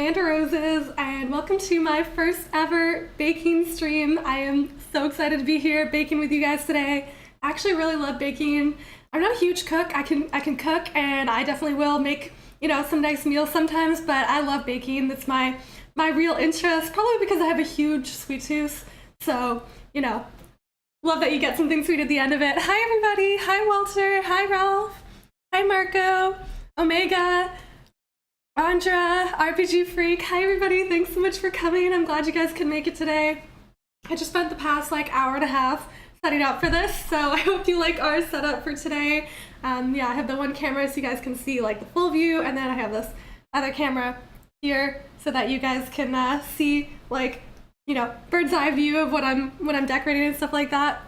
Amanda Roses, and welcome to my first ever baking stream. I am so excited to be here baking with you guys today. I actually really love baking. I'm not a huge cook. I can cook, and I definitely will make, some nice meals sometimes, but I love baking. That's my real interest, probably because I have a huge sweet tooth. So, love that you get something sweet at the end of it. Hi everybody. Hi Walter. Hi Ralph. Hi Marco. Omega. Andra, RPG Freak. Hi everybody, thanks so much for coming. I'm glad you guys could make it today. I just spent the past hour and a half setting up for this, so I hope you like our setup for today. I have the one camera so you guys can see the full view, and then I have this other camera here so that you guys can see bird's eye view of what I'm decorating and stuff like that.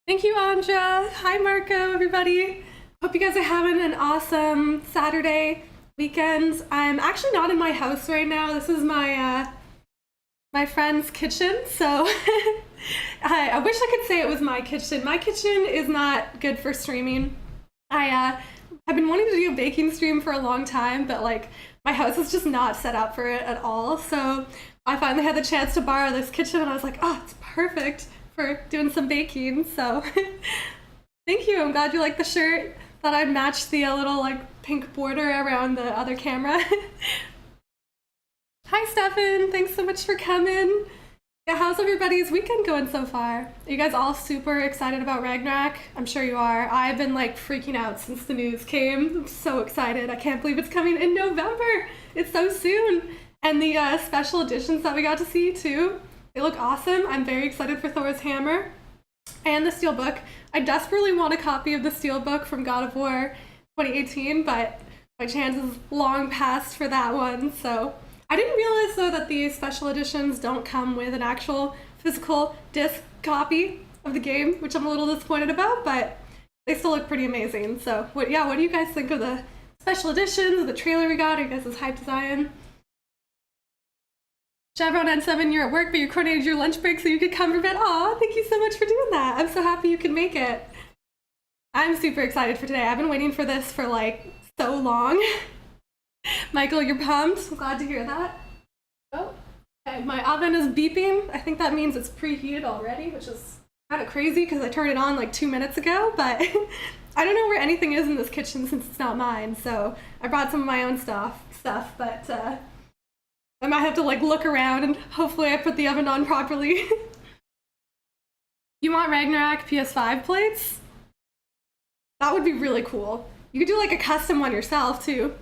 Thank you, Andra. Hi Marco, everybody. Hope you guys are having an awesome Saturday weekend. I'm actually not in my house right now. This is my my friend's kitchen, so I wish I could say it was my kitchen. My kitchen is not good for streaming. I've been wanting to do a baking stream for a long time, but my house is just not set up for it at all. So I finally had the chance to borrow this kitchen, and I was like, oh, it's perfect for doing some baking. So thank you. I'm glad you like the shirt. Thought I'd match the little pink border around the other camera. Hi Stefan, thanks so much for coming. Yeah, how's everybody's weekend going so far? Are you guys all super excited about Ragnarok? I'm sure you are. I've been freaking out since the news came. I'm so excited. I can't believe it's coming in November. It's so soon. And the special editions that we got to see too, they look awesome. I'm very excited for Thor's hammer and the Steelbook. I desperately want a copy of the Steelbook from God of War 2018, but my chance is long past for that one. So I didn't realize though that the special editions don't come with an actual physical disc copy of the game, which I'm a little disappointed about, but they still look pretty amazing. So what do you guys think of the special editions, the trailer we got? Are you guys hyped as I am? Chevron N7, you're at work, but you coordinated your lunch break so you could come for bed. Aw, thank you so much for doing that. I'm so happy you could make it. I'm super excited for today. I've been waiting for this for so long. Michael, you're pumped. I'm glad to hear that. Oh, okay, my oven is beeping. I think that means it's preheated already, which is kind of crazy because I turned it on 2 minutes ago, but I don't know where anything is in this kitchen since it's not mine, so I brought some of my own stuff, but I might have to look around, and hopefully I put the oven on properly. You want Ragnarok PS5 plates? That would be really cool. You could do a custom one yourself too.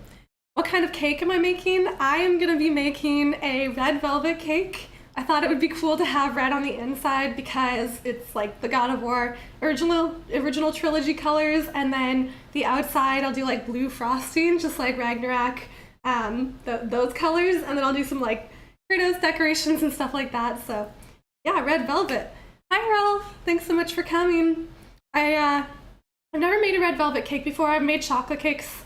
What kind of cake am I making? I am gonna be making a red velvet cake. I thought it would be cool to have red on the inside because it's the God of War original trilogy colors, and then the outside I'll do blue frosting, just like Ragnarok. Those colors, and then I'll do some Kratos decorations and stuff like that. So yeah, red velvet. Hi Ralph, thanks so much for coming. I've never made a red velvet cake before. I've made chocolate cakes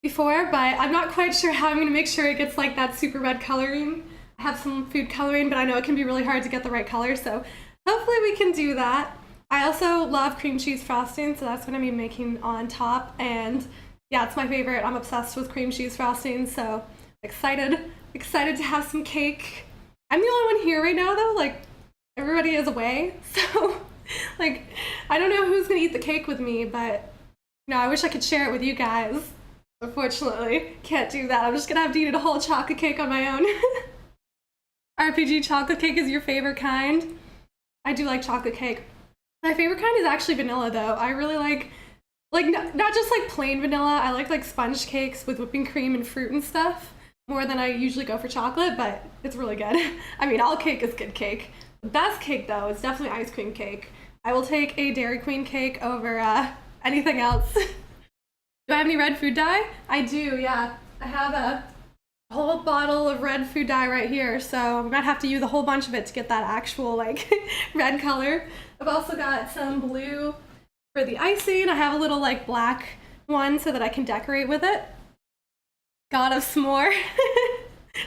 before, but I'm not quite sure how I'm gonna make sure it gets that super red coloring. I have some food coloring, but I know it can be really hard to get the right color, so hopefully we can do that. I also love cream cheese frosting, so that's what I'm gonna be making on top, and yeah, it's my favorite. I'm obsessed with cream cheese frosting, so excited to have some cake. I'm the only one here right now though, everybody is away, so I don't know who's gonna eat the cake with me, but I wish I could share it with you guys. Unfortunately, can't do that. I'm just gonna have to eat a whole chocolate cake on my own. RPG chocolate cake is your favorite kind? I do like chocolate cake. My favorite kind is actually vanilla though. I really not just plain vanilla. I like sponge cakes with whipping cream and fruit and stuff more than I usually go for chocolate, but it's really good. I mean, all cake is good cake. The best cake though is definitely ice cream cake. I will take a Dairy Queen cake over anything else. Do I have any red food dye? I do, yeah. I have a whole bottle of red food dye right here, so we might have to use a whole bunch of it to get that actual red color. I've also got some blue for the icing. I have a little black one so that I can decorate with it. God of S'more.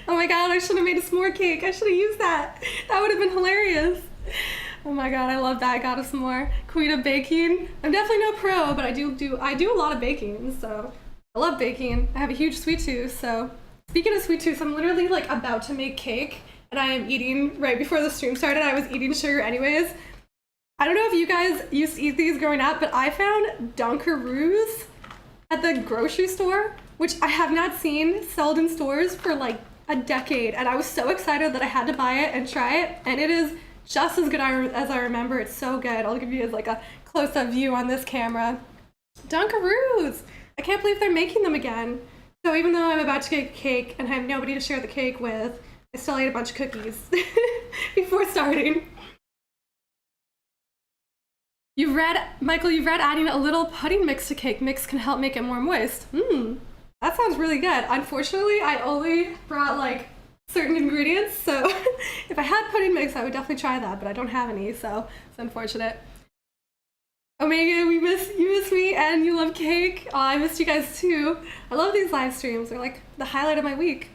Oh my god, I should have made a s'more cake. I should have used that. That would have been hilarious. Oh my god, I love that. God of S'more. Queen of baking. I'm definitely no pro, but I do a lot of baking, so I love baking. I have a huge sweet tooth, so speaking of sweet tooth, I'm literally like about to make cake, and I am eating right before the stream started. I was eating sugar anyways. I don't know if you guys used to eat these growing up, but I found Dunkaroos at the grocery store, which I have not seen sold in stores for like a decade, and I was so excited that I had to buy it and try it, and it is just as good as I remember. It's so good. I'll give you like a close-up view on this camera. Dunkaroos! I can't believe they're making them again. So even though I'm about to get cake and I have nobody to share the cake with, I still ate a bunch of cookies before starting. Michael, you've read adding a little pudding mix to cake mix can help make it more moist. That sounds really good. Unfortunately, I only brought like certain ingredients, so if I had pudding mix, I would definitely try that, but I don't have any, so it's unfortunate. Omega, you miss me, and you love cake. Oh, I missed you guys too. I love these live streams. They're like the highlight of my week.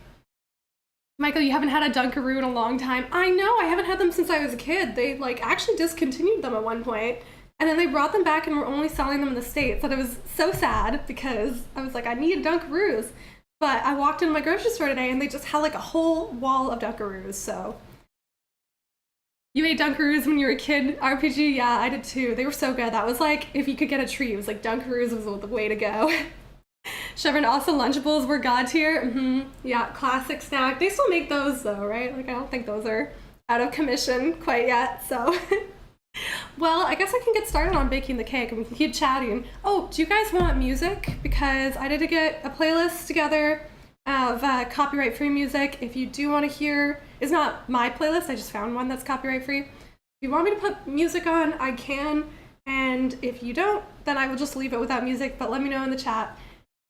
Michael, you haven't had a Dunkaroo in a long time. I know, I haven't had them since I was a kid. They like actually discontinued them at one point. And then they brought them back and were only selling them in the States. And it was so sad because I was like, I need Dunkaroos. But I walked into my grocery store today and they just had like a whole wall of Dunkaroos, so. You ate Dunkaroos when you were a kid, RPG? Yeah, I did too. They were so good. That was like, if you could get a treat, it was like Dunkaroos was the way to go. Chevron, also Lunchables were god tier. Yeah, classic snack. They still make those though, right? Like I don't think those are out of commission quite yet, so. Well, I guess I can get started on baking the cake and we can keep chatting. Oh, do you guys want music? Because I did get a playlist together of copyright-free music. If you do want to hear, it's not my playlist, I just found one that's copyright-free. If you want me to put music on, I can. And if you don't, then I will just leave it without music, but let me know in the chat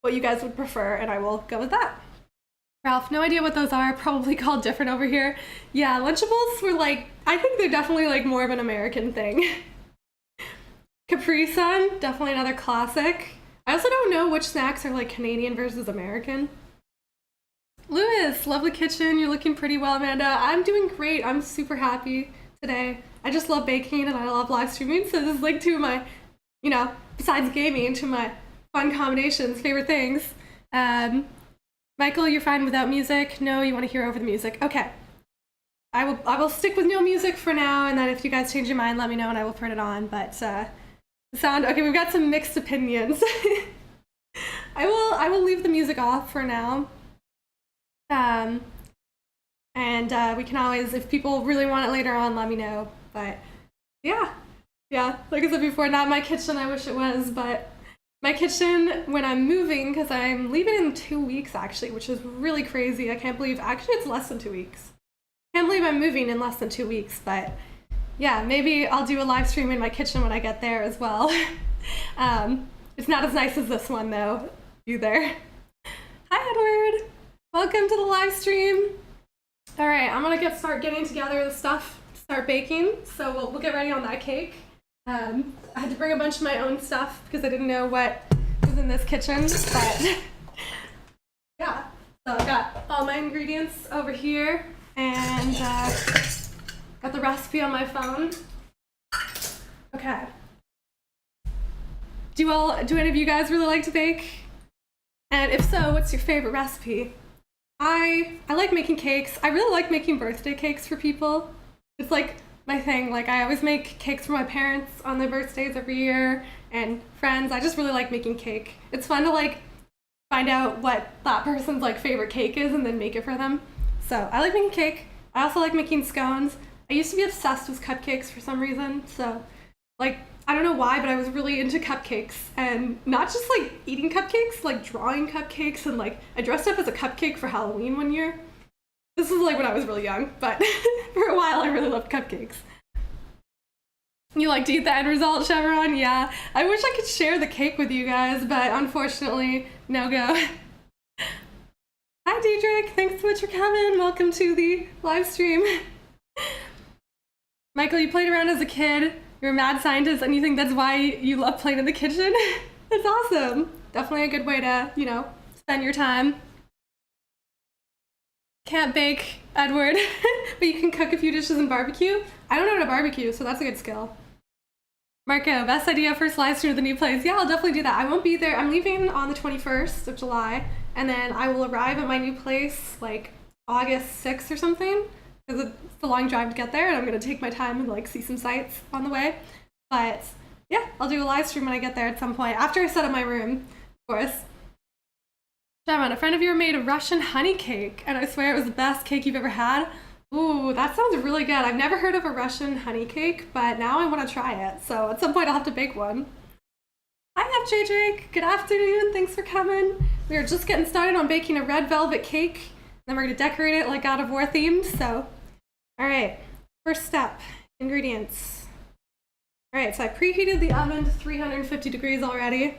what you guys would prefer and I will go with that. Ralph, no idea what those are, probably called different over here. Yeah, Lunchables were like, I think they're definitely like more of an American thing. Capri Sun, definitely another classic. I also don't know which snacks are like Canadian versus American. Lewis, lovely kitchen, you're looking pretty well, Amanda. I'm doing great, I'm super happy today. I just love baking and I love live streaming, so this is like two of my, besides gaming, two of my fun combinations, favorite things. Michael, you're fine without music? No, you want to hear over the music? Okay. I will stick with no music for now, and then if you guys change your mind, let me know and I will turn it on. But okay, we've got some mixed opinions. I will leave the music off for now. And we can always, if people really want it later on, let me know. But yeah, like I said before, not my kitchen, I wish it was, but my kitchen when I'm moving, because I'm leaving in 2 weeks actually, which is really crazy. I can't believe, actually it's less than 2 weeks. Can't believe I'm moving in less than 2 weeks, but yeah, maybe I'll do a live stream in my kitchen when I get there as well. It's not as nice as this one though, either. Hi Edward, welcome to the live stream. All right, I'm gonna start getting together the stuff to start baking, so we'll get ready on that cake. I had to bring a bunch of my own stuff because I didn't know what was in this kitchen, but yeah. So I got all my ingredients over here and got the recipe on my phone. Okay. Do any of you guys really like to bake? And if so, what's your favorite recipe? I like making cakes. I really like making birthday cakes for people. It's like my thing. Like I always make cakes for my parents on their birthdays every year and friends. I just really like making cake. It's fun to like find out what that person's like favorite cake is and then make it for them. So I like making cake. I also like making scones. I used to be obsessed with cupcakes for some reason. So like, I don't know why, but I was really into cupcakes and not just like eating cupcakes, like drawing cupcakes, and like I dressed up as a cupcake for Halloween one year. This was like when I was really young, but for a while I really loved cupcakes. You like to eat the end result, Chevron? Yeah. I wish I could share the cake with you guys, but unfortunately, no go. Hi, Diedrich. Thanks so much for coming. Welcome to the live stream. Michael, you played around as a kid. You're a mad scientist, and you think that's why you love playing in the kitchen? That's awesome. Definitely a good way to, spend your time. Can't bake, Edward, but you can cook a few dishes and barbecue. I don't know how to barbecue, so that's a good skill. Marco, best idea, first live stream of the new place. Yeah, I'll definitely do that. I won't be there. I'm leaving on the 21st of July, and then I will arrive at my new place like August 6th or something, because it's a long drive to get there, and I'm gonna take my time and like see some sights on the way. But yeah, I'll do a live stream when I get there at some point, after I set up my room, of course. Sharon, a friend of yours made a Russian honey cake, and I swear it was the best cake you've ever had. Ooh, that sounds really good. I've never heard of a Russian honey cake, but now I want to try it. So at some point I'll have to bake one. Hi, FJ Drake. Good afternoon. Thanks for coming. We are just getting started on baking a red velvet cake. Then we're going to decorate it like God of War themed. So, all right. First step, ingredients. All right, so I preheated the oven to 350 degrees already.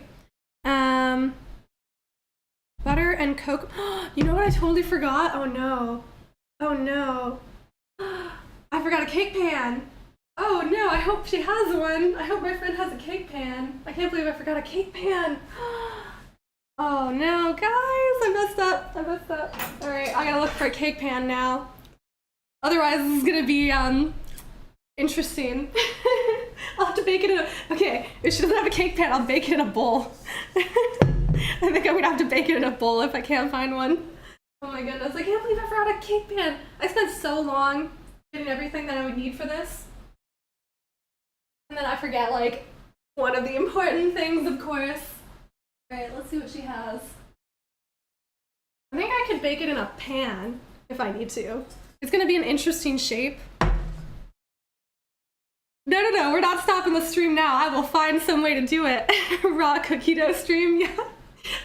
Butter and cocoa. You know what I totally forgot? Oh no. Oh no. I forgot a cake pan. Oh no, I hope she has one. I hope my friend has a cake pan. I can't believe I forgot a cake pan. Oh no, guys, I messed up. All right, I gotta look for a cake pan now. Otherwise, this is gonna be interesting. I'll have to bake it in a, okay, if she doesn't have a cake pan, I'll bake it in a bowl. I think I'm gonna have to bake it in a bowl if I can't find one. Oh my goodness, I can't believe I forgot a cake pan. I spent so long getting everything that I would need for this. And then I forget, like, one of the important things, of course. All right, let's see what she has. I think I could bake it in a pan if I need to. It's gonna be an interesting shape. No, we're not stopping the stream now. I will find some way to do it. Raw cookie dough stream, yeah.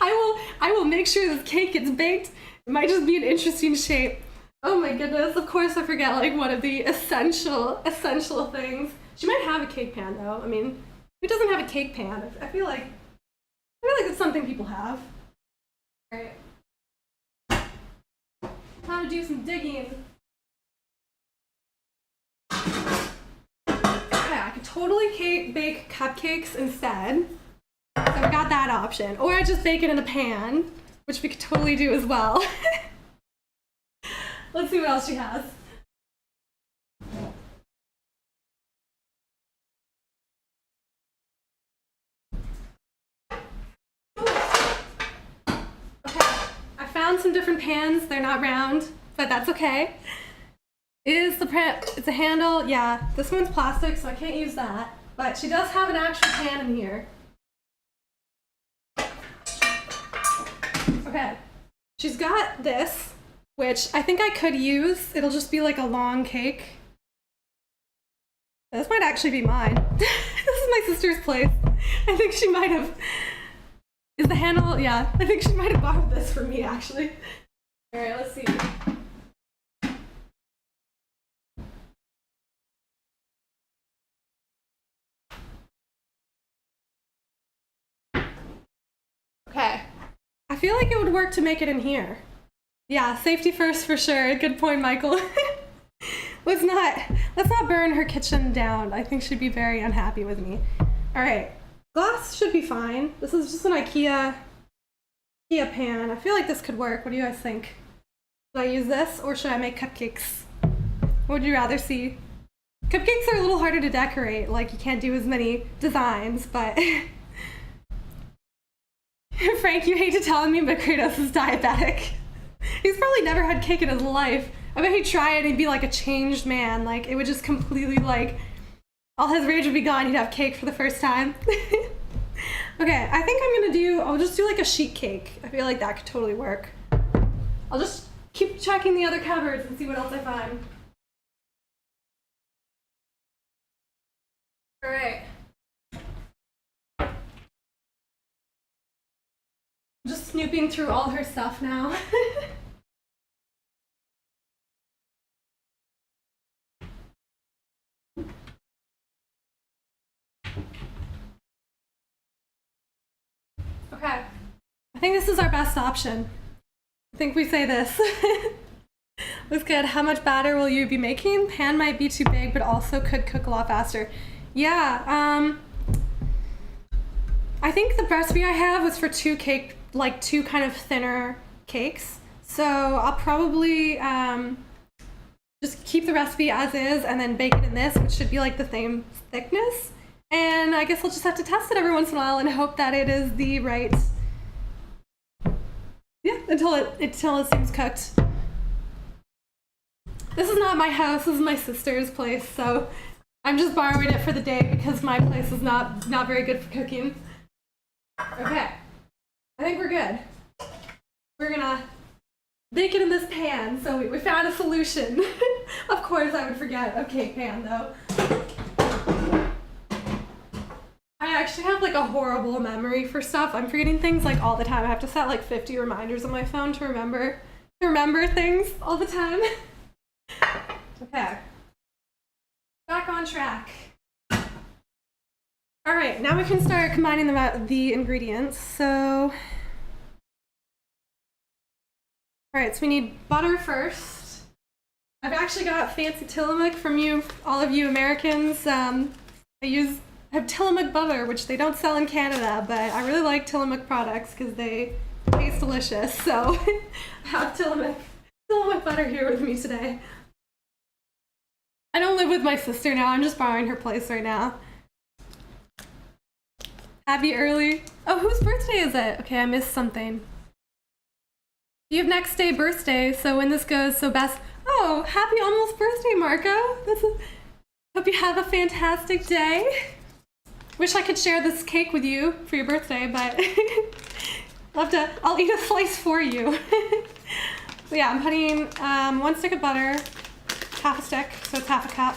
I will make sure this cake gets baked. It might just be an interesting shape. Oh my goodness, of course I forget like one of the essential things. She might have a cake pan though. I mean, who doesn't have a cake pan? I feel like it's something people have. All right. Time to do some digging. Okay, I could totally bake cupcakes instead. So I got that option. Or I just bake it in a pan, which we could totally do as well. Let's see what else she has. Okay, I found some different pans. They're not round, but that's okay. It's a handle. Yeah, this one's plastic, so I can't use that. But she does have an actual pan in here. Okay, she's got this, which I think I could use. It'll just be like a long cake. This might actually be mine. This is my sister's place. I think she might have, is the handle, yeah, I think she might have borrowed this from me actually. All right, let's see. Okay. I feel like it would work to make it in here. Yeah, safety first for sure. Good point, Michael. Let's not burn her kitchen down. I think she'd be very unhappy with me. All right, glass should be fine. This is just an IKEA pan. I feel like this could work. What do you guys think? Should I use this or should I make cupcakes? What would you rather see? Cupcakes are a little harder to decorate. Like you can't do as many designs, but Frank, you hate to tell me, but Kratos is diabetic. He's probably never had cake in his life. I bet he'd try it and he'd be like a changed man. Like, it would just completely, like, all his rage would be gone. He'd have cake for the first time. Okay, I think I'll just do like a sheet cake. I feel like that could totally work. I'll just keep checking the other cupboards and see what else I find. All right. Just snooping through all her stuff now. Okay, I think this is our best option. I think we say this. Looks good. How much batter will you be making? Pan might be too big, but also could cook a lot faster. Yeah, I think the recipe I have was for two kind of thinner cakes. So I'll probably just keep the recipe as is and then bake it in this, which should be like the same thickness. And I guess I'll just have to test it every once in a while and hope that it is the right Yeah, until it seems cooked. This is not my house, this is my sister's place, so I'm just borrowing it for the day because my place is not very good for cooking. Okay, I think we're good. We're gonna bake it in this pan, so we found a solution. Of course I would forget a cake pan though. I actually have like a horrible memory for stuff. I'm forgetting things like all the time. I have to set like 50 reminders on my phone to remember things all the time. Okay. Back on track. All right, now we can start combining the ingredients. So, all right, so we need butter first. I've actually got fancy Tillamook from all of you Americans. I have Tillamook butter, which they don't sell in Canada, but I really like Tillamook products because they taste delicious. So I have Tillamook butter here with me today. I don't live with my sister now. I'm just borrowing her place right now. Happy early. Oh, whose birthday is it? Okay, I missed something. You have next day birthday, so when this goes, so best. Oh, happy almost birthday, Marco. Hope you have a fantastic day. Wish I could share this cake with you for your birthday, but I'll eat a slice for you. So yeah, I'm putting 1 stick of butter, half a stick, so it's half a cup.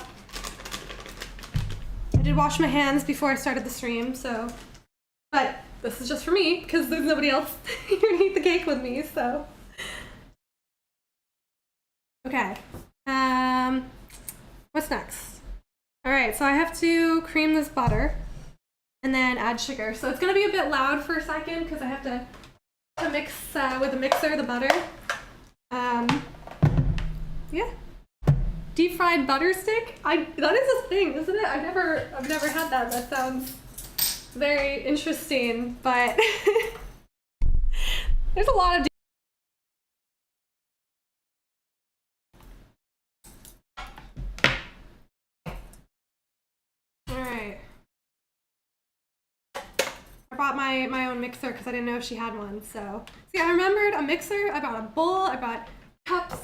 I did wash my hands before I started the stream, but this is just for me, because there's nobody else here to eat the cake with me, so. Okay, what's next? All right, so I have to cream this butter and then add sugar. So it's gonna be a bit loud for a second because I have to mix with a mixer the butter. Yeah. Deep fried butter stick? That is a thing, isn't it? I've never had that. That sounds very interesting, but there's a lot of I brought my own mixer because I didn't know if she had one. So see, I remembered a mixer. I brought a bowl. I brought cups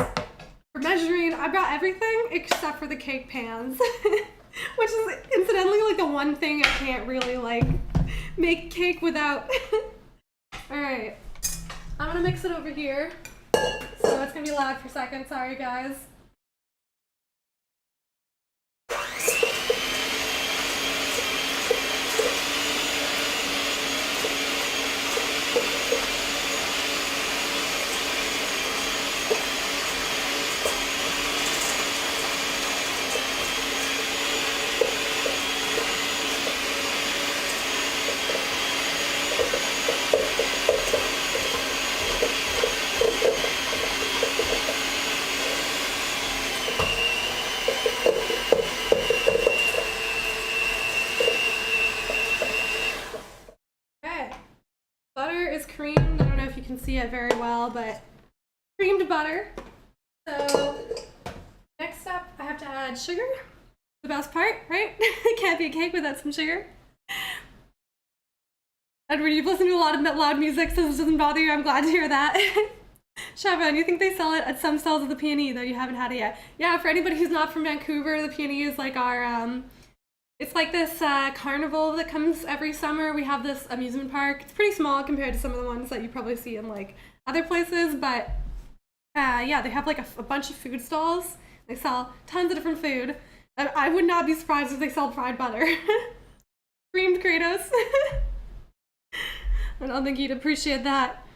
for measuring. I brought everything except for the cake pans, which is incidentally like the one thing I can't really like make cake without. All right, I'm gonna mix it over here. So it's gonna be loud for a second. Sorry, guys. Creamed. I don't know if you can see it very well, but creamed butter. So next up, I have to add sugar. The best part, right? It can't be a cake without some sugar. Edward, you've listened to a lot of loud music, so this doesn't bother you. I'm glad to hear that. Siobhan, you think they sell it at some stalls of the Peony, though you haven't had it yet? Yeah, for anybody who's not from Vancouver, the Peony is like our it's like this carnival that comes every summer. We have this amusement park. It's pretty small compared to some of the ones that you probably see in like other places, but yeah, they have like a bunch of food stalls. They sell tons of different food. And I would not be surprised if they sell fried butter. Creamed Kratos. I don't think you'd appreciate that.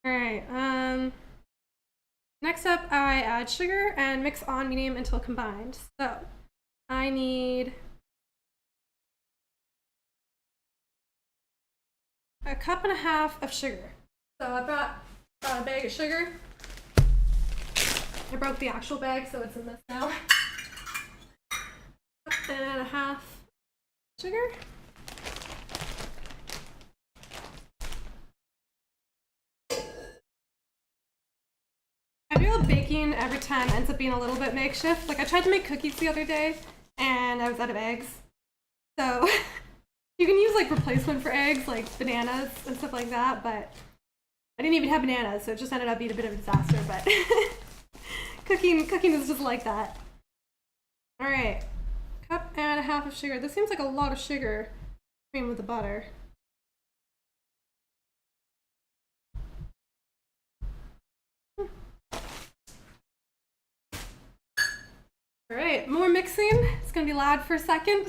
All right, next up, I add sugar and mix on medium until combined. So I need a cup and a half of sugar. So I brought a bag of sugar. I broke the actual bag, so it's in this now. Cup and a half sugar. I feel baking every time ends up being a little bit makeshift. Like I tried to make cookies the other day and I was out of eggs. So you can use like replacement for eggs, like bananas and stuff like that, but I didn't even have bananas, so it just ended up being a bit of a disaster, but cooking is just like that. All right, cup and a half of sugar. This seems like a lot of sugar, cream with the butter. All right, more mixing. It's gonna be loud for a second.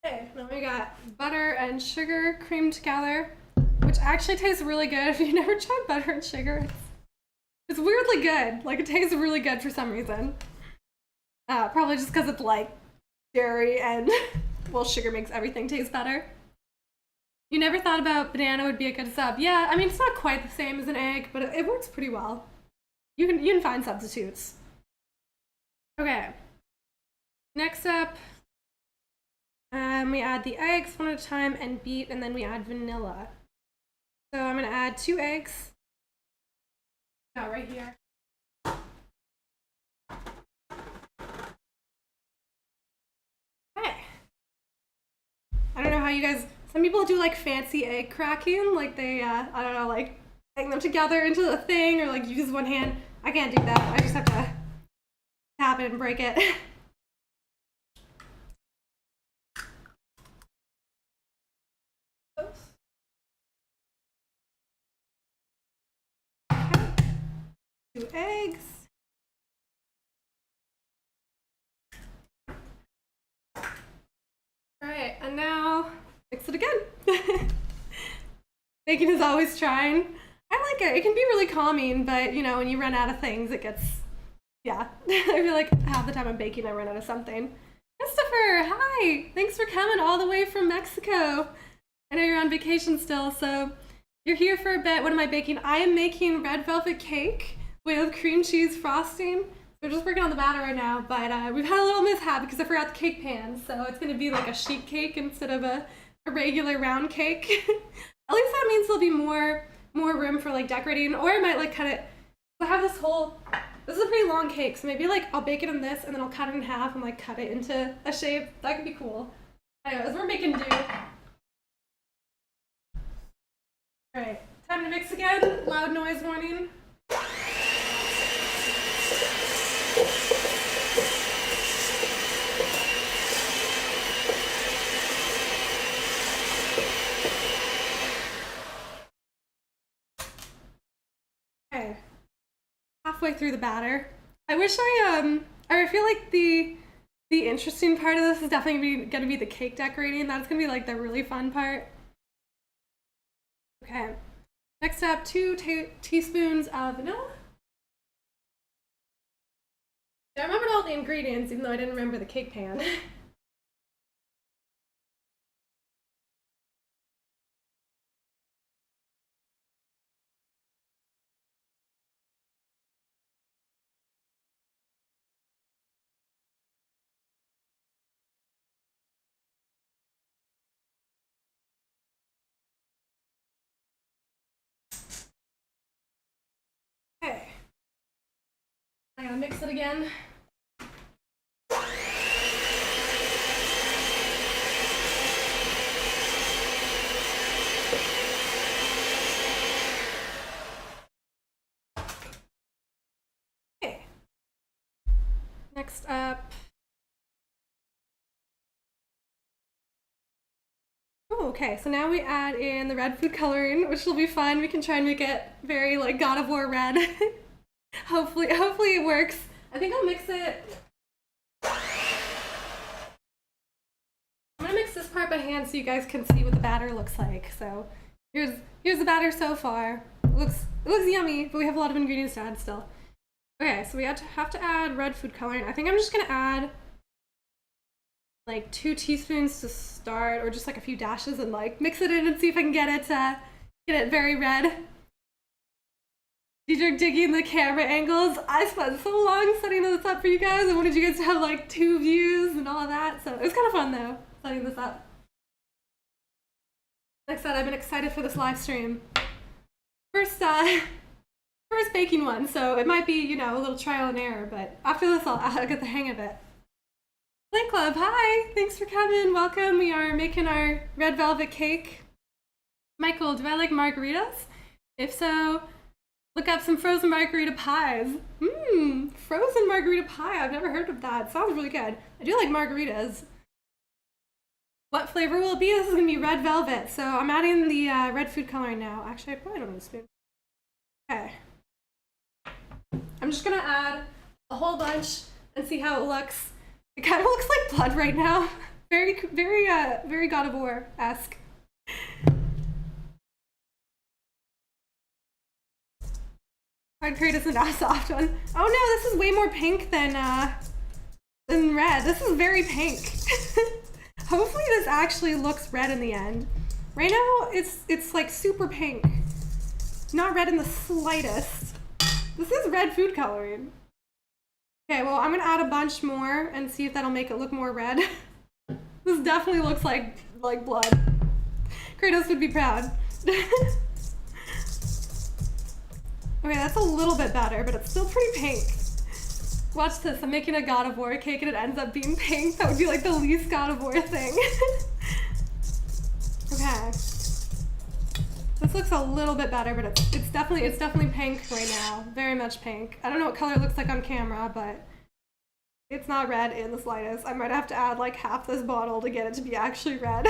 Okay, now we got butter and sugar creamed together, which actually tastes really good. If you've never tried butter and sugar, it's weirdly good. Like, it tastes really good for some reason. Probably just because it's like dairy and, well, sugar makes everything taste better. You never thought about banana would be a good sub. Yeah, I mean, it's not quite the same as an egg, but it works pretty well. You can find substitutes. Okay. Next up, we add the eggs one at a time and beat, and then we add vanilla. So I'm gonna add 2 eggs. Got right here. Okay. I don't know how you guys, some people do like fancy egg cracking, like they, I don't know, like hang them together into the thing or like use one hand. I can't do that. I just have to tap it and break it. Oops. Okay. 2 eggs. All right, and now mix it again. Baking is always trying. I like it. It can be really calming, but you know, when you run out of things, it gets, yeah. I feel like half the time I'm baking, I run out of something. Christopher, hi! Thanks for coming all the way from Mexico. I know you're on vacation still, so you're here for a bit. What am I baking? I am making red velvet cake with cream cheese frosting. We're just working on the batter right now, but we've had a little mishap because I forgot the cake pan, so it's gonna be like a sheet cake instead of a regular round cake. At least that means there'll be more room for like decorating, or I might like cut it. I have this whole, this is a pretty long cake, so maybe like I'll bake it in this and then I'll cut it in half and like cut it into a shape. That could be cool. Anyways, we're making do. All right, time to mix again. Loud noise warning. Okay, halfway through the batter. I wish I feel like the interesting part of this is definitely gonna be the cake decorating. That's gonna be like the really fun part. Okay, next up, 2 teaspoons of vanilla. I remembered all the ingredients, even though I didn't remember the cake pan. Okay, I gotta mix it again. Okay, next up. Oh, okay, so now we add in the red food coloring, which will be fun. We can try and make it very like God of War red. hopefully it works. I think I'll mix it. I'm gonna mix this part by hand so you guys can see what the batter looks like. So here's the batter so far. It looks yummy, but we have a lot of ingredients to add still. Okay, so we have to add red food coloring. I think I'm just gonna add like 2 teaspoons to start, or just like a few dashes, and like mix it in and see if I can get it very red. You're digging the camera angles. I spent so long setting this up for you guys. I wanted you guys to have like 2 views and all of that. So it was kind of fun though, setting this up. Like I said, I've been excited for this live stream. First baking one, so it might be, you know, a little trial and error, but after this I'll get the hang of it. Play Club, hi! Thanks for coming, welcome. We are making our red velvet cake. Michael, do I like margaritas? If so, look up some frozen margarita pies. Frozen margarita pie, I've never heard of that. Sounds really good. I do like margaritas. What flavor will it be? This is gonna be red velvet. So I'm adding the red food coloring now. Actually, I probably don't need a spoon. Okay. I'm just gonna add a whole bunch and see how it looks. It kind of looks like blood right now. Very God of War-esque. Hard Kratos and not a soft one. Oh no, this is way more pink than red. This is very pink. Hopefully this actually looks red in the end. Right now, it's like super pink. Not red in the slightest. This is red food coloring. Okay, well, I'm gonna add a bunch more and see if that'll make it look more red. This definitely looks like blood. Kratos would be proud. Okay, that's a little bit better, but it's still pretty pink. Watch this, I'm making a God of War cake and it ends up being pink. That would be like the least God of War thing. Okay. This looks a little bit better, but it's definitely pink right now. Very much pink. I don't know what color it looks like on camera, but it's not red in the slightest. I might have to add like half this bottle to get it to be actually red.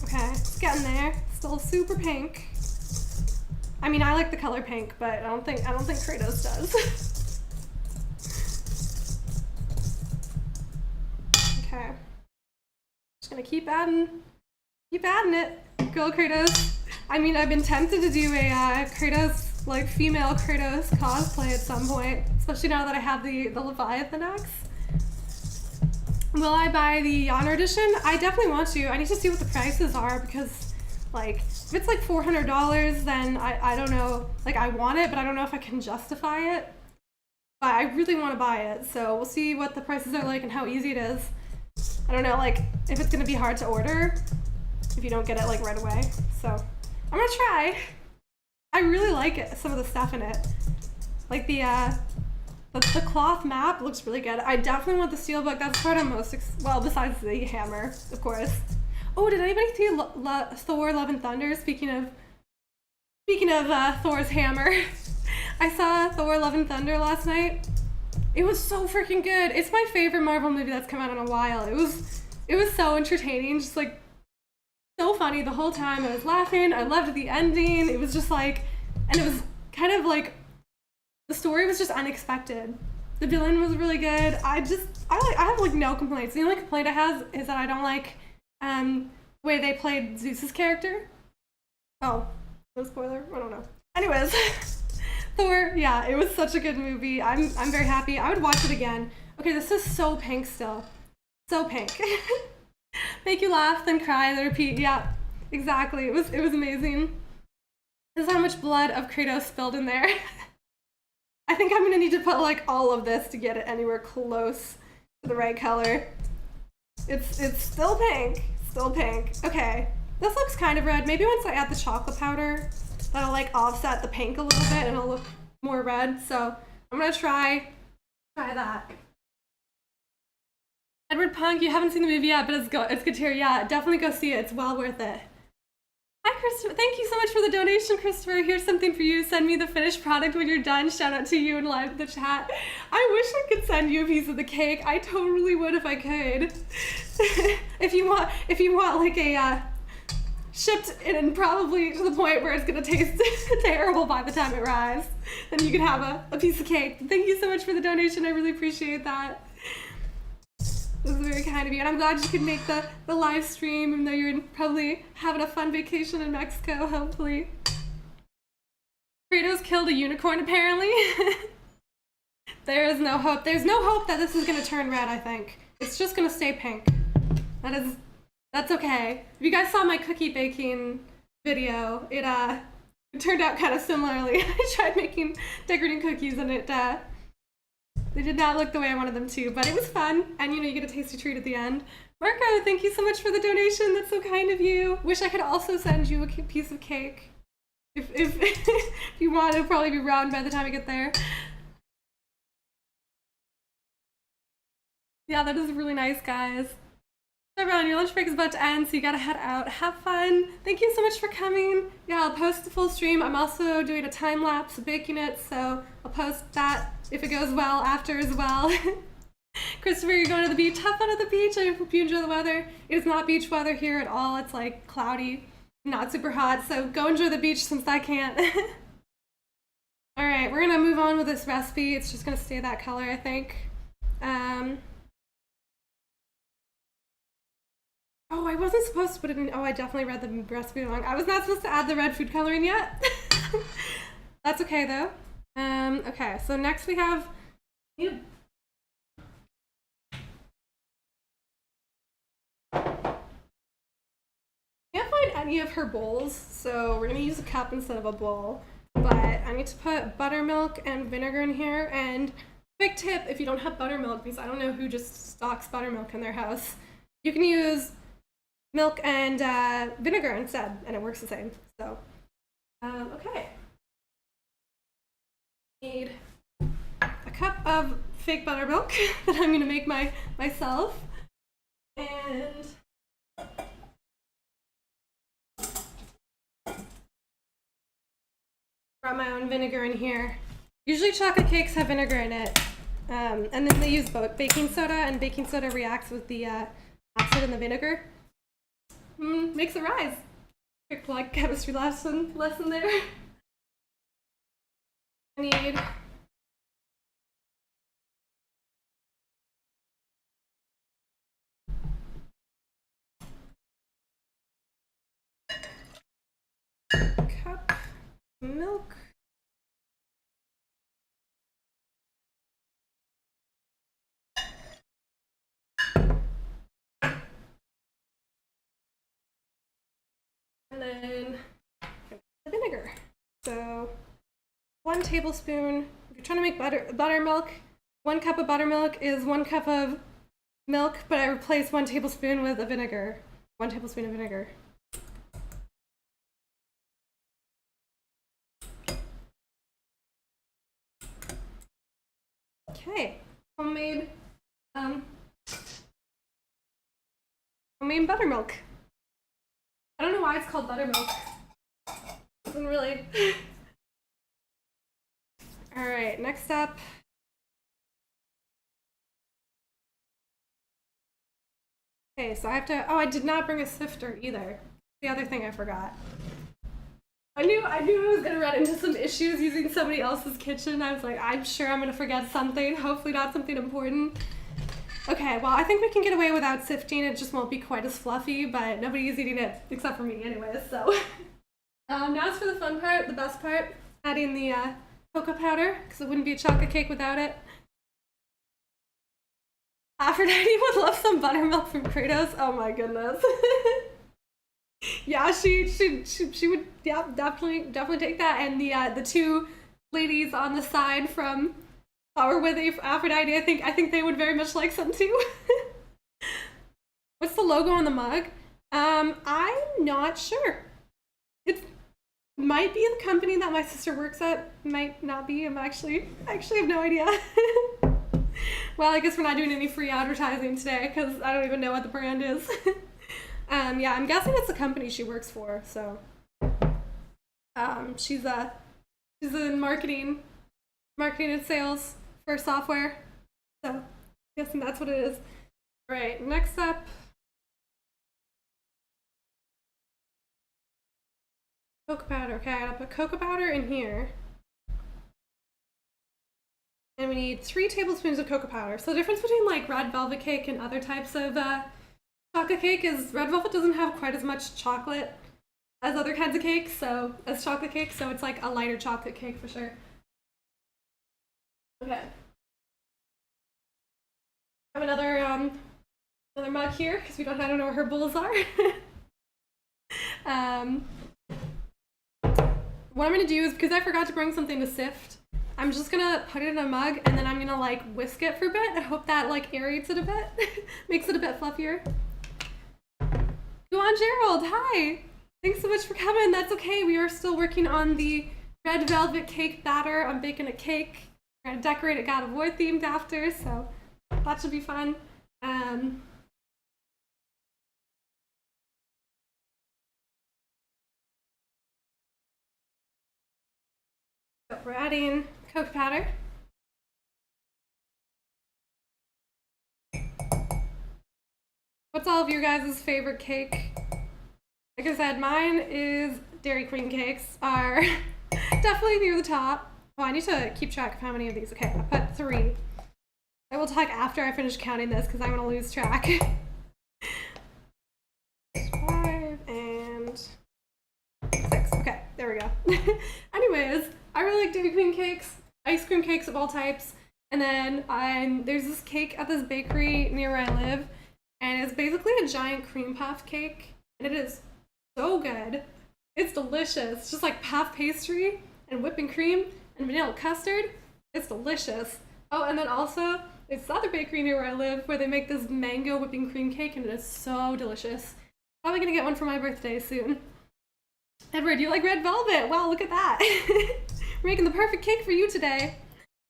Okay, it's getting there. Still super pink. I mean, I like the color pink, but I don't think Kratos does. Okay. Just gonna keep adding it. Go Kratos. I mean, I've been tempted to do a Kratos, like female Kratos cosplay at some point, especially now that I have the Leviathan axe. Will I buy the Honor Edition? I definitely want to. I need to see what the prices are because, like, if it's like $400, then I don't know. Like, I want it, but I don't know if I can justify it. But I really want to buy it, so we'll see what the prices are like and how easy it is. I don't know, like, if it's gonna be hard to order if you don't get it, like, right away. So, I'm gonna try. I really like it, some of the stuff in it. Like, the cloth map looks really good. I definitely want the steelbook. That's part I'm most, well, besides the hammer, of course. Oh, did anybody see Thor: Love and Thunder? Speaking of Thor's hammer, I saw Thor: Love and Thunder last night. It was so freaking good. It's my favorite Marvel movie that's come out in a while. It was so entertaining, just like so funny the whole time. I was laughing. I loved the ending. It was just like, and it was kind of like, the story was just unexpected. The villain was really good. I have like no complaints. The only complaint I have is that I don't like the way they played Zeus's character. Oh, no spoiler? I don't know. Anyways, Thor, yeah, it was such a good movie. I'm very happy. I would watch it again. Okay, this is so pink still. So pink. Make you laugh, then cry, then repeat. Yeah, exactly. It was amazing. This is how much blood of Kratos spilled in there. I think I'm gonna need to put like all of this to get it anywhere close to the right color. It's still pink. Still pink. Okay. This looks kind of red. Maybe once I add the chocolate powder, that'll like offset the pink a little bit and it'll look more red. So I'm gonna try that. Edward Punk, you haven't seen the movie yet, but it's good to hear. Yeah, definitely go see it. It's well worth it. Hi, Christopher. Thank you so much for the donation, Christopher. Here's something for you. Send me the finished product when you're done. Shout out to you and live in the chat. I wish I could send you a piece of the cake. I totally would if I could. If you want like a shipped and probably to the point where it's gonna taste terrible by the time it arrives, then you can have a piece of cake. Thank you so much for the donation. I really appreciate that. This is very kind of you, and I'm glad you could make the live stream, even though you're probably having a fun vacation in Mexico, hopefully. Kratos killed a unicorn, apparently. There is no hope. There's no hope that this is gonna turn red, I think. It's just gonna stay pink. That's okay. If you guys saw my cookie baking video, it turned out kind of similarly. I tried decorating cookies and they did not look the way I wanted them to, but it was fun. And you know, you get a tasty treat at the end. Marco, thank you so much for the donation. That's so kind of you. Wish I could also send you a piece of cake. If you want, it'll probably be round by the time I get there. Yeah, that is really nice, guys. Everyone, your lunch break is about to end, so you gotta head out. Have fun. Thank you so much for coming. Yeah, I'll post the full stream. I'm also doing a time lapse baking it, so I'll post that if it goes well after as well. Christopher, you're going to the beach. Have fun at the beach. I hope you enjoy the weather. It is not beach weather here at all. It's like cloudy, not super hot, so go enjoy the beach since I can't. All right, we're gonna move on with this recipe. It's just gonna stay that color, I think. Oh, I wasn't supposed to put it in. Oh, I definitely read the recipe wrong. I was not supposed to add the red food coloring yet. That's okay though. Okay, so next we have. Can't find any of her bowls, so we're gonna use a cup instead of a bowl. But I need to put buttermilk and vinegar in here. And quick tip: if you don't have buttermilk, because I don't know who just stocks buttermilk in their house, you can use milk and vinegar instead, and it works the same. So, okay. Need a cup of fake buttermilk that I'm gonna make myself, and brought my own vinegar in here. Usually chocolate cakes have vinegar in it, and then they use baking soda, and baking soda reacts with the acid in the vinegar. Makes it rise. Quick plug, chemistry lesson there. I need a cup of milk. And then the vinegar. So 1 tablespoon. If you're trying to make buttermilk, 1 cup of buttermilk is 1 cup of milk, but I replace 1 tablespoon with a vinegar. 1 tablespoon of vinegar. Okay, homemade buttermilk. I don't know why it's called buttermilk. Doesn't really. All right, next up. Okay, so I have to. Oh, I did not bring a sifter either. The other thing I forgot. I knew I was gonna run into some issues using somebody else's kitchen. I was like, I'm sure I'm gonna forget something. Hopefully not something important. Okay, well, I think we can get away without sifting. It just won't be quite as fluffy, but nobody's eating it except for me anyways, so. Now it's for the fun part, the best part, adding the cocoa powder, because it wouldn't be a chocolate cake without it. Aphrodite would love some buttermilk from Kratos. Oh my goodness. Yeah, she would, yeah, definitely take that. And the 2 ladies on the side from or with Aphrodite, I think they would very much like some too. What's the logo on the mug? I'm not sure. It might be the company that my sister works at. Might not be. I actually have no idea. Well, I guess we're not doing any free advertising today because I don't even know what the brand is. Yeah, I'm guessing it's the company she works for. So, she's in marketing and sales for software. So, I'm guessing that's what it is. All right, next up. Cocoa powder. Okay, I gotta put cocoa powder in here. And we need 3 tablespoons of cocoa powder. So the difference between like red velvet cake and other types of chocolate cake is red velvet doesn't have quite as much chocolate as other kinds of cakes, as chocolate cake, so it's like a lighter chocolate cake for sure. Okay, I have another mug here because I don't know where her bowls are. What I'm gonna do is, because I forgot to bring something to sift, I'm just gonna put it in a mug and then I'm gonna like whisk it for a bit and hope that like aerates it a bit, makes it a bit fluffier. Go on, Gerald, hi! Thanks so much for coming. That's okay, we are still working on the red velvet cake batter. I'm baking a cake. We're gonna decorate it God of War themed after, so that should be fun. So we're adding cocoa powder. What's all of your guys' favorite cake? Like I said, mine is Dairy Queen cakes are definitely near the top. Oh, I need to keep track of how many of these. Okay, I put 3. I will talk after I finish counting this because I'm gonna lose track. 5 and 6. Okay, there we go. Anyways, I really like Dairy Queen cakes, ice cream cakes of all types, and then there's this cake at this bakery near where I live, and it's basically a giant cream puff cake, and it is so good. It's delicious. It's just like puff pastry and whipping cream and vanilla custard. It's delicious. Oh, and then also, there's this other bakery near where I live where they make this mango whipping cream cake, and it is so delicious. Probably gonna get one for my birthday soon. Edward, you like red velvet? Wow, look at that. We're making the perfect cake for you today.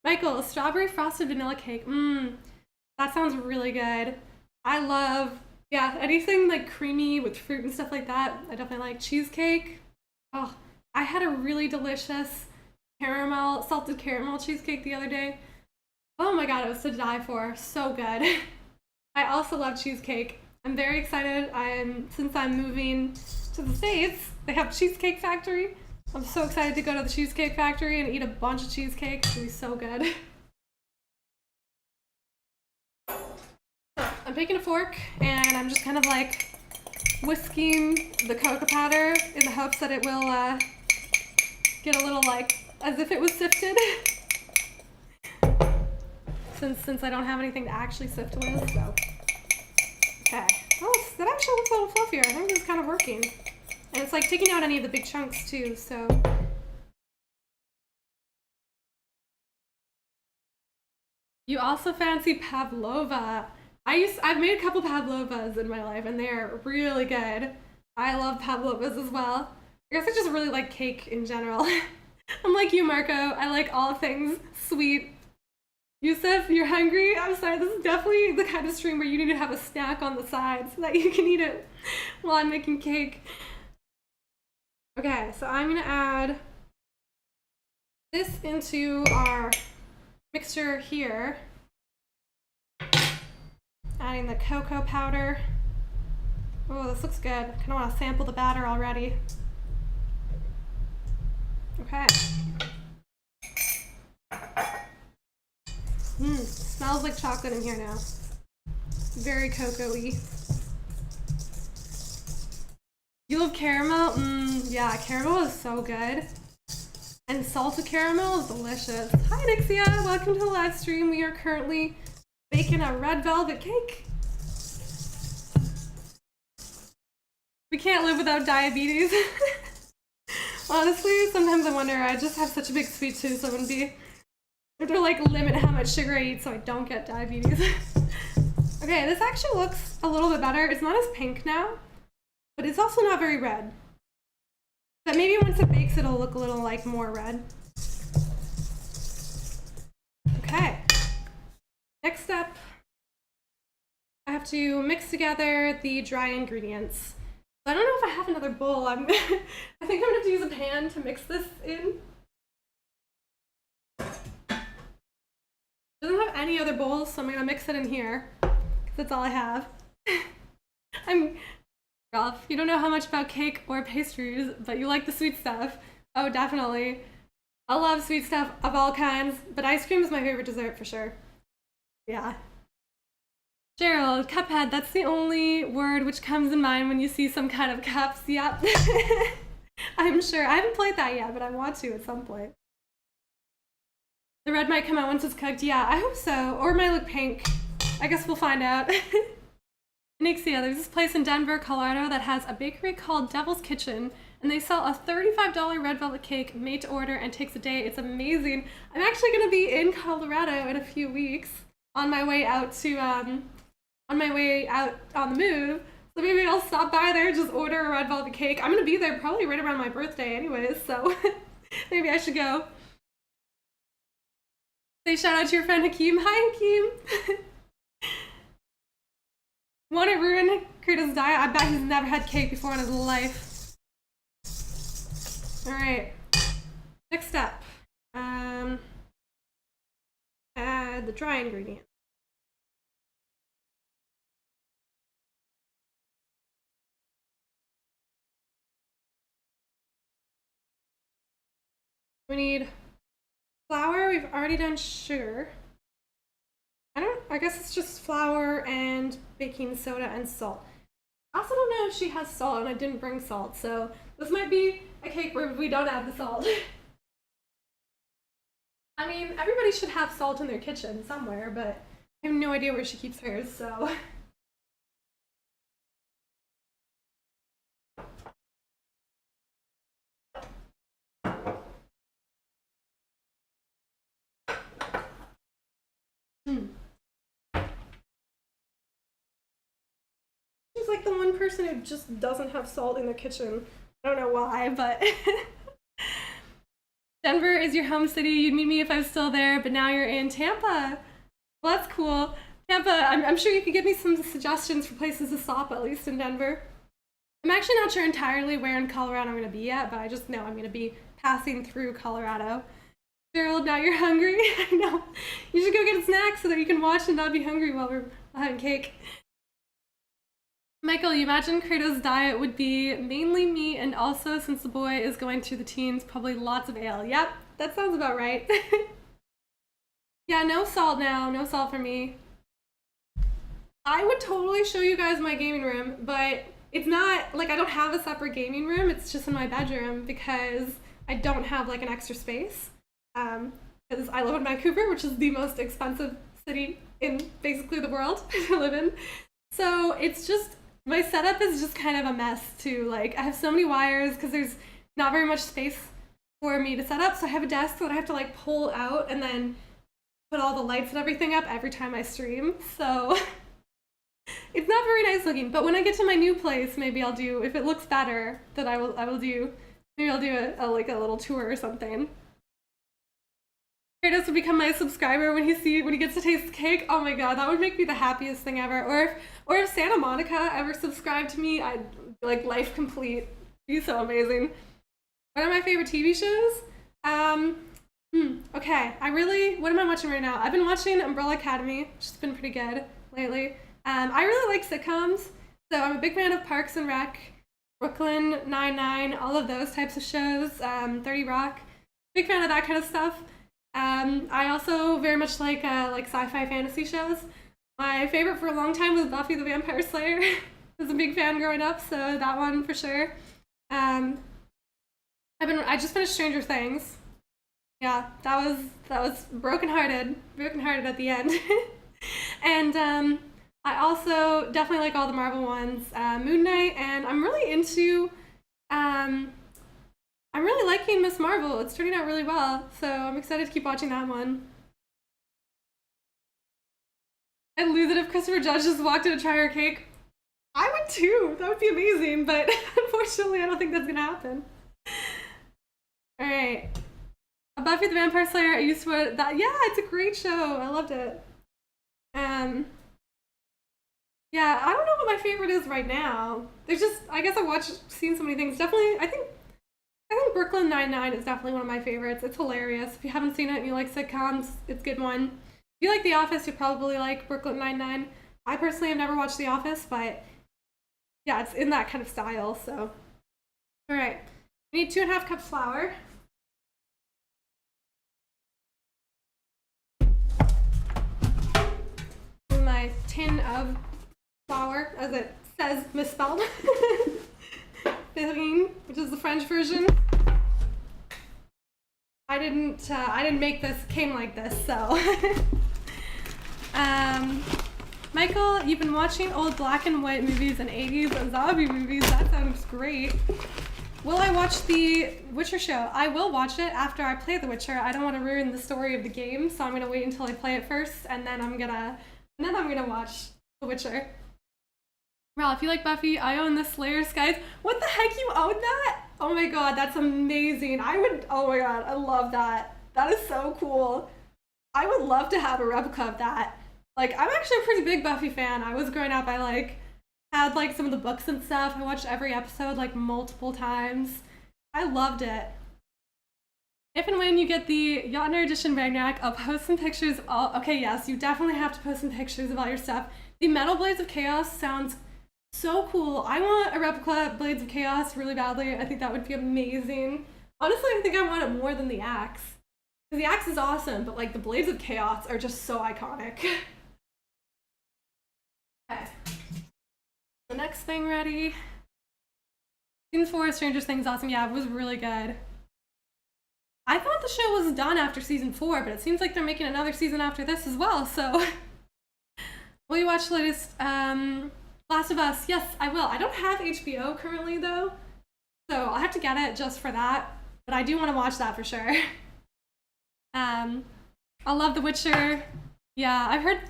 Michael, strawberry frosted vanilla cake. That sounds really good. I love, yeah, anything like creamy with fruit and stuff like that. I definitely like cheesecake. Oh, I had a really delicious salted caramel cheesecake the other day. Oh my god, it was to die for. So good. I also love cheesecake. I'm very excited. Since I'm moving to the States, they have Cheesecake Factory. I'm so excited to go to the Cheesecake Factory and eat a bunch of cheesecake. It's gonna be so good. I'm taking a fork and I'm just kind of like whisking the cocoa powder in the hopes that it will get a little like as if it was sifted. Since I don't have anything to actually sift with, so. Okay. Oh, that actually looks a little fluffier. I think this is kind of working. And it's like taking out any of the big chunks too, so. You also fancy pavlova. I've made a couple pavlovas in my life and they're really good. I love pavlovas as well. I guess I just really like cake in general. I'm like you, Marco. I like all things sweet. Yusuf, you're hungry? I'm sorry, this is definitely the kind of stream where you need to have a snack on the side so that you can eat it while I'm making cake. Okay, so I'm gonna add this into our mixture here. Adding the cocoa powder. Oh, this looks good. I kind of want to sample the batter already. Okay. Smells like chocolate in here now. Very cocoa-y. You love caramel? Yeah, caramel is so good. And salted caramel is delicious. Hi, Nixia. Welcome to the live stream. We are currently baking a red velvet cake. We can't live without diabetes. Honestly, sometimes I wonder, I just have such a big sweet tooth, so I wouldn't be... I have to like limit how much sugar I eat so I don't get diabetes. Okay, this actually looks a little bit better. It's not as pink now, but it's also not very red. But maybe once it bakes, it'll look a little like more red. Okay. Next up, I have to mix together the dry ingredients. I don't know if I have another bowl. I think I'm gonna have to use a pan to mix this in. It doesn't have any other bowls, so I'm gonna mix it in here, because that's all I have. Ralph, you don't know how much about cake or pastries, but you like the sweet stuff. Oh, definitely. I love sweet stuff of all kinds, but ice cream is my favorite dessert for sure. Yeah. Gerald, Cuphead, that's the only word which comes in mind when you see some kind of cups. Yep. I'm sure. I haven't played that yet, but I want to at some point. The red might come out once it's cooked. Yeah, I hope so. Or it might look pink. I guess we'll find out. Nixia, there's this place in Denver, Colorado that has a bakery called Devil's Kitchen, and they sell a $35 red velvet cake made to order and takes a day. It's amazing. I'm actually going to be in Colorado in a few weeks on my way out on the move. So maybe I'll stop by there, just order a red velvet cake. I'm going to be there probably right around my birthday anyways, so maybe I should go. Say shout out to your friend Hakeem. Hi, Hakeem. Want to ruin Kratos' diet? I bet he's never had cake before in his life. Alright. Next step. Add the dry ingredient. We need flour. We've already done sugar. I guess it's just flour and baking soda and salt. I also don't know if she has salt, and I didn't bring salt, so this might be a cake where we don't add the salt. I mean, everybody should have salt in their kitchen somewhere, but I have no idea where she keeps hers, so. She's like the one person who just doesn't have salt in their kitchen. I don't know why, but Denver is your home city. You'd meet me if I was still there, but now you're in Tampa. Well, that's cool. Tampa, I'm sure you could give me some suggestions for places to stop, at least in Denver. I'm actually not sure entirely where in Colorado I'm going to be at, but I just know I'm going to be passing through Colorado. Gerald, now you're hungry? I know. You should go get a snack so that you can watch and not be hungry while we're having cake. Michael, you imagine Kratos' diet would be mainly meat, and also, since the boy is going through the teens, probably lots of ale. Yep, that sounds about right. Yeah, no salt now. No salt for me. I would totally show you guys my gaming room, but it's not, like, I don't have a separate gaming room. It's just in my bedroom because I don't have, like, an extra space. Because I live in Vancouver, which is the most expensive city in basically the world to live in. So it's just, my setup is just kind of a mess too. Like, I have so many wires because there's not very much space for me to set up. So I have a desk that I have to like pull out and then put all the lights and everything up every time I stream. So it's not very nice looking, but when I get to my new place, maybe I'll do, if it looks better, then I will do, maybe I'll do a little tour or something. Kratos would become my subscriber when he gets to taste the cake. Oh my god, that would make me the happiest thing ever. Or if Santa Monica ever subscribed to me, I'd be like life complete. It'd be so amazing. What are my favorite TV shows? Okay, what am I watching right now? I've been watching Umbrella Academy, which has been pretty good lately. I really like sitcoms, so I'm a big fan of Parks and Rec, Brooklyn Nine-Nine, all of those types of shows, 30 Rock. Big fan of that kind of stuff. I also very much like sci-fi fantasy shows. My favorite for a long time was Buffy the Vampire Slayer. I was a big fan growing up, so that one for sure. I just finished Stranger Things. Yeah, that was brokenhearted at the end. And I also definitely like all the Marvel ones, Moon Knight, and I'm really into I'm really liking Miss Marvel. It's turning out really well, so I'm excited to keep watching that one. I'd lose it if Christopher Judge just walked in to try her cake. I would too. That would be amazing, but unfortunately, I don't think that's gonna happen. All right, Buffy the Vampire Slayer. I used to that. Yeah, it's a great show. I loved it. Yeah, I don't know what my favorite is right now. There's just, I guess seen so many things. Definitely, I think Brooklyn Nine-Nine is definitely one of my favorites. It's hilarious. If you haven't seen it and you like sitcoms, it's a good one. If you like The Office, you probably like Brooklyn Nine-Nine. I personally have never watched The Office, but yeah, it's in that kind of style, so. All right, we need 2.5 cups flour. My tin of flour, as it says misspelled. Which is the French version. I didn't make this, came like this, so. Michael, you've been watching old black and white movies and 80s zombie movies. That sounds great. Will I watch the Witcher show? I will watch it after I play The Witcher. I don't want to ruin the story of the game, so I'm gonna wait until I play it first, and then I'm gonna watch The Witcher. Ralph, you like Buffy? I own the Slayer Skies. What the heck, you own that? Oh my god, that's amazing. Oh my god, I love that. That is so cool. I would love to have a replica of that. Like, I'm actually a pretty big Buffy fan. I was growing up, I had some of the books and stuff. I watched every episode multiple times. I loved it. If and when you get the Jotner Edition Ragnarok, I'll post some pictures. Okay, yes, you definitely have to post some pictures of all your stuff. The Metal Blades of Chaos sounds so cool. I want a replica Blades of Chaos really badly. I think that would be amazing. Honestly, I think I want it more than the axe. Because the axe is awesome, but the Blades of Chaos are just so iconic. Okay. The next thing ready. Season 4 of Stranger Things, awesome. Yeah, it was really good. I thought the show was done after season 4, but it seems like they're making another season after this as well, so. Will you watch the latest Last of Us? Yes, I will. I don't have HBO currently, though, so I'll have to get it just for that, but I do want to watch that for sure. I love The Witcher. Yeah, I've heard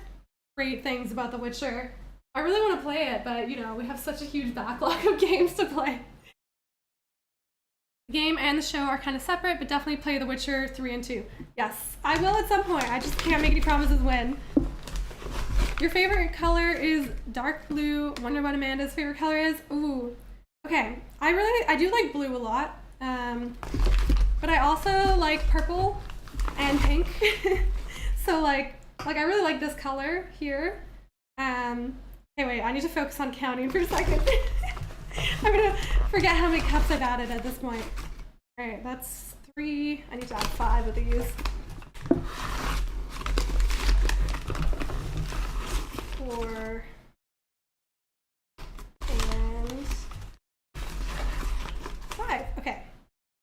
great things about The Witcher. I really want to play it, but, we have such a huge backlog of games to play. The game and the show are kind of separate, but definitely play The Witcher 3 and 2. Yes, I will at some point. I just can't make any promises when. Your favorite color is dark blue. Wonder what Amanda's favorite color is. Ooh. Okay, I do like blue a lot, but I also like purple and pink. So I really like this color here. Hey, wait, I need to focus on counting for a second. I'm gonna forget how many cups I've added at this point. All right, that's 3. I need to add 5 of these. 4 and 5. Okay.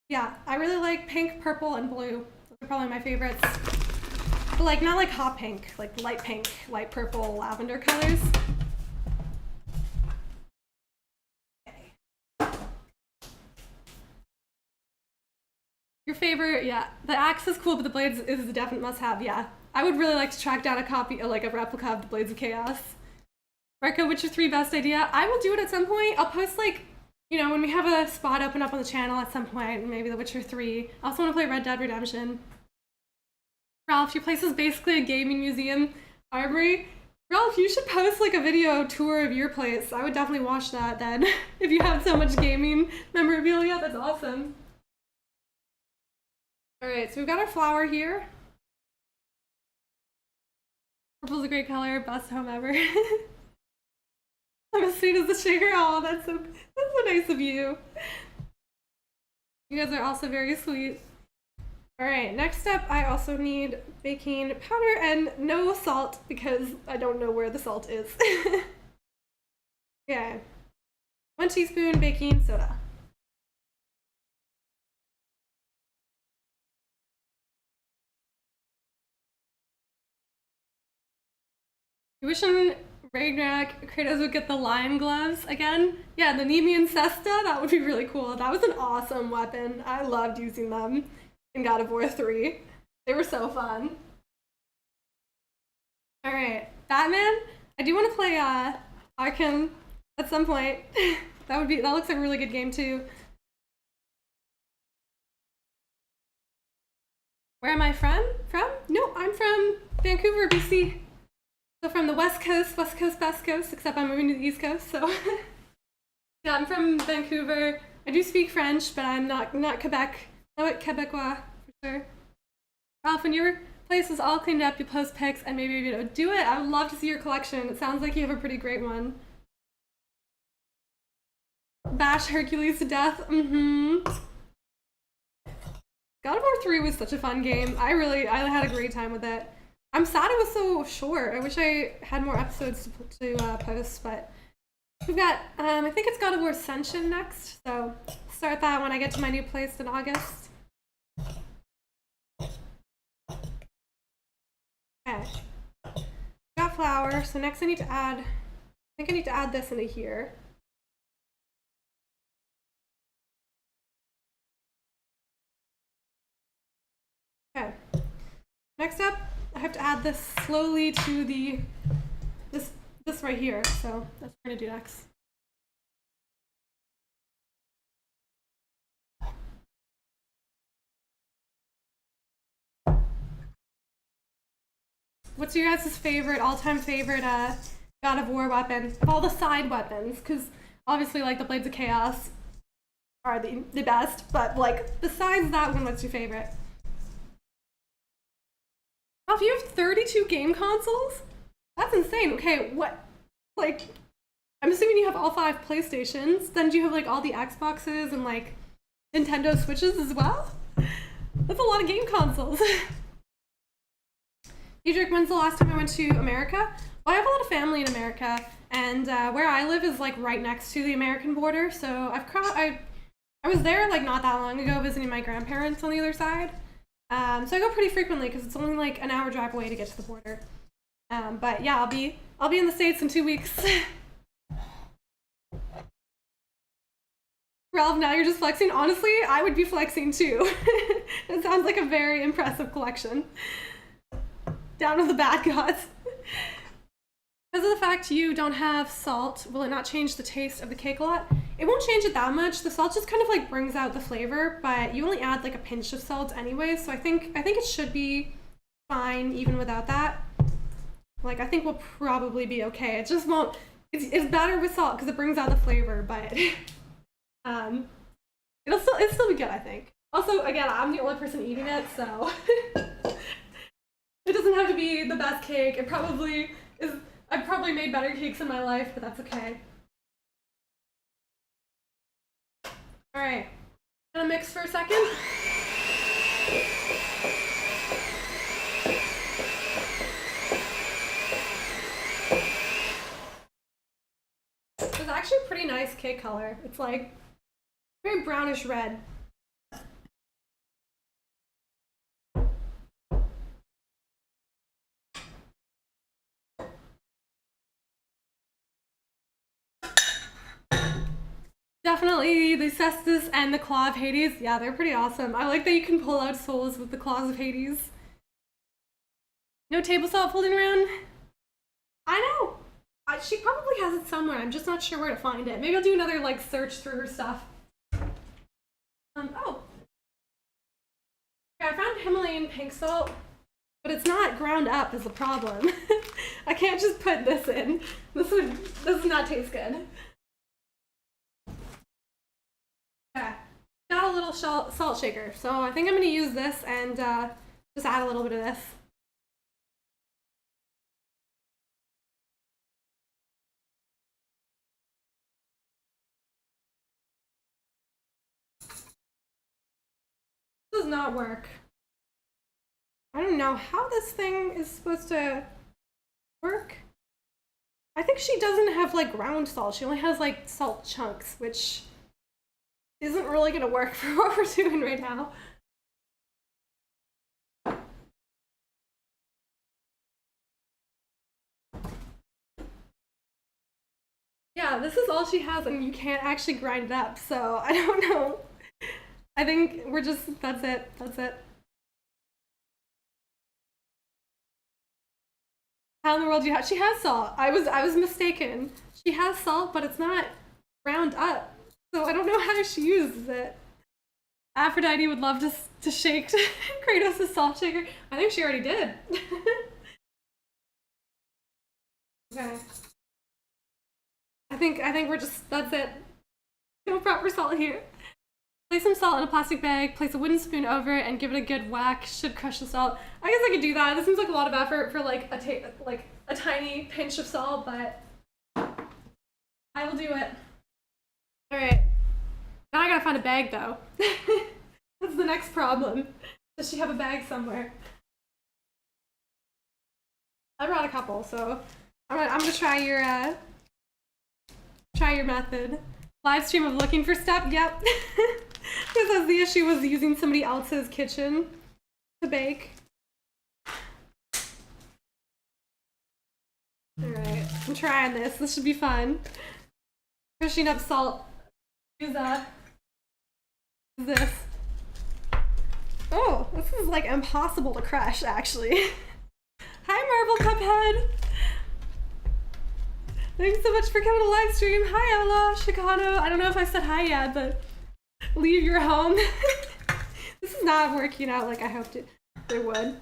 Yeah, I really like pink, purple, and blue. Those are probably my favorites. But not hot pink, light pink, light purple, lavender colors. Your favorite, yeah. The axe is cool, but the blades is a definite must-have, yeah. I would really like to track down a copy, a replica of the Blades of Chaos. Marco, Witcher 3 best idea? I will do it at some point. I'll post when we have a spot open up on the channel at some point, maybe The Witcher 3. I also want to play Red Dead Redemption. Ralph, your place is basically a gaming museum. Armory? Ralph, you should post a video tour of your place. I would definitely watch that then. If you have so much gaming memorabilia, that's awesome. Alright, so we've got our flower here. Purple's a great color, best home ever. I'm as sweet as the shaker. Oh, that's so nice of you. You guys are also very sweet. Alright, next up I also need baking powder and no salt because I don't know where the salt is. Okay. 1 teaspoon baking soda. You wishing Ragnarok Kratos would get the lion gloves again? Yeah, the Nemean Cesta, that would be really cool. That was an awesome weapon. I loved using them in God of War 3. They were so fun. Alright, Batman? I do want to play Arkham at some point. That looks like a really good game too. Where am I from? No, I'm from Vancouver, BC. So from the West Coast, best coast, except I'm moving to the East Coast, so. Yeah, I'm from Vancouver. I do speak French, but I'm not Quebec. Quebecois, for sure. Ralph, when your place is all cleaned up, you post pics and maybe do it. I would love to see your collection. It sounds like you have a pretty great one. Bash Hercules to death. God of War 3 was such a fun game. I had a great time with it. I'm sad it was so short. I wish I had more episodes to post, but we've got, I think it's God of War Ascension next, so start that when I get to my new place in August. Okay. Got got flour, so next I need to add, I think I need to add this into here. Okay. Next up, I have to add this slowly to this right here. So that's what we're gonna do next. What's your guys' favorite, all-time favorite God of War weapon? Of all the side weapons, because obviously like the Blades of Chaos are the best, but like besides that one, what's your favorite? Oh, if you have 32 game consoles? That's insane. Okay, what, like, I'm assuming you have all 5 PlayStations, then do you have like all the Xboxes and like Nintendo Switches as well? That's a lot of game consoles. Edric, when's the last time I went to America? Well, I have a lot of family in America, and where I live is like right next to the American border, so I was there like not that long ago visiting my grandparents on the other side. So I go pretty frequently because it's only like an hour drive away to get to the border. But yeah, I'll be in the States in 2 weeks. Ralph, now you're just flexing. Honestly, I would be flexing too. It sounds like a very impressive collection. Down with the bad gods. Because of the fact you don't have salt, will it not change the taste of the cake a lot? It won't change it that much. The salt just kind of like brings out the flavor, but you only add like a pinch of salt anyway, so I think it should be fine even without that. Like, I think we'll probably be okay. It just won't, it's better with salt because it brings out the flavor, but it'll still be good, I think. Also, again, I'm the only person eating it, so it doesn't have to be the best cake. It probably is. I've probably made better cakes in my life, but that's okay. All right, gonna mix for a second. It's actually a pretty nice cake color. It's like very brownish red. Definitely the Cestus and the Claw of Hades. Yeah, they're pretty awesome. I like that you can pull out souls with the Claws of Hades. No table salt floating around? I know. She probably has it somewhere. I'm just not sure where to find it. Maybe I'll do another like search through her stuff. Oh. Okay, I found Himalayan pink salt, but it's not ground up is the problem. I can't just put this in. This does not taste good. Okay, got a little salt shaker, so I think I'm gonna use this and just add a little bit of this. This does not work. I don't know how this thing is supposed to work. I think she doesn't have like ground salt. She only has like salt chunks, which isn't really gonna work for what we're doing right now. Yeah, this is all she has and you can't actually grind it up, so I don't know. I think we're just, that's it. How in the world do you have, she has salt. I was mistaken. She has salt, but it's not ground up. So I don't know how she uses it. Aphrodite would love to shake Kratos' salt shaker. I think she already did. Okay. I think we're just, that's it. No proper salt here. Place some salt in a plastic bag, place a wooden spoon over it, and give it a good whack. Should crush the salt. I guess I could do that. This seems like a lot of effort for like a tiny pinch of salt, but I will do it. All right. Now I gotta find a bag though. That's the next problem. Does she have a bag somewhere? I brought a couple, so I'm gonna try your method. Live stream of looking for stuff. Yep. Because the issue was using somebody else's kitchen to bake. Alright, I'm trying this. This should be fun. Crushing up salt. Use this. Oh, this is like impossible to crush, actually. Hi, Marble Cuphead! Thanks so much for coming to live stream. Hi, Ella, Chicano. I don't know if I said hi yet, but leave your home. This is not working out like I hoped it would.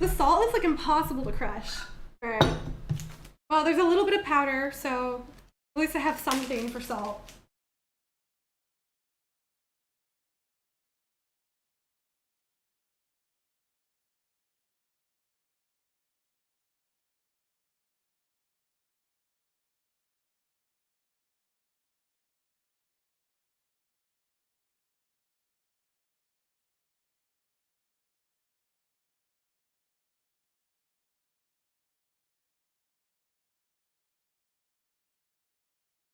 The salt is like impossible to crush. All right. Well, there's a little bit of powder, so at least I have something for salt.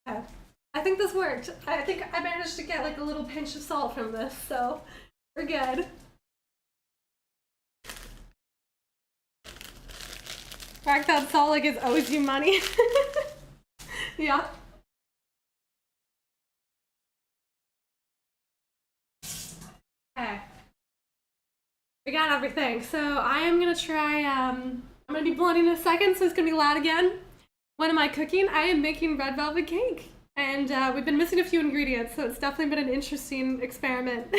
Okay. I think this worked. I think I managed to get like a little pinch of salt from this, so we're good. Fact that salt like it owes you money. Yeah. Okay. We got everything. So I am gonna try, I'm gonna be blending in a second, so it's gonna be loud again. What am I cooking? I am making red velvet cake. And we've been missing a few ingredients, so it's definitely been an interesting experiment.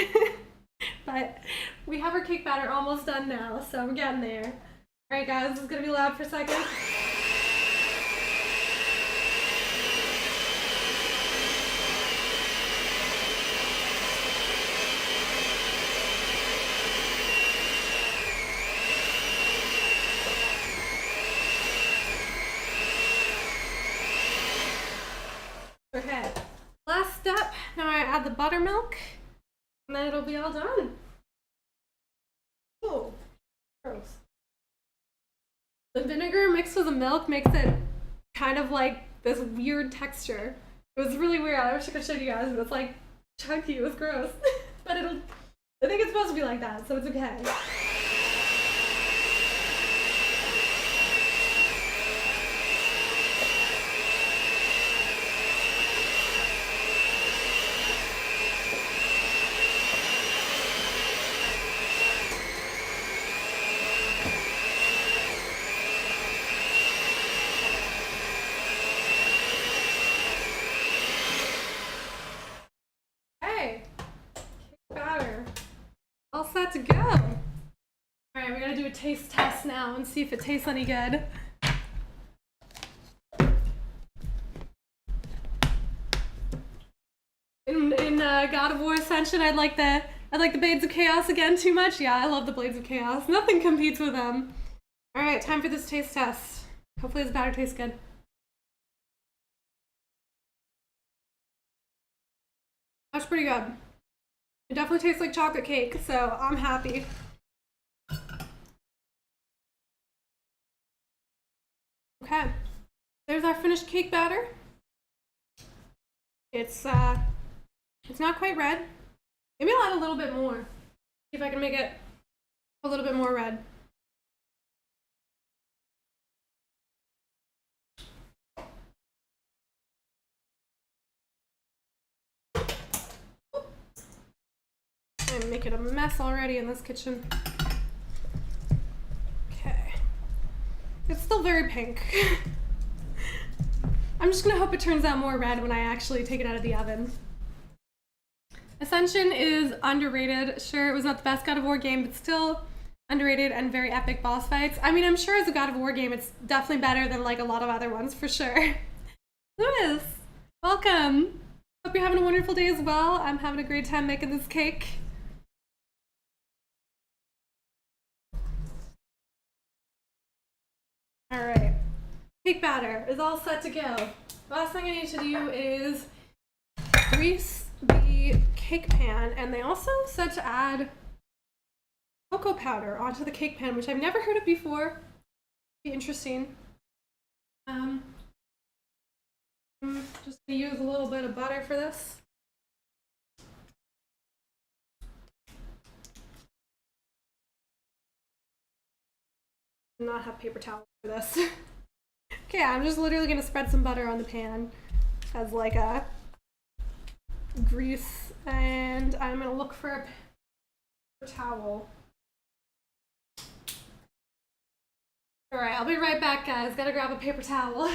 But we have our cake batter almost done now, so we're getting there. All right, guys, this is gonna be loud for a second. Okay, last step, now I add the buttermilk, and then it'll be all done. Oh, gross. The vinegar mixed with the milk makes it kind of like this weird texture. It was really weird. I wish I could show you guys, but it's like chunky. It was gross. But I think it's supposed to be like that, so it's okay. All set to go. All right, we gotta do a taste test now and see if it tastes any good. In God of War Ascension, I'd like the Blades of Chaos again too much. Yeah, I love the Blades of Chaos. Nothing competes with them. All right, time for this taste test. Hopefully this batter tastes good. That's pretty good. It definitely tastes like chocolate cake, so I'm happy. Okay, there's our finished cake batter. It's not quite red. Maybe I'll add a little bit more. See if I can make it a little bit more red. I'm making a mess already in this kitchen. Okay. It's still very pink. I'm just gonna hope it turns out more red when I actually take it out of the oven. Ascension is underrated. Sure, it was not the best God of War game, but still underrated and very epic boss fights. I mean, I'm sure as a God of War game, it's definitely better than like a lot of other ones for sure. Lewis, welcome. Hope you're having a wonderful day as well. I'm having a great time making this cake. All right, cake batter is all set to go. Last thing I need to do is grease the cake pan, and they also said to add cocoa powder onto the cake pan, which I've never heard of before. Be interesting. I'm just gonna use a little bit of butter for this. Not have paper towels for this. Okay, I'm just literally gonna spread some butter on the pan as like a grease, and I'm gonna look for a paper towel. All right, I'll be right back, guys. Gotta grab a paper towel.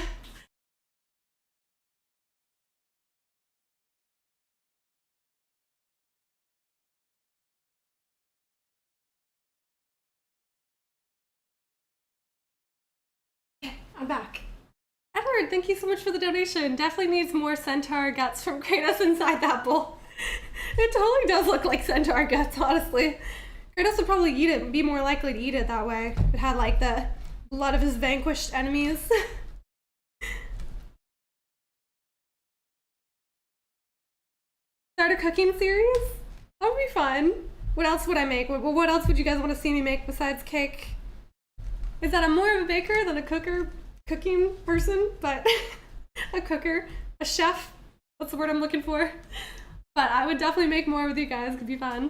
I'm back. Edward, thank you so much for the donation. Definitely needs more centaur guts from Kratos inside that bowl. It totally does look like centaur guts, honestly. Kratos would probably eat it and be more likely to eat it that way. It had like the blood of his vanquished enemies. Start a cooking series? That would be fun. What else would I make? What else would you guys want to see me make besides cake? Is that I'm more of a baker than a cooking person, but a cooker, a chef. That's the word I'm looking for. But I would definitely make more with you guys. Could be fun.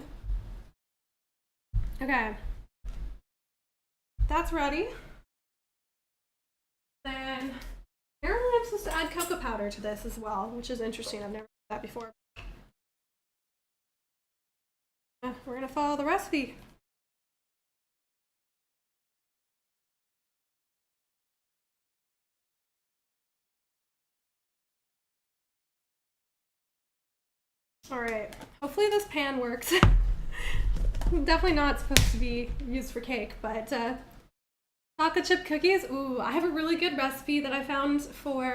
Okay. That's ready. Then apparently I'm supposed to add cocoa powder to this as well, which is interesting. I've never done that before. We're gonna follow the recipe. Alright, hopefully this pan works. Definitely not supposed to be used for cake, but chocolate chip cookies. Ooh, I have a really good recipe that I found for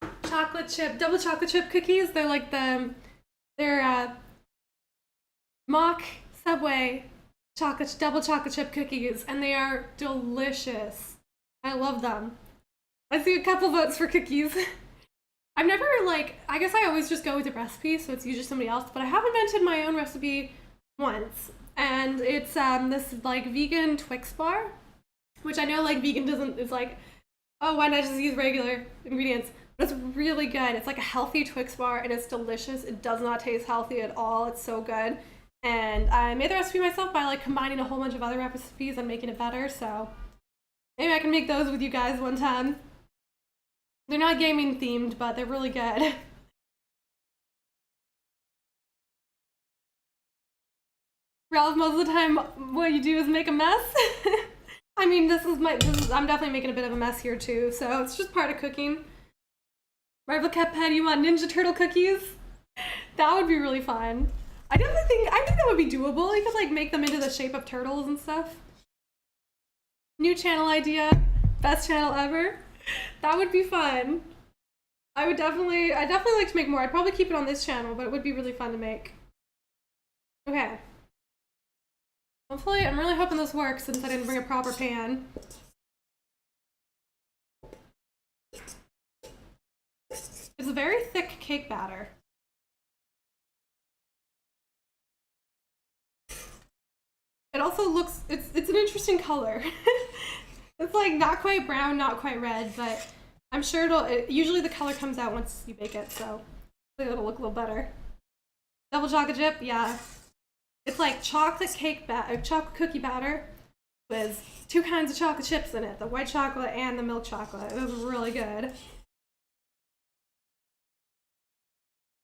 double chocolate chip cookies. They're like they're mock Subway double chocolate chip cookies, and they are delicious. I love them. I see a couple votes for cookies. I've never I guess I always just go with the recipe, so it's usually somebody else, but I have invented my own recipe once, and it's this like vegan Twix bar, which I know like vegan doesn't, it's like, oh, why not just use regular ingredients? But it's really good. It's like a healthy Twix bar, and it's delicious. It does not taste healthy at all. It's so good. And I made the recipe myself by like combining a whole bunch of other recipes and making it better, so maybe I can make those with you guys one time. They're not gaming themed, but they're really good. Ralph, most of the time what you do is make a mess. I mean, I'm definitely making a bit of a mess here too, so it's just part of cooking. Rival Cuphead, you want Ninja Turtle cookies? That would be really fun. I think that would be doable. You could like make them into the shape of turtles and stuff. New channel idea, best channel ever. That would be fun. I definitely like to make more. I'd probably keep it on this channel, but it would be really fun to make. Okay. Hopefully, I'm really hoping this works since I didn't bring a proper pan. It's a very thick cake batter. It also looks, it's an interesting color. It's like not quite brown, not quite red, but I'm sure usually the color comes out once you bake it, so it'll look a little better. Double chocolate chip, yeah. It's like chocolate cookie batter with two kinds of chocolate chips in it, the white chocolate and the milk chocolate. It was really good.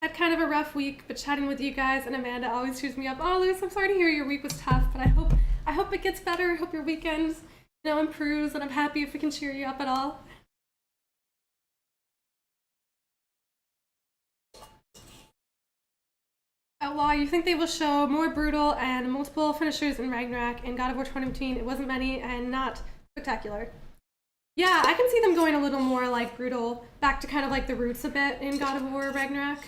Had kind of a rough week, but chatting with you guys and Amanda always cheers me up. Oh, Luce, I'm sorry to hear your week was tough, but I hope it gets better. I hope your weekend, improves, and I'm happy if we can cheer you up at all. Outlaw, you think they will show more brutal and multiple finishers in Ragnarok and God of War 2015? It wasn't many and not spectacular. Yeah, I can see them going a little more like brutal, back to kind of like the roots a bit in God of War Ragnarok.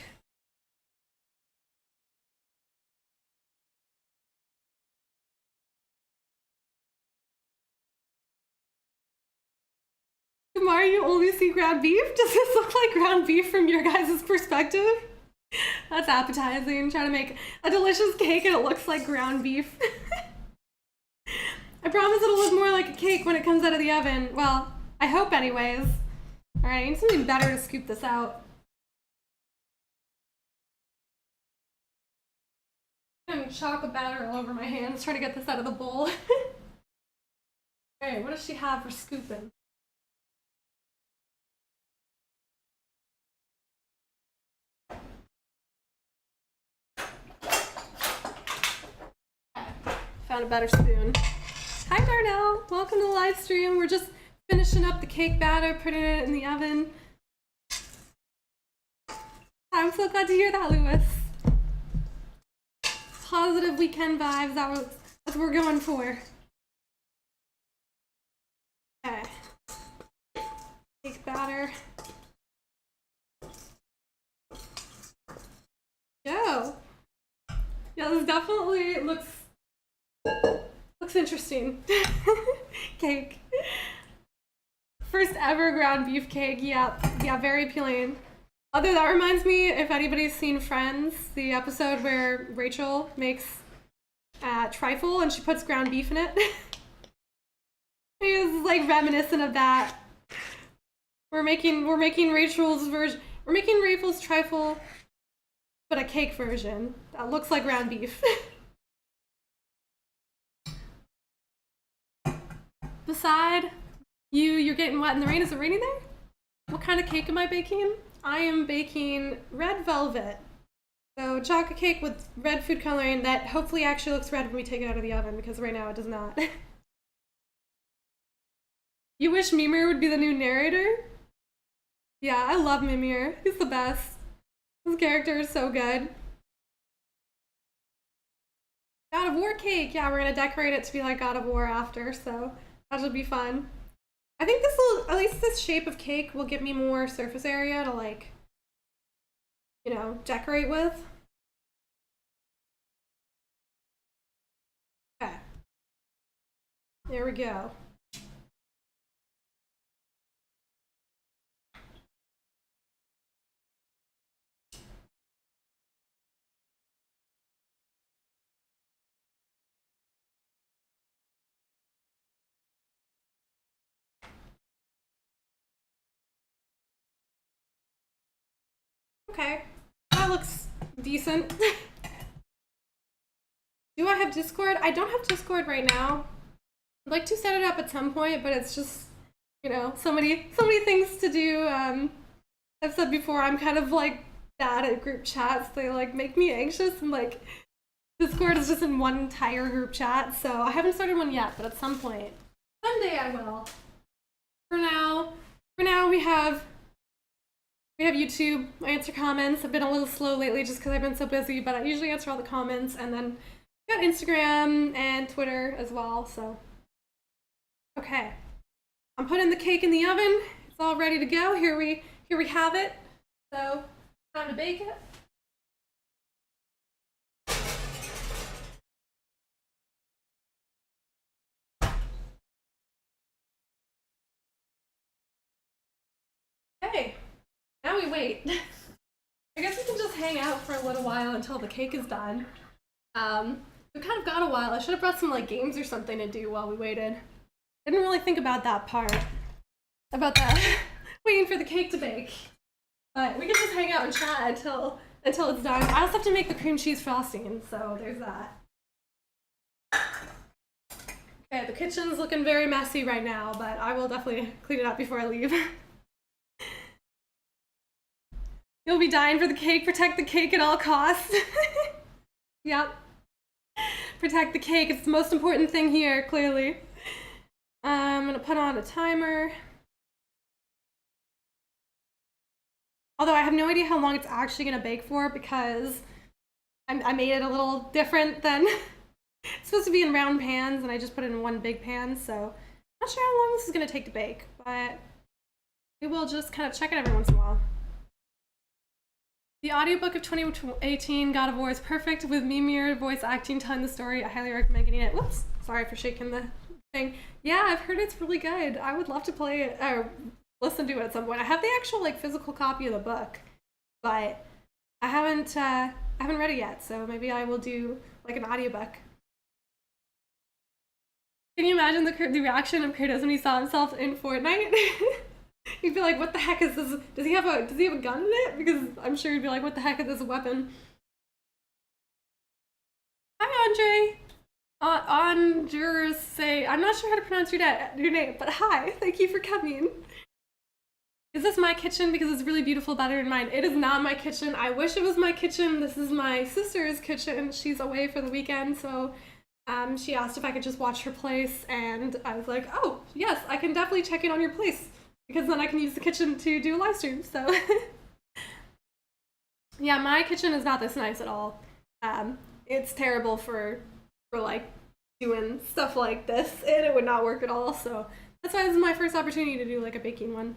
Kumar, you only see ground beef? Does this look like ground beef from your guys' perspective? That's appetizing. Trying to make a delicious cake and it looks like ground beef. I promise it'll look more like a cake when it comes out of the oven. Well, I hope anyways. Alright, I need something better to scoop this out. I'm chocolate batter all over my hands trying to get this out of the bowl. Alright, what does she have for scooping? Found a better spoon. Hi Darnell, welcome to the live stream. We're just finishing up the cake batter, putting it in the oven. I'm so glad to hear that, Lewis. Positive weekend vibes, that's what we're going for. Okay. Cake batter. Go. Yeah, this definitely looks interesting. Cake. First ever ground beef cake. Yeah, very appealing. Although that reminds me, if anybody's seen Friends, the episode where Rachel makes trifle and she puts ground beef in it. It was like reminiscent of that. We're making Rachel's version. We're making Rachel's trifle, but a cake version that looks like ground beef. Beside you're getting wet in the rain. Is it raining there? What kind of cake am I baking? I am baking red velvet. So chocolate cake with red food coloring that hopefully actually looks red when we take it out of the oven, because right now it does not. You wish Mimir would be the new narrator? Yeah, I love Mimir. He's the best. His character is so good. God of War cake! Yeah, we're gonna decorate it to be like God of War after, so that should be fun. I think this will, at least this shape of cake will give me more surface area to like, you know, decorate with. Okay. There we go. Okay, that looks decent. Do I have Discord? I don't have Discord right now. I'd like to set it up at some point, but it's just, you know, so many things to do. I've said before, I'm kind of like bad at group chats. They like make me anxious, and like Discord is just in one entire group chat, so I haven't started one yet, but at some point, someday I will. For now we have YouTube. I answer comments. I've been a little slow lately just because I've been so busy, but I usually answer all the comments, and then got Instagram and Twitter as well, so. Okay. I'm putting the cake in the oven. It's all ready to go. Here we have it. So, time to bake it. Okay. Now we wait. I guess we can just hang out for a little while until the cake is done. We kind of got a while. I should have brought some like games or something to do while we waited. I didn't really think about that part. About that. Waiting for the cake to bake. But we can just hang out and chat until it's done. I also have to make the cream cheese frosting, so there's that. Okay, the kitchen's looking very messy right now, but I will definitely clean it up before I leave. You'll be dying for the cake. Protect the cake at all costs. Yep. Protect the cake. It's the most important thing here, clearly. I'm gonna put on a timer. Although I have no idea how long it's actually gonna bake for, because I made it a little different than it's supposed to be in round pans, and I just put it in one big pan, so I'm not sure how long this is gonna take to bake, but we will just kind of check it every once in a while. The audiobook of 2018 God of War is perfect, with Mimir voice acting telling the story. I highly recommend getting it. Whoops, sorry for shaking the thing. Yeah, I've heard it's really good. I would love to play it or listen to it at some point. I have the actual like physical copy of the book, but I haven't read it yet, so maybe I will do like an audiobook. Can you imagine the reaction of Kratos when he saw himself in Fortnite? He'd be like, what the heck is this? Does he have a gun in it? Because I'm sure he'd be like, what the heck is this weapon? Hi, Andre. Andres say, I'm not sure how to pronounce your name, but hi, thank you for coming. Is this my kitchen? Because it's really beautiful, better than mine. It is not my kitchen. I wish it was my kitchen. This is my sister's kitchen. She's away for the weekend, so She asked if I could just watch her place, and I was like, oh, yes, I can definitely check in on your place, because then I can use the kitchen to do a live stream, so. Yeah, my kitchen is not this nice at all. It's terrible for like doing stuff like this, and it would not work at all, so that's why this is my first opportunity to do like a baking one.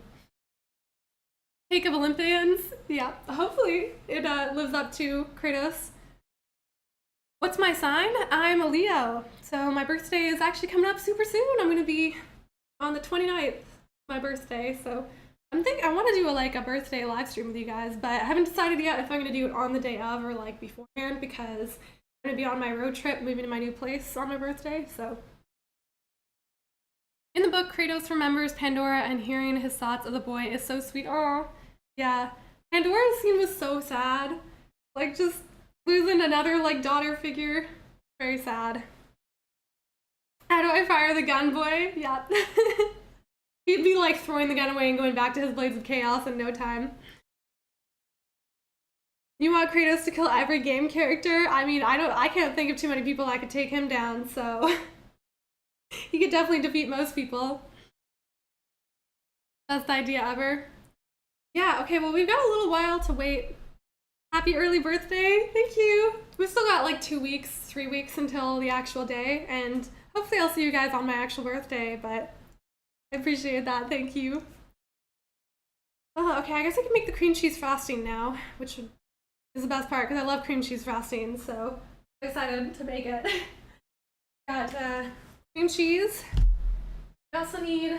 Cake of Olympians, yeah, hopefully it lives up to Kratos. What's my sign? I'm a Leo, so my birthday is actually coming up super soon. I'm gonna be on the 29th, my birthday, so I want to do a birthday live stream with you guys, but I haven't decided yet if I'm gonna do it on the day of or like beforehand, because I'm gonna be on my road trip moving to my new place on my birthday, so. In the book, Kratos remembers Pandora, and hearing his thoughts of the boy is so sweet. Oh, yeah. Pandora's scene was so sad. Like, just losing another like daughter figure. Very sad. How do I fire the gun, boy? Yeah. He'd be like throwing the gun away and going back to his Blades of Chaos in no time. You want Kratos to kill every game character? I mean, I can't think of too many people that could take him down, so he could definitely defeat most people. Best idea ever. Yeah, okay, well, we've got a little while to wait. Happy early birthday. Thank you. We've still got like 2 weeks, 3 weeks until the actual day, and hopefully I'll see you guys on my actual birthday, but I appreciate that. Thank you. Oh, okay, I guess I can make the cream cheese frosting now, which is the best part because I love cream cheese frosting, so I'm excited to make it. Got cream cheese. I also need a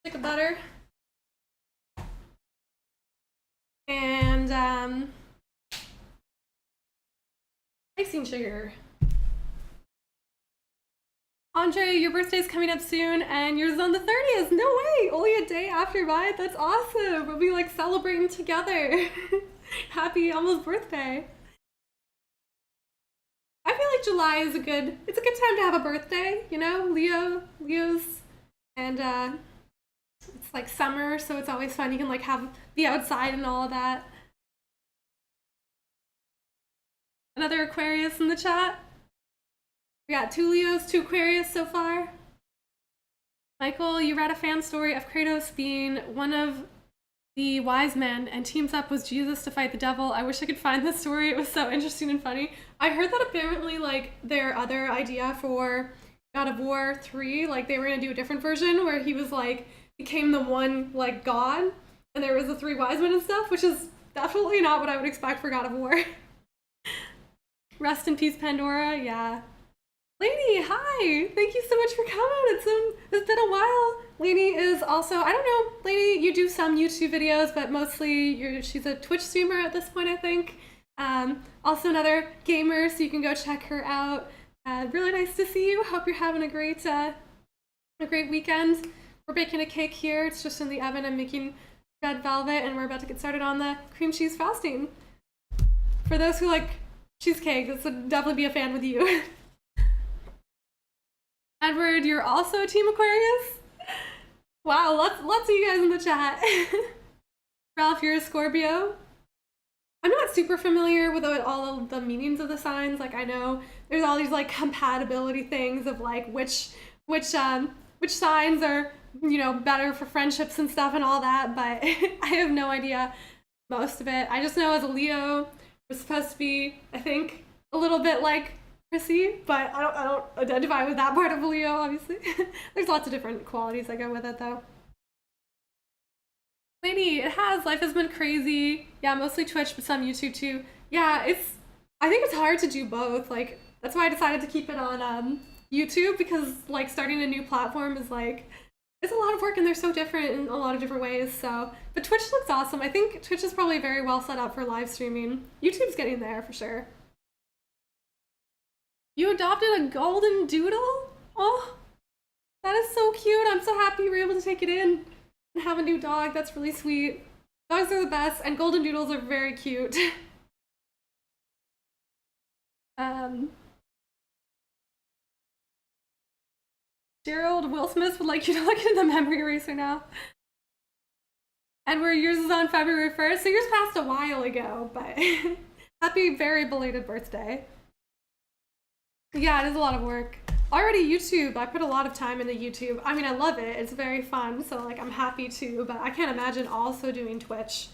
stick of butter. And icing sugar. Andre, your birthday's coming up soon, and yours is on the 30th. No way! Only a day after mine? That's awesome! We'll be like celebrating together. Happy almost birthday. I feel like July is it's a good time to have a birthday, you know? Leos, and it's like summer, so it's always fun. You can like be outside and all of that. Another Aquarius in the chat. We got 2 Leos, 2 Aquarius so far. Michael, you read a fan story of Kratos being one of the wise men and teams up with Jesus to fight the devil. I wish I could find this story. It was so interesting and funny. I heard that apparently like their other idea for God of War 3, like they were gonna do a different version where he was like, became the one like God, and there was the 3 wise men and stuff, which is definitely not what I would expect for God of War. Rest in peace, Pandora. Yeah. Lady, hi! Thank you so much for coming. It's been a while. Lady is also, I don't know, Lady, you do some YouTube videos, but mostly she's a Twitch streamer at this point, I think. Also another gamer, so you can go check her out. Really nice to see you. Hope you're having a great weekend. We're baking a cake here. It's just in the oven. I'm making red velvet, and we're about to get started on the cream cheese frosting. For those who like cheesecake, this would definitely be a fan with you. Edward, you're also Team Aquarius? Wow, lots of you guys in the chat. Ralph, you're a Scorpio? I'm not super familiar with all of the meanings of the signs. Like, I know there's all these like compatibility things of like which signs are, you know, better for friendships and stuff and all that, but I have no idea most of it. I just know as a Leo, we're supposed to be, I think, a little bit like Chrissy, but I don't identify with that part of Leo, obviously. There's lots of different qualities that go with it, though. Lady, it has. Life has been crazy. Yeah, mostly Twitch, but some YouTube too. Yeah, I think it's hard to do both. Like, that's why I decided to keep it on YouTube, because like starting a new platform is like, it's a lot of work and they're so different in a lot of different ways. So, but Twitch looks awesome. I think Twitch is probably very well set up for live streaming. YouTube's getting there for sure. You adopted a golden doodle? Oh, that is so cute. I'm so happy you were able to take it in and have a new dog. That's really sweet. Dogs are the best, and golden doodles are very cute. Gerald, Will Smith would like you to look into the memory eraser now. Edward, yours is on February 1st, so yours passed a while ago, but happy very belated birthday. Yeah, it is a lot of work. Already YouTube, I put a lot of time into YouTube. I mean, I love it. It's very fun, so like I'm happy to, but I can't imagine also doing Twitch.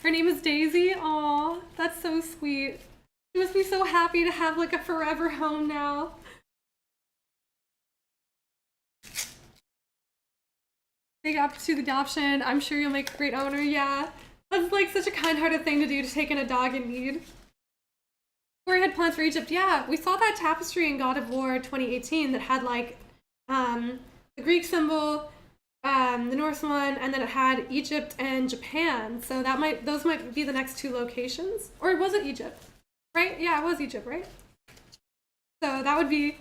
Her name is Daisy. Aw, that's so sweet. She must be so happy to have like a forever home now. Big up to the adoption. I'm sure you'll make a great owner. Yeah, that's like such a kind-hearted thing to do, to take in a dog in need. Corey had plans for Egypt. Yeah, we saw that tapestry in God of War 2018 that had like the Greek symbol, the Norse one, and then it had Egypt and Japan. So those might be the next two locations. Or was it Egypt? Right? Yeah, it was Egypt, right? So that would be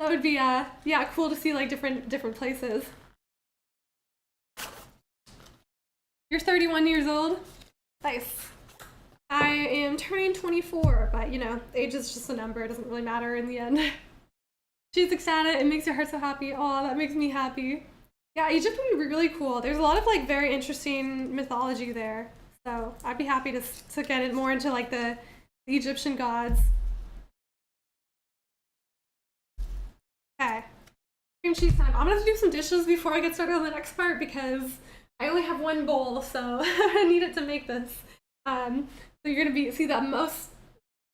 yeah, cool to see like different places. You're 31 years old? Nice. I am turning 24, but you know, age is just a number. It doesn't really matter in the end. She's ecstatic. It makes your heart so happy. Oh, that makes me happy. Yeah, Egypt would be really cool. There's a lot of like very interesting mythology there. So I'd be happy to get it more into like the Egyptian gods. Okay. Cream cheese time. I'm gonna have to do some dishes before I get started on the next part because I only have one bowl, so I need it to make this. So you're gonna see the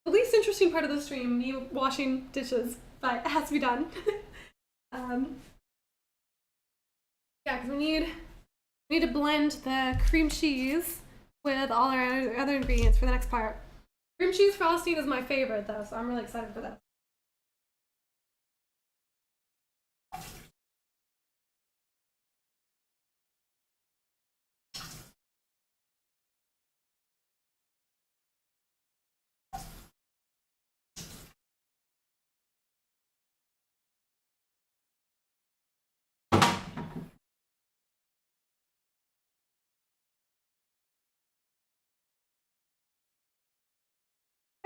least interesting part of the stream, me washing dishes, but it has to be done. Yeah, because we need to blend the cream cheese with all our other ingredients for the next part. Cream cheese frosting is my favorite though, so I'm really excited for that.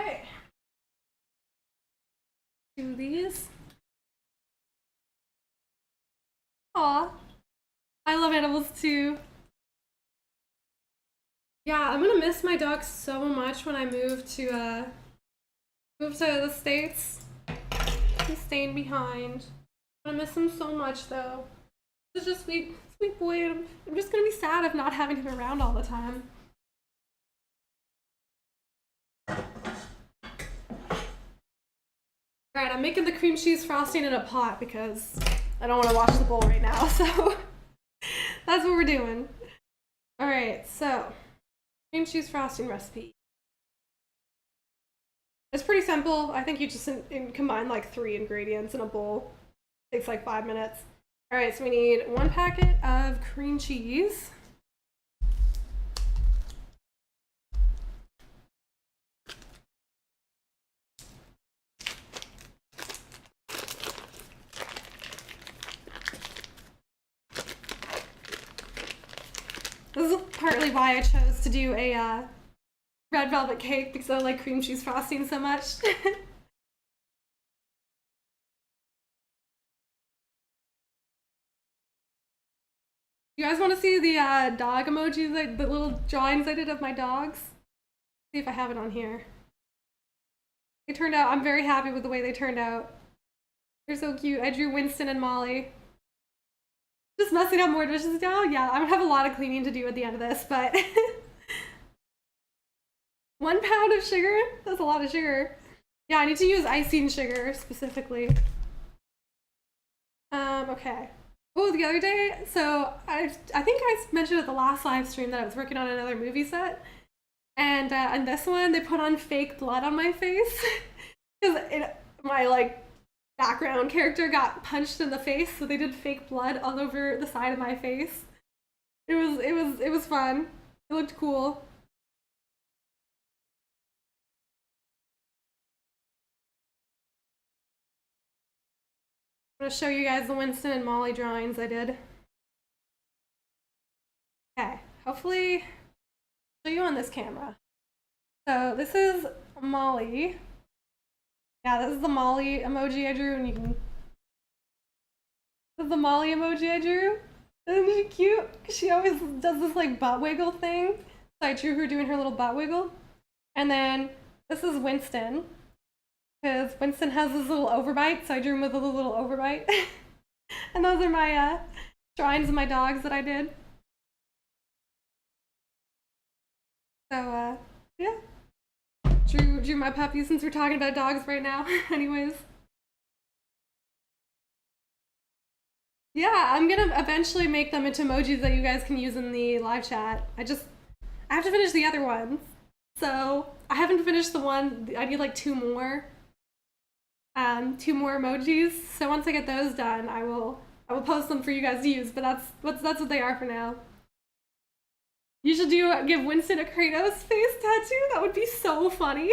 Okay. Do these. Aw. I love animals too. Yeah, I'm gonna miss my dogs so much when I move to the States. He's staying behind. I'm gonna miss him so much though. He's just sweet boy. I'm just gonna be sad of not having him around all the time. Alright, I'm making the cream cheese frosting in a pot because I don't want to wash the bowl right now, so that's what we're doing. Alright, so cream cheese frosting recipe. It's pretty simple. I think you just combine like 3 ingredients in a bowl. It takes like 5 minutes. Alright, so we need 1 packet of cream cheese. This is partly why I chose to do a red velvet cake, because I like cream cheese frosting so much. You guys want to see the dog emojis, the little drawings I did of my dogs? See if I have it on here. They turned out, I'm very happy with the way they turned out. They're so cute. I drew Winston and Molly. Just messing up more dishes now? Yeah, I'm gonna have a lot of cleaning to do at the end of this, but 1 pound of sugar? That's a lot of sugar. Yeah, I need to use icing sugar specifically. Okay. Oh, the other day, so I think I mentioned at the last live stream that I was working on another movie set, and on this one they put on fake blood on my face because my like background character got punched in the face, so they did fake blood all over the side of my face. It was fun. It looked cool. I'm gonna show you guys the Winston and Molly drawings I did. Okay, hopefully I'll show you on this camera. So this is Molly. Yeah, this is the Molly emoji I drew, and you can. This is the Molly emoji I drew. Isn't she cute? She always does this like butt wiggle thing. So I drew her doing her little butt wiggle. And then this is Winston. because Winston has this little overbite, so I drew him with a little overbite. And those are my drawings of my dogs that I did. So yeah, drew my puppy since we're talking about dogs right now. Anyways, yeah, I'm gonna eventually make them into emojis that you guys can use in the live chat. I have to finish the other ones, so I haven't finished the one. I need like two more emojis. So once I get those done, I will post them for you guys to use. But that's what they are for now. You should give Winston a Kratos face tattoo. That would be so funny.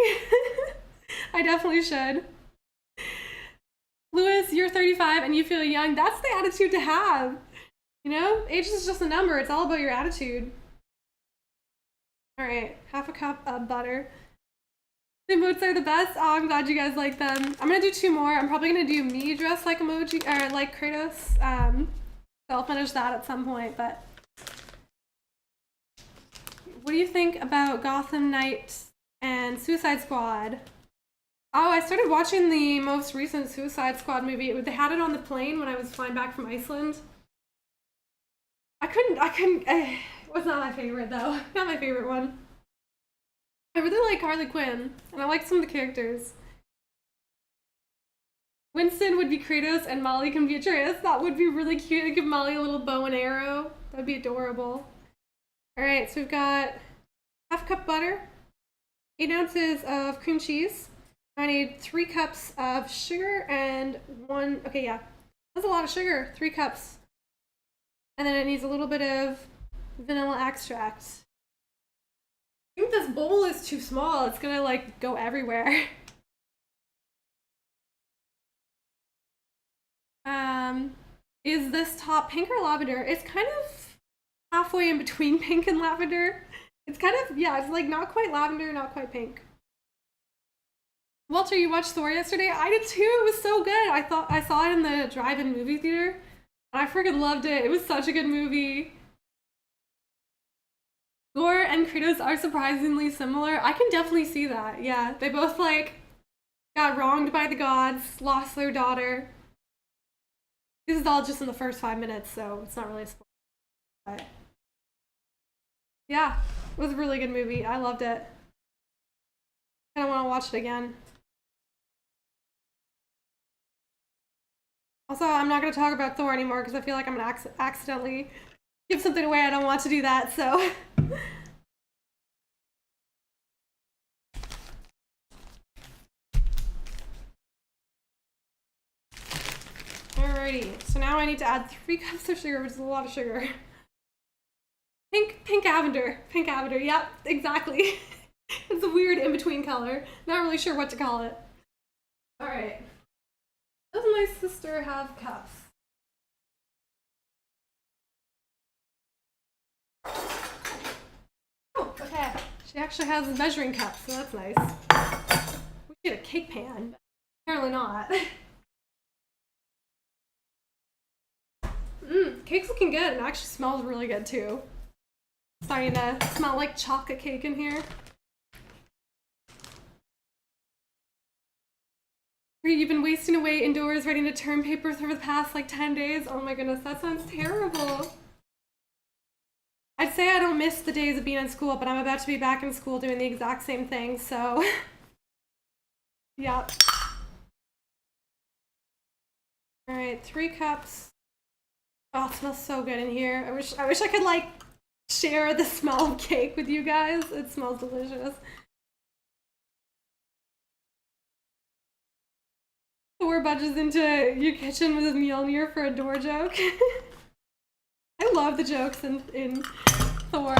I definitely should. Lewis, you're 35 and you feel young. That's the attitude to have. You know, age is just a number. It's all about your attitude. All right, half a cup of butter. The emotes are the best. Oh, I'm glad you guys like them. I'm gonna do two more. I'm probably gonna do me dressed like emoji or like Kratos. So I'll finish that at some point. But what do you think about Gotham Knights and Suicide Squad? Oh, I started watching the most recent Suicide Squad movie. They had it on the plane when I was flying back from Iceland. I couldn't. It was not my favorite though. Not my favorite one. I really like Harley Quinn, and I like some of the characters. Winston would be Kratos, and Molly can be Atreus. That would be really cute. I'd give Molly a little bow and arrow. That'd be adorable. All right, so we've got half a cup butter, 8 ounces of cream cheese. I need 3 cups of sugar and okay, yeah, that's a lot of sugar, 3 cups. And then it needs a little bit of vanilla extract. I think this bowl is too small. It's gonna like go everywhere. Is this top pink or lavender? It's kind of halfway in between pink and lavender. It's kind of, yeah, it's like not quite lavender, not quite pink. Walter, you watched Thor yesterday? I did too. It was so good. I saw it in the drive-in movie theater, and I freaking loved it. It was such a good movie. Thor and Kratos are surprisingly similar. I can definitely see that. Yeah, they both like got wronged by the gods, lost their daughter. This is all just in the first 5 minutes, so it's not really a spoiler. But yeah, it was a really good movie. I loved it. I don't want to watch it again. Also, I'm not going to talk about Thor anymore because I feel like I'm going to accidentally give something away. I don't want to do that, so. Alrighty, so now I need to add 3 cups of sugar, which is a lot of sugar. Pink lavender, yep, exactly. It's a weird in-between color. Not really sure what to call it. Alright. Does my sister have cups? Oh, okay. She actually has measuring cups, so that's nice. We should get a cake pan, but apparently not. Cake's looking good. It actually smells really good too. Starting to smell like chocolate cake in here. You've been wasting away indoors writing a term paper for the past like 10 days. Oh my goodness, that sounds terrible. I'd say I don't miss the days of being in school, but I'm about to be back in school doing the exact same thing, so. Yep. All right, 3 cups. Oh, it smells so good in here. I wish I could like share the smell of cake with you guys. It smells delicious. Thor budges into your kitchen with his Mjolnir for a door joke. I love the jokes in Thor.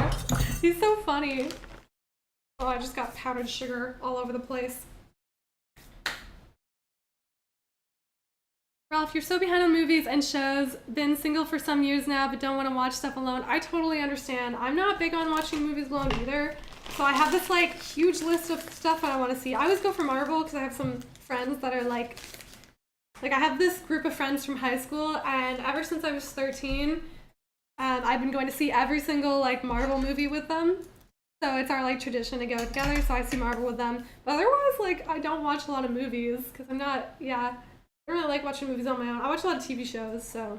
He's so funny. Oh, I just got powdered sugar all over the place. Ralph, you're so behind on movies and shows. Been single for some years now, but don't want to watch stuff alone. I totally understand. I'm not big on watching movies alone either. So I have this like huge list of stuff that I want to see. I always go for Marvel because I have some friends that are like I have this group of friends from high school, and ever since I was 13, I've been going to see every single like Marvel movie with them. So it's our like tradition to go together. So I see Marvel with them. But otherwise, like I don't watch a lot of movies because I'm not. Yeah, I don't really like watching movies on my own. I watch a lot of TV shows. So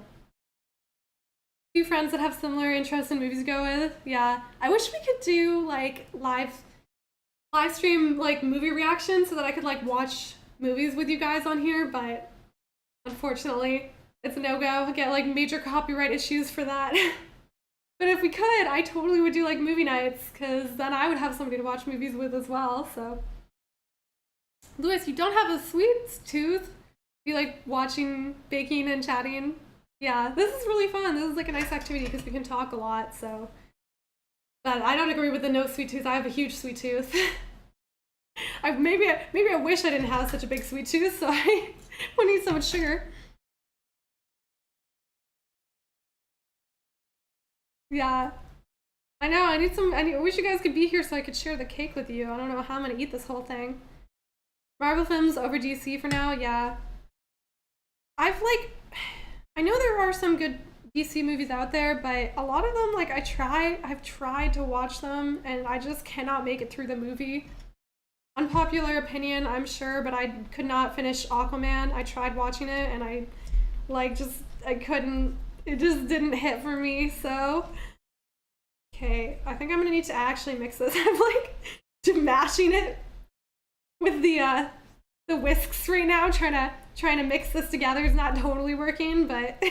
few friends that have similar interests in movies to go with. Yeah, I wish we could do like live stream like movie reactions so that I could like watch movies with you guys on here. But unfortunately, it's a no go. I get like major copyright issues for that. But if we could, I totally would do like movie nights because then I would have somebody to watch movies with as well. So, Lewis, you don't have a sweet tooth? You like watching, baking, and chatting? Yeah, this is really fun. This is like a nice activity because we can talk a lot. So, but I don't agree with the no sweet tooth. I have a huge sweet tooth. Maybe I wish I didn't have such a big sweet tooth, so I wouldn't eat so much sugar. Yeah. I know, I need some. I wish you guys could be here so I could share the cake with you. I don't know how I'm gonna eat this whole thing. Marvel films over DC for now, yeah. I've like, I know there are some good DC movies out there, but a lot of them, like, I've tried to watch them, and I just cannot make it through the movie. Unpopular opinion, I'm sure, but I could not finish Aquaman. I tried watching it, and I couldn't. It just didn't hit for me, so. Okay, I think I'm gonna need to actually mix this. I'm like mashing it with the whisks right now, trying to mix this together. It's not totally working, but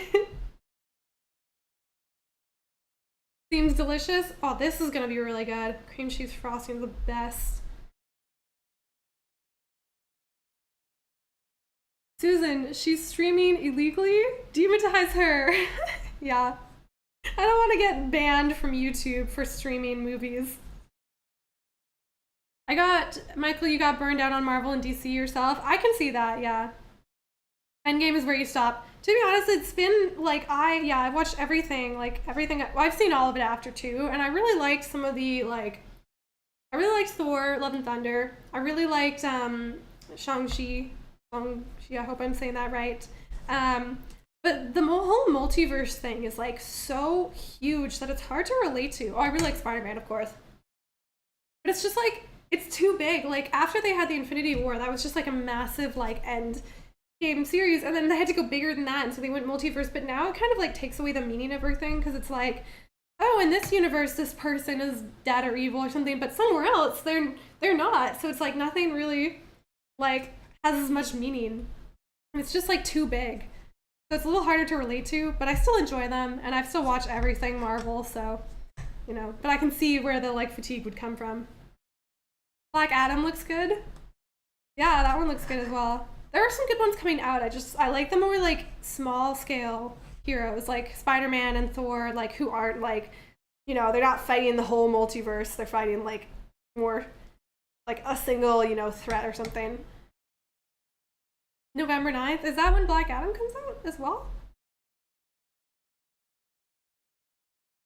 seems delicious. Oh, this is gonna be really good. Cream cheese frosting is the best. Susan, she's streaming illegally? Demonize her. Yeah. I don't want to get banned from YouTube for streaming movies. Michael, you got burned out on Marvel and DC yourself. I can see that, yeah. Endgame is where you stop. To be honest, it's been like, I've watched everything, I've seen all of it after too, and I really liked some of the, I really liked Thor, Love and Thunder. I really liked, Shang-Chi, I hope I'm saying that right. But the whole multiverse thing is like so huge that it's hard to relate to. Oh, I really like Spider-Man, of course. But it's just like, it's too big. Like after they had the Infinity War, that was just like a massive like end game series. And then they had to go bigger than that. And so they went multiverse. But now it kind of like takes away the meaning of everything because it's like, oh, in this universe, this person is dead or evil or something. But somewhere else, they're not. So it's like nothing really like has as much meaning. And it's just like too big. So it's a little harder to relate to, but I still enjoy them, and I've still watched everything Marvel, so, you know, but I can see where the, like, fatigue would come from. Black Adam looks good. Yeah, that one looks good as well. There are some good ones coming out. I like the more, like, small-scale heroes, like Spider-Man and Thor, like, who aren't, like, you know, they're not fighting the whole multiverse. They're fighting, like, more, like, a single, you know, threat or something. November 9th? Is that when Black Adam comes out as well?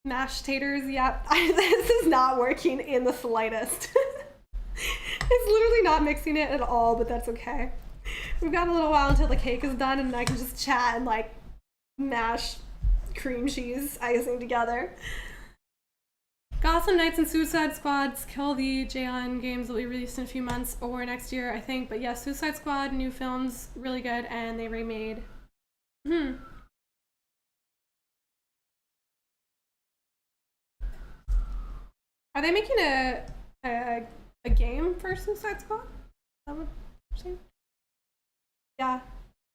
Mashed taters, yep. This is not working in the slightest. It's literally not mixing it at all, but that's okay. We've got a little while until the cake is done and I can just chat and like mash cream cheese icing together. Gotham Knights and Suicide Squad's Kill the Jayon games will be released in a few months or next year, I think. But yeah, Suicide Squad, new films, really good, and they remade. Are they making a game for Suicide Squad? Is that what you're saying? Yeah.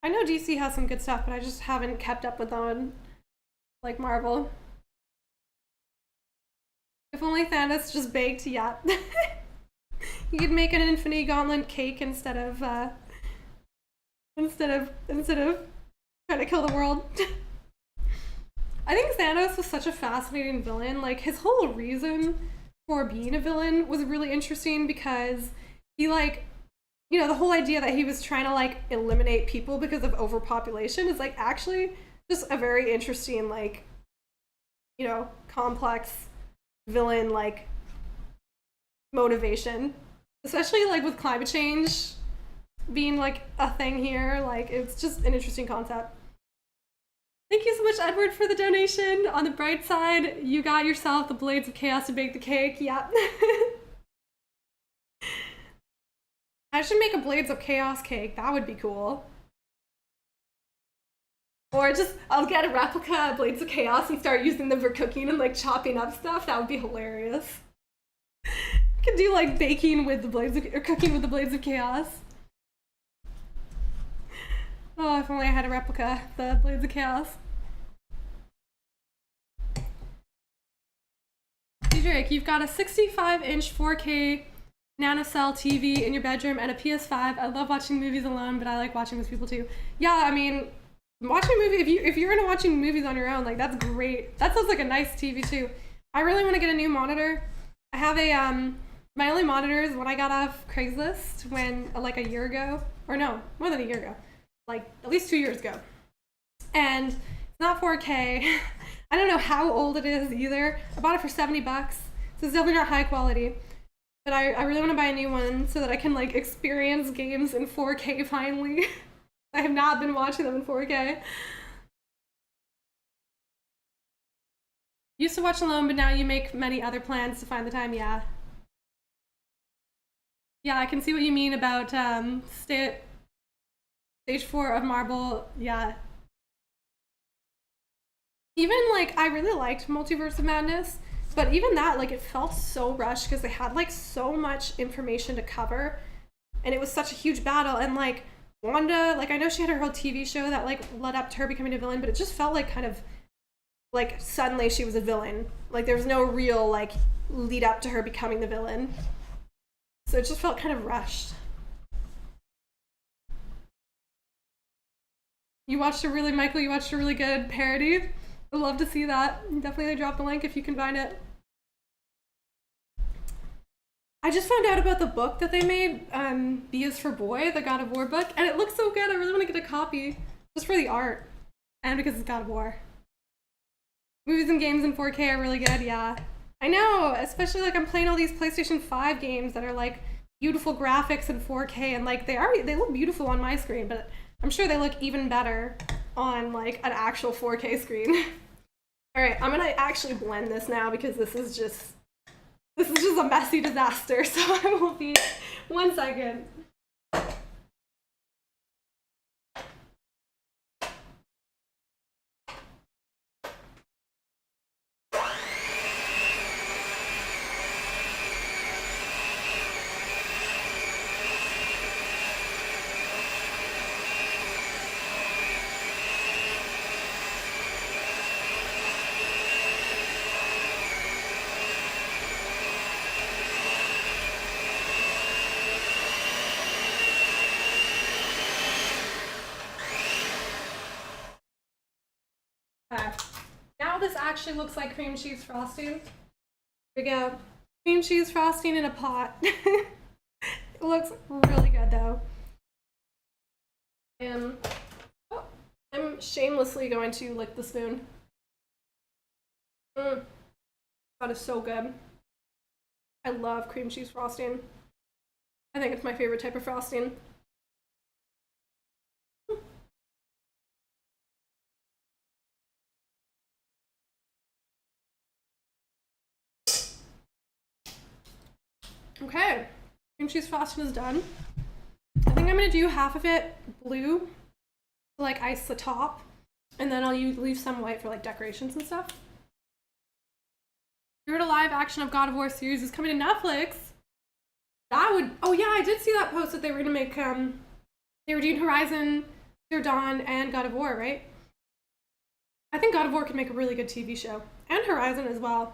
I know DC has some good stuff, but I just haven't kept up with them like Marvel. If only Thanos just baked, yeah. You could make an Infinity Gauntlet cake instead of trying to kill the world. I think Thanos was such a fascinating villain. Like his whole reason for being a villain was really interesting because he like, you know, the whole idea that he was trying to like eliminate people because of overpopulation is like actually just a very interesting like, you know, complex villain like motivation, especially like with climate change being like a thing here. Like it's just an interesting concept. Thank you so much, Edward, for the donation. On the bright side, you got yourself the Blades of Chaos to bake the cake. Yep. I should make a Blades of Chaos cake. That would be cool. Or just, I'll get a replica of Blades of Chaos and start using them for cooking and like chopping up stuff. That would be hilarious. I could do like baking with the Blades of, or cooking with the Blades of Chaos. Oh, if only I had a replica, the Blades of Chaos. Drake, you've got a 65-inch 4K nanocell TV in your bedroom and a PS5. I love watching movies alone, but I like watching with people too. Yeah, I mean, watching a movie, if you're into watching movies on your own, like that's great. That sounds like a nice TV too. I really want to get a new monitor. I have a my only monitor is what I got off Craigslist when like a year ago, or no, more than a year ago, like at least 2 years ago. And it's not 4K. I don't know how old it is either. I bought it for $70, so it's definitely not high quality. But I really want to buy a new one so that I can like experience games in 4K finally. I have not been watching them in 4K. Used to watch alone, but now you make many other plans to find the time. Yeah. Yeah, I can see what you mean about stage 4 of Marble. Yeah. Even like, I really liked Multiverse of Madness, but even that, like, it felt so rushed because they had like so much information to cover, and it was such a huge battle. And like Wanda, like I know she had her whole TV show that like led up to her becoming a villain, but it just felt like kind of like suddenly she was a villain. Like there was no real like lead up to her becoming the villain. So it just felt kind of rushed. Michael, you watched a really good parody. I'd love to see that. Definitely drop the link if you can find it. I just found out about the book that they made, B is for Boy, the God of War book, and it looks so good. I really want to get a copy just for the art and because it's God of War. Movies and games in 4K are really good, yeah. I know, especially like I'm playing all these PlayStation 5 games that are like beautiful graphics in 4K, and like they look beautiful on my screen, but I'm sure they look even better on like an actual 4K screen. All right, I'm gonna actually blend this now because this is just a messy disaster. So I will be 1 second. Okay. Now this actually looks like cream cheese frosting. Here we go. Cream cheese frosting in a pot. It looks really good though. And I'm shamelessly going to lick the spoon. That is so good. I love cream cheese frosting. I think it's my favorite type of frosting. Okay, cream cheese frosting is done. I think I'm gonna do half of it blue to like ice the top, and then I'll leave some white for like decorations and stuff. You heard a live action of God of War series is coming to Netflix. That would, oh yeah, I did see that post that they were gonna make, they were doing Horizon Zero Dawn and God of War, right? I think God of War could make a really good TV show, and Horizon as well.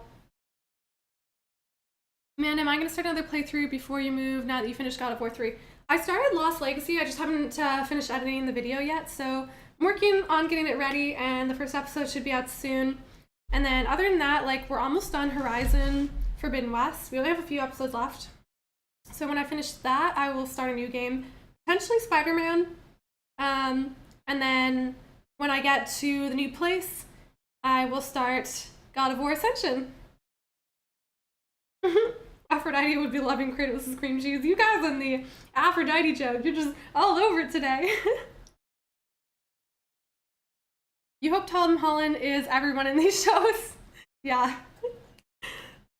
Man, am I going to start another playthrough before you move now that you finished God of War 3? I started Lost Legacy, I just haven't finished editing the video yet, so I'm working on getting it ready, and the first episode should be out soon. And then other than that, like, we're almost done Horizon Forbidden West. We only have a few episodes left. So when I finish that, I will start a new game, potentially Spider-Man. And then when I get to the new place, I will start God of War Ascension. Aphrodite would be loving Kratos' cream cheese. You guys and the Aphrodite joke, you're just all over it today. You hope Tom Holland is everyone in these shows. Yeah.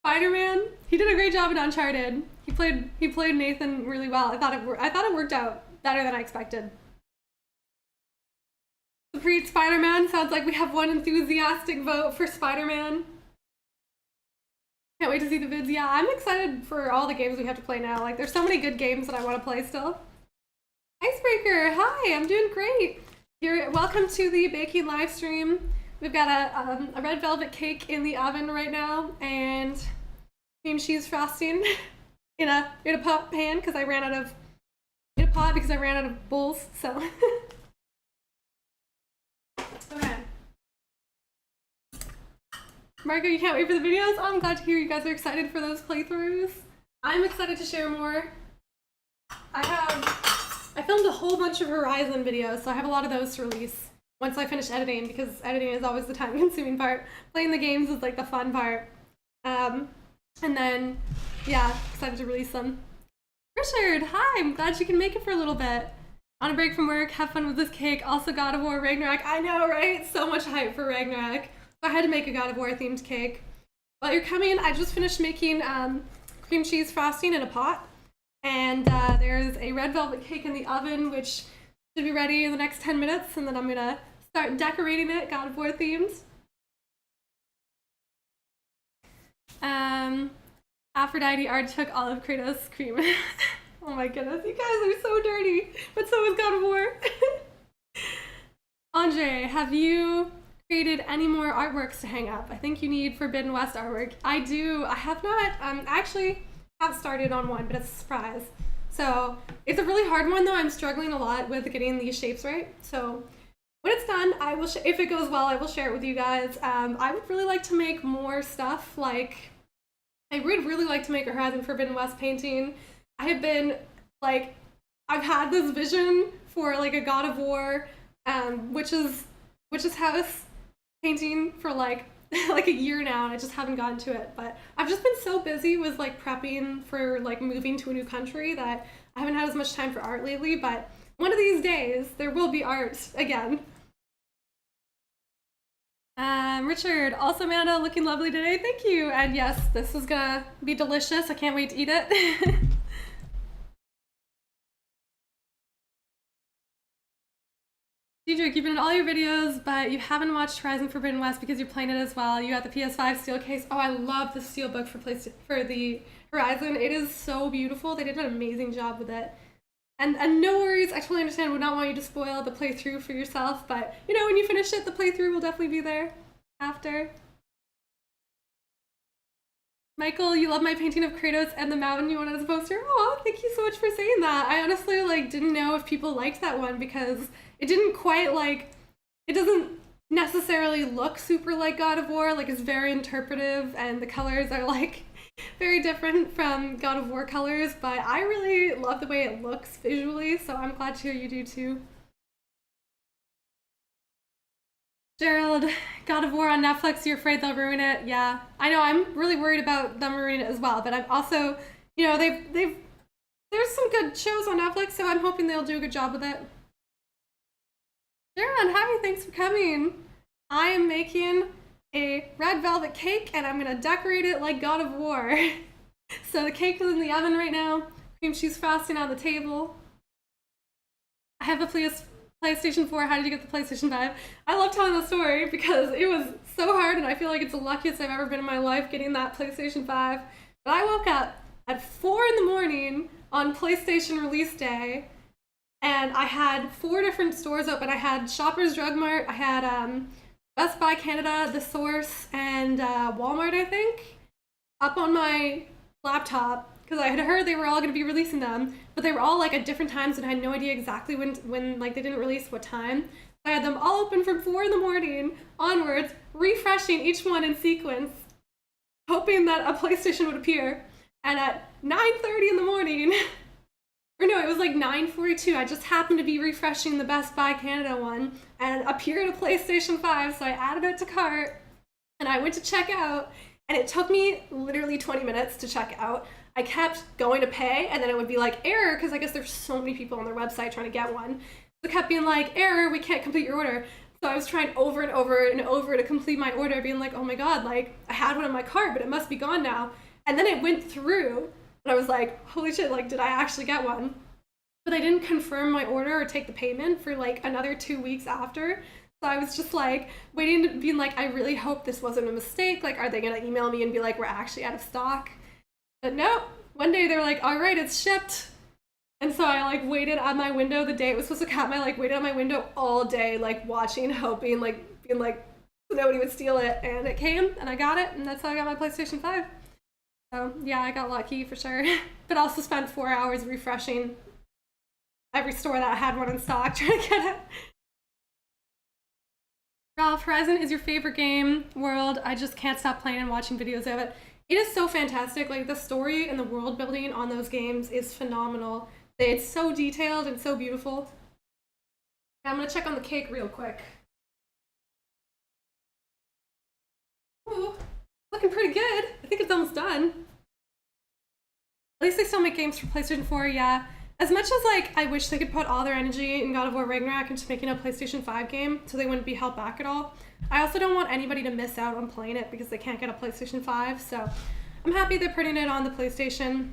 Spider-Man, he did a great job in Uncharted. He played Nathan really well. I thought it worked out better than I expected. Supreme Spider-Man, sounds like we have one enthusiastic vote for Spider-Man. Can't wait to see the vids. Yeah, I'm excited for all the games we have to play now. Like, there's so many good games that I want to play still. Icebreaker, hi, I'm doing great. You're welcome to the baking live stream. We've got a red velvet cake in the oven right now, and cream cheese frosting in a pot pan because I ran out of bowls. So okay. Marco, you can't wait for the videos? Oh, I'm glad to hear you guys are excited for those playthroughs. I'm excited to share more. I filmed a whole bunch of Horizon videos, so I have a lot of those to release once I finish editing, because editing is always the time-consuming part. Playing the games is like the fun part. And then, yeah, excited to release them. Richard, hi, I'm glad you can make it for a little bit. On a break from work, have fun with this cake. Also God of War Ragnarok. I know, right? So much hype for Ragnarok. I had to make a God of War themed cake. While you're coming, I just finished making cream cheese frosting in a pot. And there's a red velvet cake in the oven, which should be ready in the next 10 minutes. And then I'm gonna start decorating it, God of War themed. Aphrodite art took all of Kratos' cream. Oh my goodness, you guys are so dirty. But so is God of War. Andre, have you created any more artworks to hang up? I think you need Forbidden West artwork. I do. I have not. Actually have started on one, but it's a surprise. So it's a really hard one though. I'm struggling a lot with getting these shapes right. So when it's done, I will. If it goes well, I will share it with you guys. I would really like to make more stuff. Like, I would really like to make a Horizon Forbidden West painting. I have been like, I've had this vision for like a God of War, Witch's House painting for like like a year now, and I just haven't gotten to it. But I've just been so busy with like prepping for like moving to a new country that I haven't had as much time for art lately. But one of these days there will be art again. Richard, also Amanda, looking lovely today. Thank you. And yes, this is gonna be delicious. I can't wait to eat it. Deidre, you've been in all your videos, but you haven't watched Horizon Forbidden West because you're playing it as well. You got the PS5 steel case. Oh, I love the steelbook for the Horizon. It is so beautiful. They did an amazing job with it. And no worries, I totally understand. Would not want you to spoil the playthrough for yourself, but you know, when you finish it, the playthrough will definitely be there after. Michael, you love my painting of Kratos and the mountain you wanted as a poster. Oh, thank you so much for saying that. I honestly like didn't know if people liked that one because it didn't quite like, it doesn't necessarily look super like God of War. Like, it's very interpretive and the colors are like very different from God of War colors, but I really love the way it looks visually, so I'm glad to hear you do too. Gerald, God of War on Netflix, you're afraid they'll ruin it? Yeah, I know, I'm really worried about them ruining it as well, but I'm also, you know, there's some good shows on Netflix, so I'm hoping they'll do a good job with it. Sharon, hi, thanks for coming. I am making a red velvet cake and I'm gonna decorate it like God of War. So the cake is in the oven right now, cream cheese frosting on the table. I have a PlayStation 4. How did you get the PlayStation 5? I love telling the story because it was so hard and I feel like it's the luckiest I've ever been in my life getting that PlayStation 5. But I woke up at 4 in the morning on PlayStation release day and I had 4 different stores open. I had Shoppers Drug Mart, I had Best Buy Canada, The Source, and Walmart, I think, up on my laptop because I had heard they were all going to be releasing them, but they were all like at different times and I had no idea exactly when like they didn't release what time. I had them all open from 4 in the morning onwards, refreshing each one in sequence, hoping that a PlayStation would appear. And at 9:30 in the morning, or no, it was like 9:42, I just happened to be refreshing the Best Buy Canada one and appeared a PlayStation 5, so I added it to cart and I went to check out and it took me literally 20 minutes to check out. I kept going to pay and then it would be like error because I guess there's so many people on their website trying to get one. So it kept being like error, we can't complete your order. So I was trying over and over and over to complete my order, being like, oh my god, like I had one in my cart, but it must be gone now. And then it went through, and I was like, holy shit, like did I actually get one? But I didn't confirm my order or take the payment for like another 2 weeks after. So I was just like waiting, being like, I really hope this wasn't a mistake. Like, are they gonna email me and be like, we're actually out of stock? But no, one day they're like, all right, it's shipped. And so I like waited at my window the day it was supposed to come. I like waited at my window all day, like watching, hoping, like being like nobody would steal it. And it came, and I got it, and that's how I got my PlayStation 5. So yeah, I got lucky for sure. But also spent 4 hours refreshing every store that had one in stock trying to get it. Ralph, Horizon is your favorite game world. I just can't stop playing and watching videos of it. It is so fantastic. Like the story and the world building on those games is phenomenal. It's so detailed and so beautiful. I'm gonna check on the cake real quick. Ooh, looking pretty good. I think it's almost done. At least they still make games for PlayStation 4, yeah. As much as like I wish they could put all their energy in God of War Ragnarok into making a PlayStation 5 game so they wouldn't be held back at all, I also don't want anybody to miss out on playing it because they can't get a PlayStation 5, so I'm happy they're putting it on the PlayStation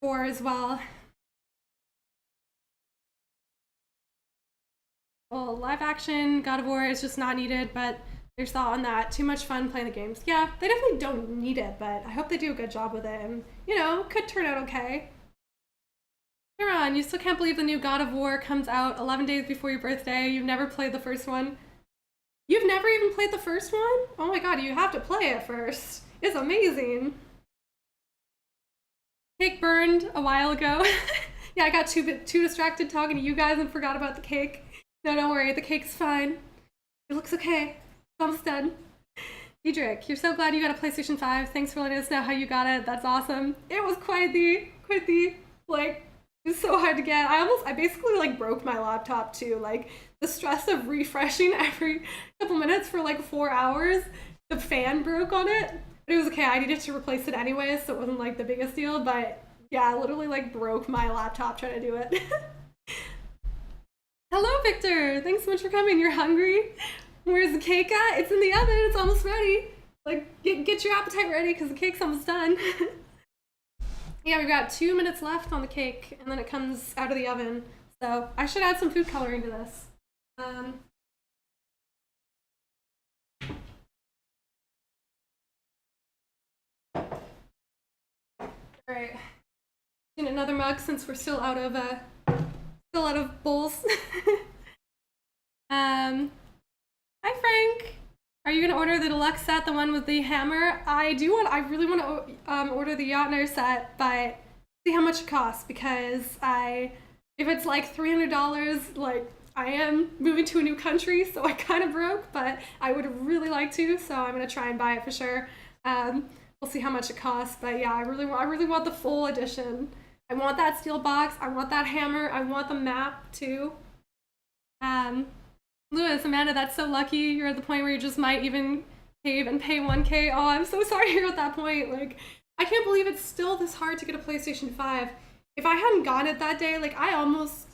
4 as well. Well, live action God of War is just not needed, but there's thought on that. Too much fun playing the games. Yeah, they definitely don't need it, but I hope they do a good job with it, and, you know, could turn out okay. Aaron, you still can't believe the new God of War comes out 11 days before your birthday. You've never played the first one. You've never even played the first one? Oh my god, you have to play it first. It's amazing. Cake burned a while ago. Yeah, I got too distracted talking to you guys and forgot about the cake. No, don't worry, the cake's fine. It looks okay. Almost done. Diedrich, you're so glad you got a PlayStation 5. Thanks for letting us know how you got it. That's awesome. It was quite the, like, it was so hard to get. I basically, like, broke my laptop, too. Like, the stress of refreshing every couple minutes for, like, 4 hours. The fan broke on it. But it was okay. I needed to replace it anyway, so it wasn't, like, the biggest deal. But, yeah, I literally, like, broke my laptop trying to do it. Hello, Victor. Thanks so much for coming. You're hungry? Where's the cake at? It's in the oven. It's almost ready. Like, get your appetite ready because the cake's almost done. Yeah, we've got 2 minutes left on the cake, and then it comes out of the oven. So I should add some food coloring to this. All right. In another mug since we're still out of bowls. Hi, Frank. Are you gonna order the deluxe set, the one with the hammer? I really want to order the Jotner set, but see how much it costs because if it's like $300, like I am moving to a new country, so I kind of broke, but I would really like to, so I'm gonna try and buy it for sure. We'll see how much it costs, but yeah, I really want the full edition. I want that steel box. I want that hammer. I want the map too. Lewis, Amanda, that's so lucky. You're at the point where you just might even cave and pay 1K. Oh, I'm so sorry you're at that point. Like, I can't believe it's still this hard to get a PlayStation 5. If I hadn't gotten it that day, like, I almost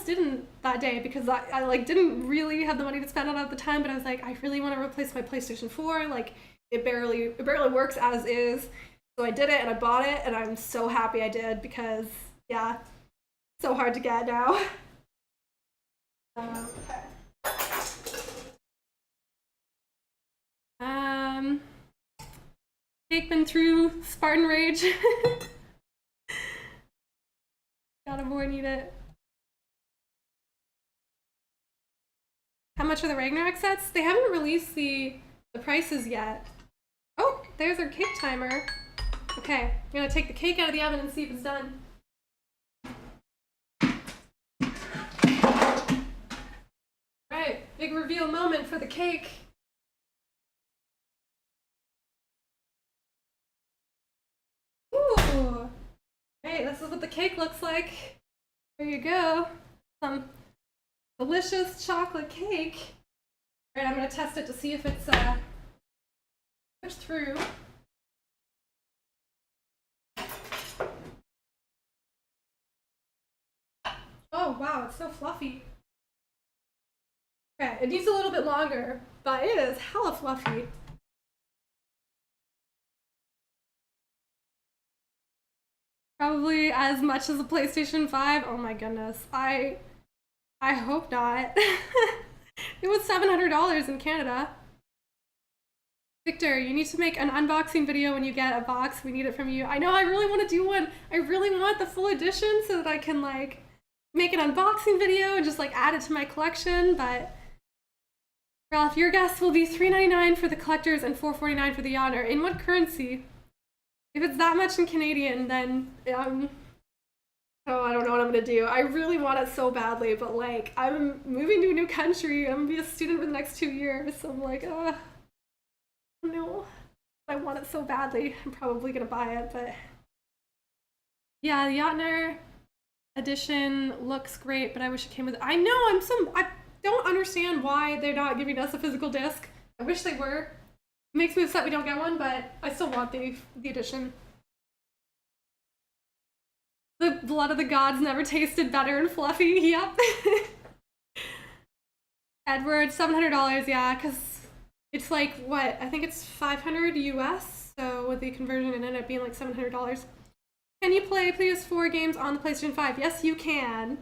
didn't that day because I like didn't really have the money to spend on it at the time, but I was like, I really want to replace my PlayStation 4. Like, it barely works as is. So I did it and I bought it, and I'm so happy I did because, yeah, it's so hard to get now. Okay. Cake been through Spartan Rage. God of War need it. How much are the Ragnarok sets? They haven't released the prices yet. Oh, there's our cake timer. Okay, I'm gonna take the cake out of the oven and see if it's done. Alright, big reveal moment for the cake. Ooh! Hey, this is what the cake looks like. There you go. Some delicious chocolate cake. Alright, I'm gonna test it to see if it's pushed through. Oh wow, it's so fluffy. Okay, it needs a little bit longer, but it is hella fluffy. Probably as much as a PlayStation 5. Oh my goodness. I hope not. It was $700 in Canada. Victor, you need to make an unboxing video when you get a box. We need it from you. I know, I really want to do one. I really want the full edition so that I can like make an unboxing video and just like add it to my collection, but Ralph, your guess will be $3.99 for the collectors and $4.49 for the honor. In what currency? If it's that much in Canadian, then oh, I don't know what I'm gonna do. I really want it so badly, but like I'm moving to a new country. I'm gonna be a student for the next 2 years, so I'm like, no, I want it so badly. I'm probably gonna buy it, but yeah, the Jotner edition looks great, but I wish it came with. I know, I don't understand why they're not giving us a physical disc. I wish they were. It makes me upset we don't get one, but I still want the edition. The blood of the gods never tasted better and fluffy. Yep. Edward, $700. Yeah, because it's like what? I think it's 500 US. So with the conversion, it ended up being like $700. Can you play PS4 games on the PlayStation 5? Yes, you can.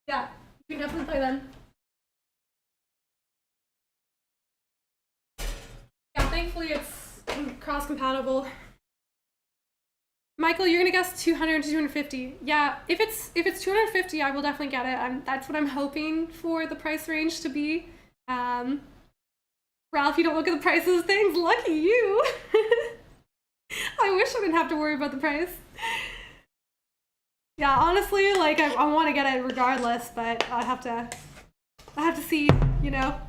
Yeah, you can definitely play them. Yeah, thankfully it's cross-compatible. Michael, you're gonna guess 200 to 250. Yeah, if it's 250, I will definitely get it. That's what I'm hoping for the price range to be. Ralph, you don't look at the prices of things. Lucky you. I wish I didn't have to worry about the price. Yeah, honestly, like I want to get it regardless, but I have to see, you know.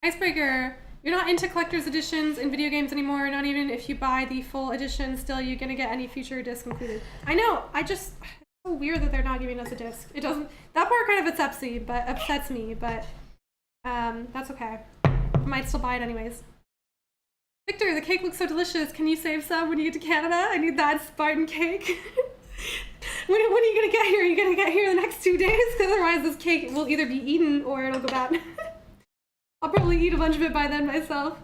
Icebreaker, you're not into collector's editions in video games anymore. Not even if you buy the full edition, still you're gonna get any future disc included. I know. It's so weird that they're not giving us a disc. It doesn't. That part kind of upsets me, but that's okay. I might still buy it anyways. Victor, the cake looks so delicious. Can you save some when you get to Canada? I need that Spartan cake. When are you gonna get here? Are you gonna get here in the next 2 days? Because otherwise this cake will either be eaten or it'll go bad. I'll probably eat a bunch of it by then myself.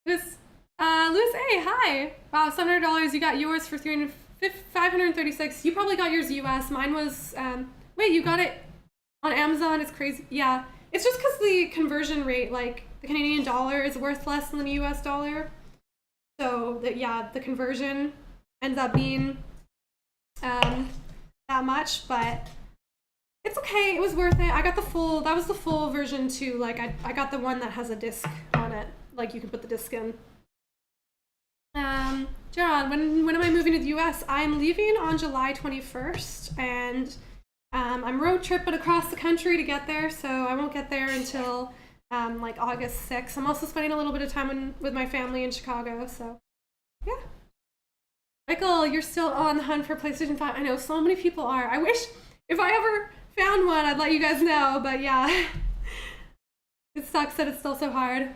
Lewis A, hi! Wow, $700. You got yours for $536. You probably got yours US. Mine was, wait, you got it on Amazon? It's crazy. Yeah, it's just because the conversion rate, like the Canadian dollar is worth less than the US dollar. So yeah, the conversion ends up being that much, but it's okay. It was worth it. I got that was the full version too. Like I got the one that has a disc on it. Like you can put the disc in. John, when am I moving to the US? I'm leaving on July 21st, and I'm road tripping across the country to get there, so I won't get there until like August 6th. I'm also spending a little bit of time with my family in Chicago, so yeah. Michael, you're still on the hunt for PlayStation 5. I know so many people are. I wish if I ever found one, I'd let you guys know, but yeah. It sucks that it's still so hard.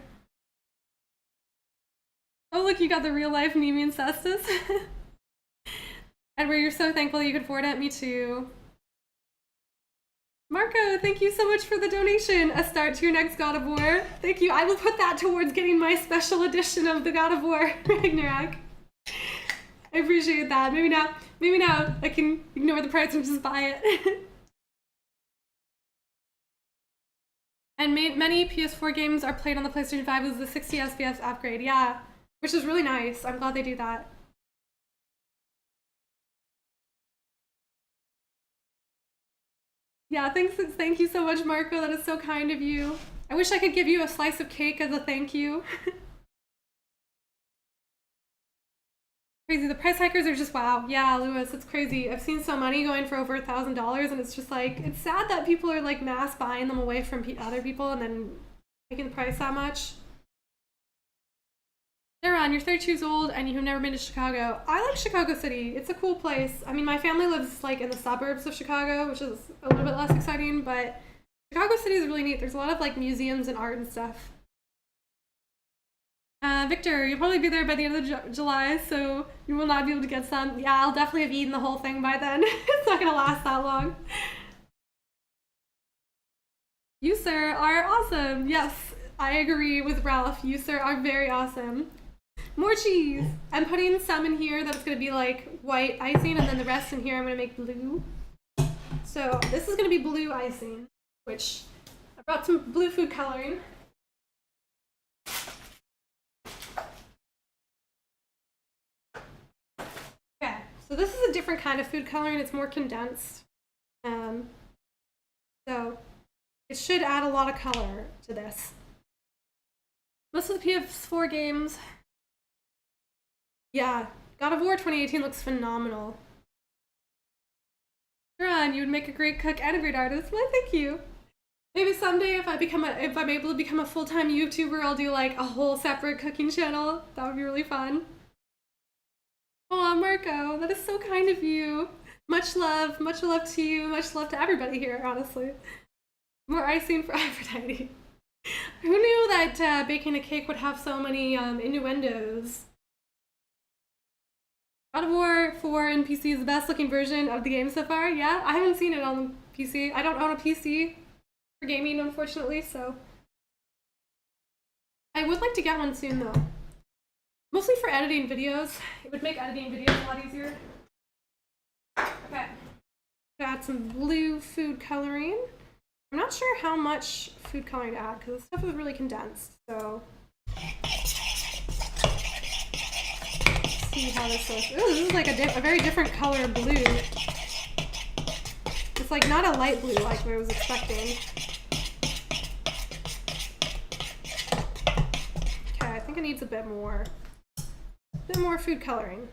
Oh, look, you got the real life Nemean Cestus. Edward, you're so thankful you could afford it. Me too. Marco, thank you so much for the donation. A start to your next God of War. Thank you. I will put that towards getting my special edition of the God of War Ragnarok. I appreciate that. Maybe now I can ignore the price and just buy it. And many PS4 games are played on the PlayStation 5 as the 60 FPS upgrade. Yeah, which is really nice. I'm glad they do that. Yeah, thank you so much, Marco. That is so kind of you. I wish I could give you a slice of cake as a thank you. Crazy. The price hikers are just wow. Yeah, Lewis, it's crazy. I've seen some money going for over $1,000, and it's just like, it's sad that people are like mass buying them away from other people and then making the price that much. Darren, you're 32 years old and you've never been to Chicago. I like Chicago City. It's a cool place. I mean, my family lives like in the suburbs of Chicago, which is a little bit less exciting, but Chicago City is really neat. There's a lot of like museums and art and stuff. Victor, you'll probably be there by the end of July, so you will not be able to get some. Yeah, I'll definitely have eaten the whole thing by then. It's not gonna last that long. You, sir, are awesome. Yes, I agree with Ralph. You, sir, are very awesome. More cheese. I'm putting some in here that's going to be like white icing, and then the rest in here I'm going to make blue. So this is going to be blue icing, which I brought some blue food coloring. Okay, so this is a different kind of food coloring. It's more condensed. So it should add a lot of color to this. Most of the PS4 games, yeah, God of War 2018 looks phenomenal. Ron, you would make a great cook and a great artist. Well, thank you. Maybe someday if I'm able to become a full-time YouTuber, I'll do like a whole separate cooking channel. That would be really fun. Aw, Marco, that is so kind of you. Much love to you, much love to everybody here, honestly. More icing for Aphrodite. Who knew that baking a cake would have so many innuendos? God of War 4 in PC is the best looking version of the game so far. Yeah, I haven't seen it on PC. I don't own a PC for gaming, unfortunately, so. I would like to get one soon, though. Mostly for editing videos. It would make editing videos a lot easier. Okay. Add some blue food coloring. I'm not sure how much food coloring to add because the stuff is really condensed, so. See how this looks. Ooh, this is like a very different color blue. It's like not a light blue like I was expecting. Okay, I think it needs a bit more food coloring.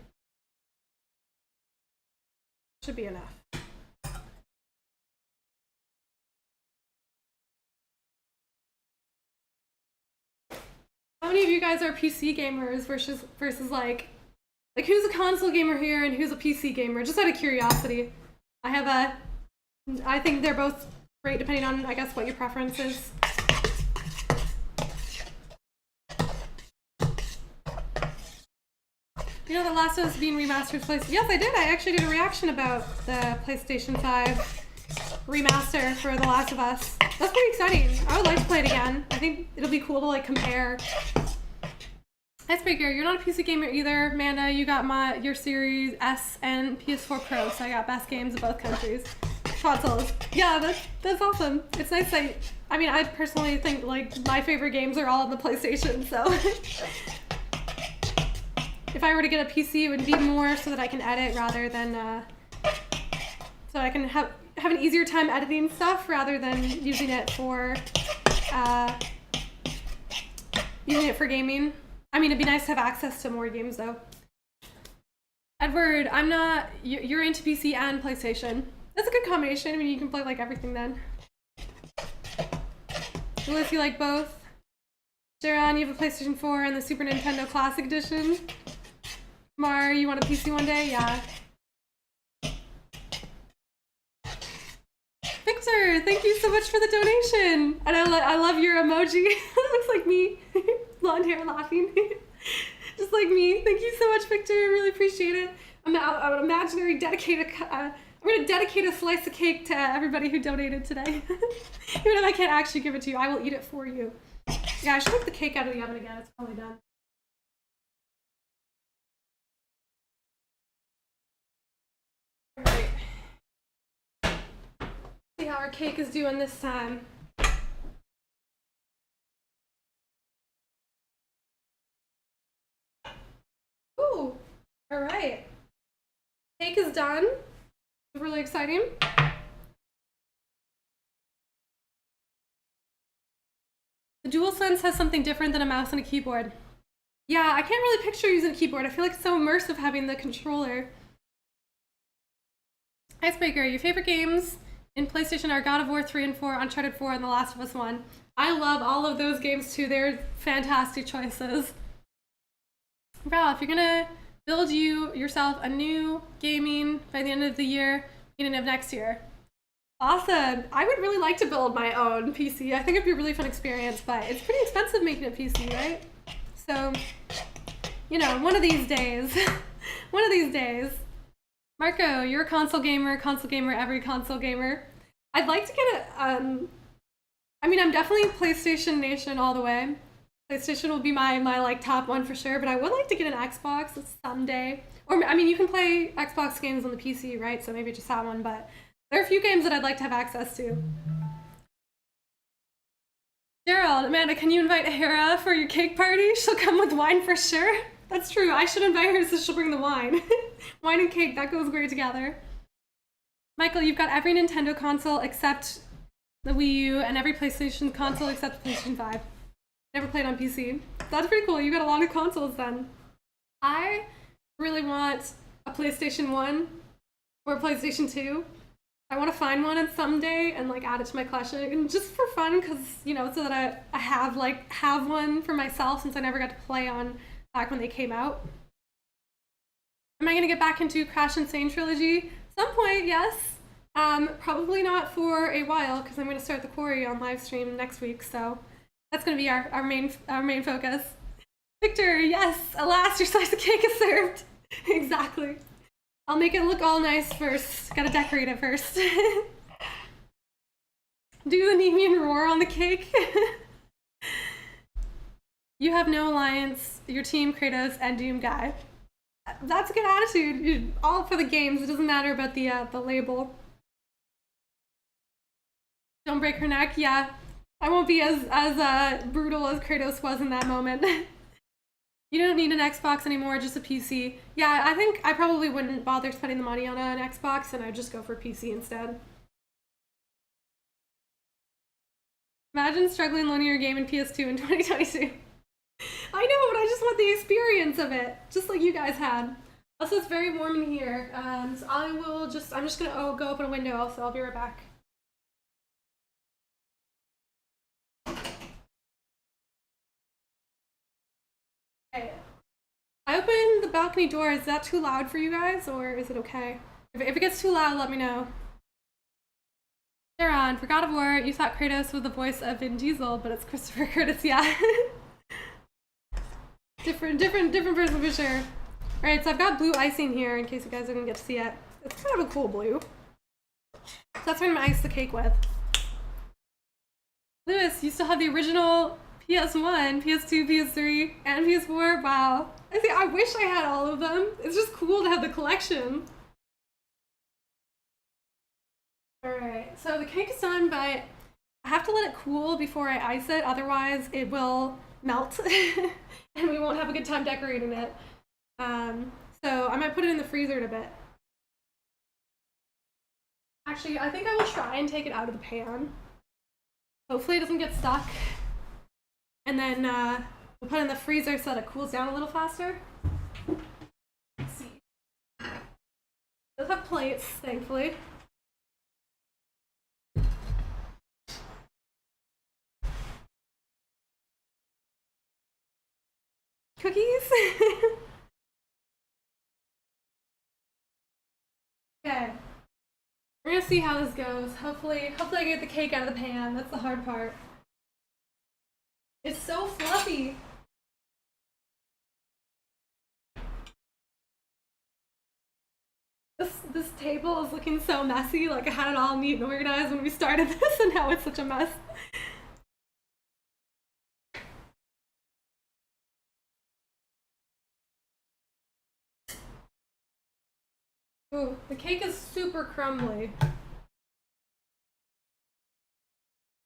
Should be enough. How many of you guys are PC gamers versus like who's a console gamer here and who's a PC gamer? Just out of curiosity. I think they're both great depending on, I guess, what your preference is. You know, The Last of Us being remastered place. Yes, I did. I actually did a reaction about the PlayStation 5 remaster for The Last of Us. That's pretty exciting. I would like to play it again. I think it'll be cool to like compare. Icebreaker, you're not a PC gamer either. Amanda, you got your Series S and PS4 Pro, so I got best games of both countries. Consoles. Yeah, that's awesome. It's nice that, I mean, I personally think like my favorite games are all on the PlayStation, so. If I were to get a PC, it would be more so that I can edit rather than, so I can have an easier time editing stuff rather than using it for gaming. I mean, it'd be nice to have access to more games though. Edward, you're into PC and PlayStation. That's a good combination. I mean, you can play like everything then. Unless you like both. Sharon, you have a PlayStation 4 and the Super Nintendo Classic Edition. Mar, you want a PC one day? Yeah. Victor, thank you so much for the donation. And I love your emoji. It looks like me. Blonde hair laughing. Just like me. Thank you so much, Victor. I really appreciate it. I'm an imaginary dedicated. I'm going to dedicate a slice of cake to everybody who donated today. Even if I can't actually give it to you, I will eat it for you. Yeah, I should take the cake out of the oven again. It's probably done. Alright. See how our cake is doing this time. Ooh, alright. Cake is done. Really exciting. The DualSense has something different than a mouse and a keyboard. Yeah, I can't really picture using a keyboard. I feel like it's so immersive having the controller. Icebreaker, your favorite games in PlayStation are God of War 3 and 4, Uncharted 4, and The Last of Us 1. I love all of those games too. They're fantastic choices. Ralph, you're gonna build yourself a new gaming by the end of the year, beginning of next year. Awesome. I would really like to build my own PC. I think it'd be a really fun experience, but it's pretty expensive making a PC, right? So, you know, one of these days. One of these days. Marco, you're a console gamer, every console gamer. I'd like to get I mean, I'm definitely PlayStation Nation all the way. PlayStation will be my like top one for sure, but I would like to get an Xbox someday. Or I mean, you can play Xbox games on the PC, right? So maybe just that one, but there are a few games that I'd like to have access to. Gerald, Amanda, can you invite Hera for your cake party? She'll come with wine for sure. That's true. I should invite her so she'll bring the wine. Wine and cake, that goes great together. Michael, you've got every Nintendo console except the Wii U and every PlayStation console except the PlayStation 5. Never played on PC. That's pretty cool. You got a lot of consoles then. I really want a PlayStation 1 or a PlayStation 2. I want to find one someday and like add it to my collection, and just for fun, because you know, so that I have one for myself, since I never got to play on back when they came out. Am I gonna get back into Crash Insane Trilogy? Some point, yes. Probably not for a while, because I'm gonna start the quarry on Livestream next week, so that's gonna be our main focus. Victor, yes, alas, your slice of cake is served. Exactly. I'll make it look all nice first. Gotta decorate it first. Do the Nemean roar on the cake. You have no alliance. Your team, Kratos and Doom Guy. That's a good attitude. All for the games. It doesn't matter about the label. Don't break her neck. Yeah, I won't be as brutal as Kratos was in that moment. You don't need an Xbox anymore, just a PC. Yeah, I think I probably wouldn't bother spending the money on an Xbox, and I'd just go for a PC instead. Imagine struggling loading your game in PS2 in 2022. I know, but I just want the experience of it, just like you guys had. Also, it's very warm in here, so I'm just gonna go open a window, so I'll be right back. Okay. I opened the balcony door. Is that too loud for you guys, or is it okay? If it gets too loud, let me know. Sharon, for God of War, you thought Kratos was the voice of Vin Diesel, but it's Christopher Curtis, yeah. different person for sure. Alright, so I've got blue icing here in case you guys didn't get to see it. It's kind of a cool blue. So that's what I'm gonna ice the cake with. Lewis, you still have the original PS1, PS2, PS3, and PS4? Wow. I wish I had all of them. It's just cool to have the collection. Alright, so the cake is done, but I have to let it cool before I ice it, otherwise it will melt and we won't have a good time decorating it. So I might put it in the freezer in a bit. Actually, I think I will try and take it out of the pan. Hopefully it doesn't get stuck. And then we'll put it in the freezer so that it cools down a little faster. Let's see. It does have plates, thankfully. Cookies? Okay. We're gonna see how this goes. Hopefully I get the cake out of the pan. That's the hard part. It's so fluffy. This table is looking so messy. Like I had it all neat and organized when we started this, and now it's such a mess. Ooh, the cake is super crumbly.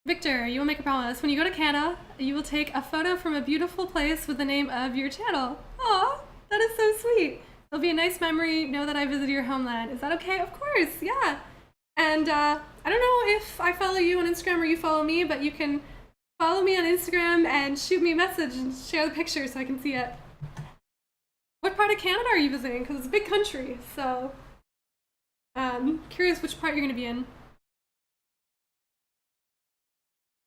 Victor, you will make a promise. When you go to Canada, you will take a photo from a beautiful place with the name of your channel. Aw, that is so sweet. It'll be a nice memory. Know that I visited your homeland. Is that okay? Of course, yeah. And I don't know if I follow you on Instagram or you follow me, but you can follow me on Instagram and shoot me a message and share the picture so I can see it. What part of Canada are you visiting? Because it's a big country, so curious which part you're gonna be in.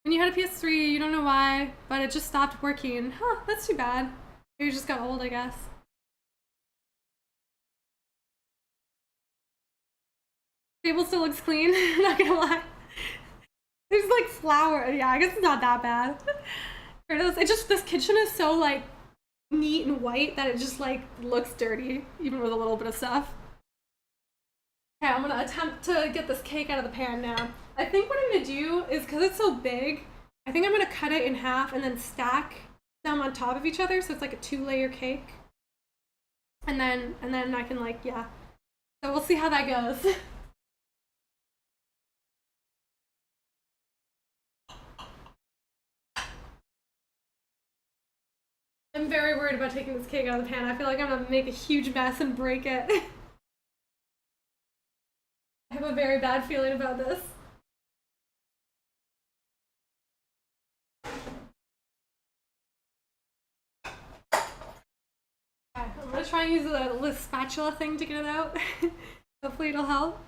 When you had a PS3, you don't know why, but it just stopped working. Huh, that's too bad. Maybe you just got old, I guess. Table still looks clean, not gonna lie. There's like flour. Yeah, I guess it's not that bad. It just, this kitchen is so like neat and white that it just like looks dirty, even with a little bit of stuff. Okay, I'm gonna attempt to get this cake out of the pan now. I think what I'm gonna do is, because it's so big, I think I'm gonna cut it in half and then stack them on top of each other, so it's like a 2-layer cake. And then I can like, yeah. So we'll see how that goes. I'm very worried about taking this cake out of the pan. I feel like I'm gonna make a huge mess and break it. I have a very bad feeling about this. Okay, I'm gonna try and use the spatula thing to get it out. Hopefully it'll help.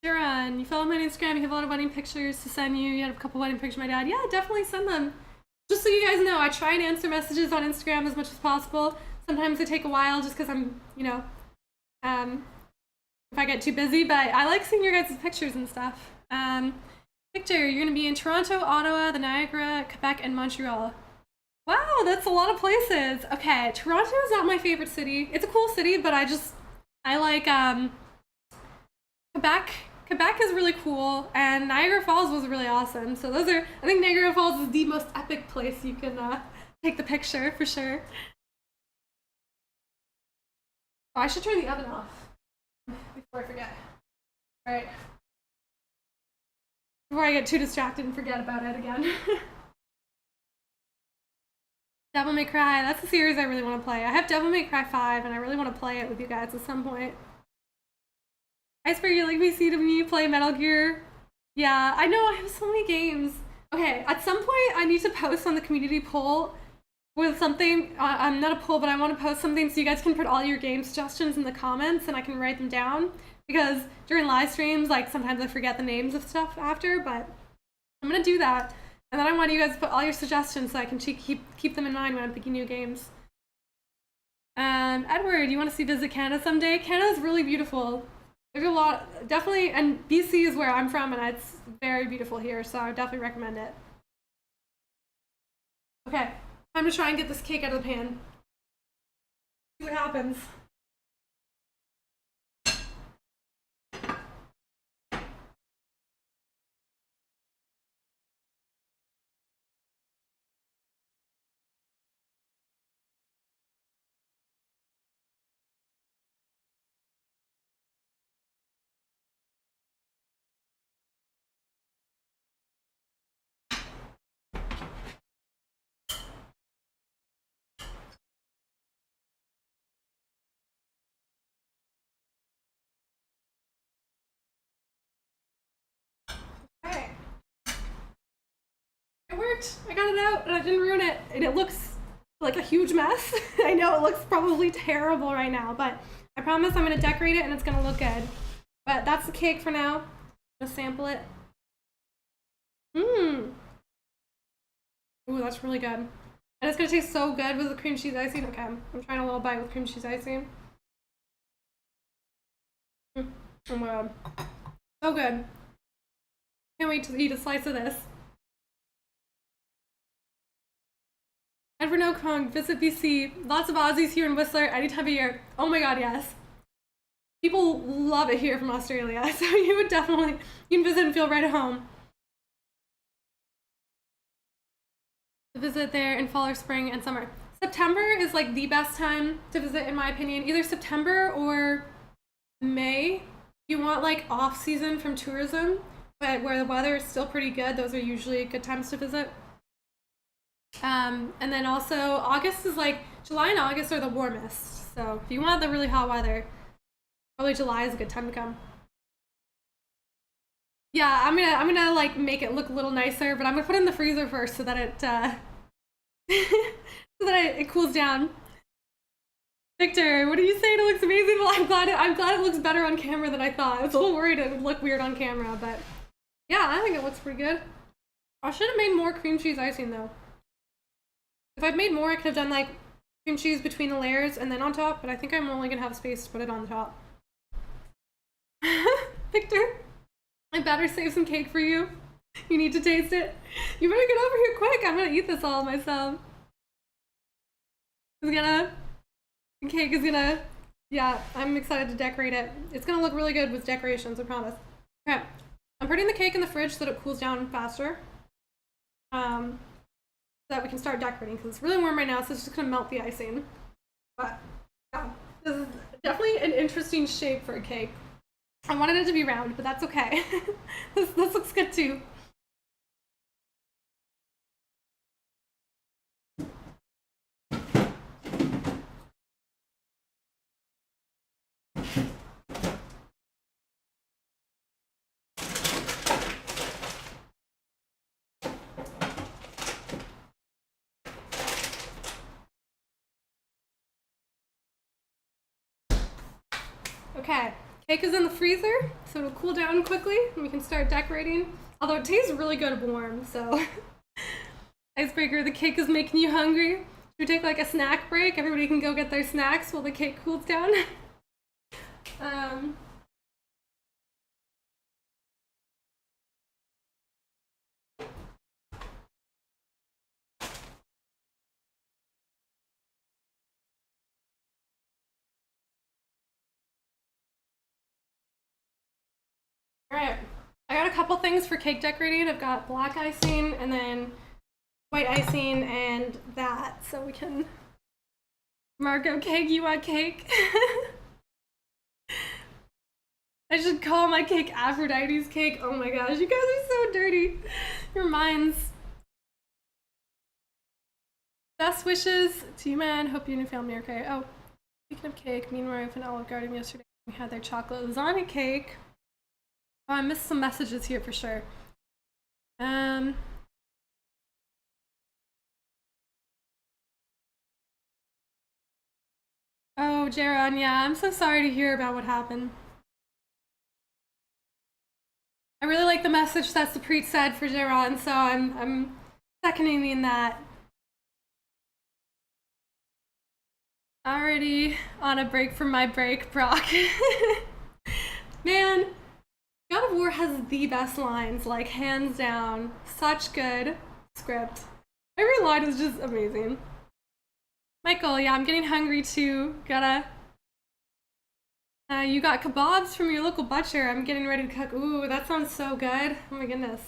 Sharon, you follow my Instagram, you have a lot of wedding pictures to send you. You had a couple wedding pictures of my dad. Yeah, definitely send them. Just so you guys know, I try and answer messages on Instagram as much as possible. Sometimes they take a while just because I'm, you know, if I get too busy, but I like seeing your guys' pictures and stuff. Victor, you're gonna be in Toronto, Ottawa, the Niagara, Quebec, and Montreal. Wow, that's a lot of places. Okay, Toronto is not my favorite city. It's a cool city, but I like, Quebec is really cool, and Niagara Falls was really awesome. So I think Niagara Falls is the most epic place you can take the picture, for sure. Oh, I should turn the oven off before I forget. All right. Before I get too distracted and forget about it again. Devil May Cry, that's a series I really want to play. I have Devil May Cry 5, and I really want to play it with you guys at some point. Iceberg, you like me see to me play Metal Gear? Yeah, I know, I have so many games. Okay, at some point I need to post on the community poll with something, I'm not a poll, but I want to post something so you guys can put all your game suggestions in the comments and I can write them down. Because during live streams, like sometimes I forget the names of stuff after, but I'm gonna do that. And then I want you guys to put all your suggestions so I can keep them in mind when I'm picking new games. Edward, you want to see Visit Canada someday? Canada's really beautiful. There's a lot, definitely, and BC is where I'm from, and it's very beautiful here, so I would definitely recommend it. Okay, time to try and get this cake out of the pan. See what happens. Okay. It worked! I got it out and I didn't ruin it. And it looks like a huge mess. I know it looks probably terrible right now, but I promise I'm gonna decorate it and it's gonna look good. But that's the cake for now. I'm gonna sample it. Mmm. Ooh, that's really good. And it's gonna taste so good with the cream cheese icing. Okay, I'm trying a little bite with cream cheese icing. Oh my god. So good. Can't wait to eat a slice of this. Edward Kong, visit BC. Lots of Aussies here in Whistler any time of year. Oh my god, yes. People love it here from Australia, so you would definitely, you can visit and feel right at home. Visit there in fall or spring and summer. September is like the best time to visit in my opinion. Either September or May. You want like off season from tourism, but where the weather is still pretty good, those are usually good times to visit. And then also August is like, July and August are the warmest. So if you want the really hot weather, probably July is a good time to come. Yeah, I'm gonna like make it look a little nicer, but I'm gonna put it in the freezer first so that it it cools down. Victor, what are you saying? It looks amazing. Well, I'm glad it looks better on camera than I thought. I was a little worried it would look weird on camera, but yeah, I think it looks pretty good. I should have made more cream cheese icing though. If I'd made more, I could have done like cream cheese between the layers and then on top, but I think I'm only gonna have space to put it on the top. Victor, I better save some cake for you. You need to taste it. You better get over here quick. I'm gonna eat this all myself. The cake is gonna Yeah, I'm excited to decorate it. It's gonna look really good with decorations, I promise. Okay, I'm putting the cake in the fridge so that it cools down faster. So that we can start decorating because it's really warm right now, so it's just gonna melt the icing. But yeah, this is definitely an interesting shape for a cake. I wanted it to be round, but that's okay. this looks good too. Okay, cake is in the freezer, so it'll cool down quickly and we can start decorating. Although it tastes really good warm, so. Icebreaker, the cake is making you hungry. Should we take like a snack break? Everybody can go get their snacks while the cake cools down. Alright, I got a couple things for cake decorating. I've got black icing and then white icing and that, so we can Marco cake, you want cake? I should call my cake Aphrodite's cake. Oh my gosh, you guys are so dirty. Your minds. Best wishes to you, man. Hope you and your family are okay. Oh, speaking of cake, me and my wife and Olive Garden yesterday, we had their chocolate lasagna cake. Oh, I missed some messages here for sure. Oh, Jaron, yeah, I'm so sorry to hear about what happened. I really like the message that Saprit said for Jaron, so I'm seconding that. Already on a break from my break, Brock. Man, God of War has the best lines, like hands down. Such good script. Every line is just amazing. Michael, yeah, I'm getting hungry too. You got kebabs from your local butcher. I'm getting ready to cook. Ooh, that sounds so good. Oh my goodness.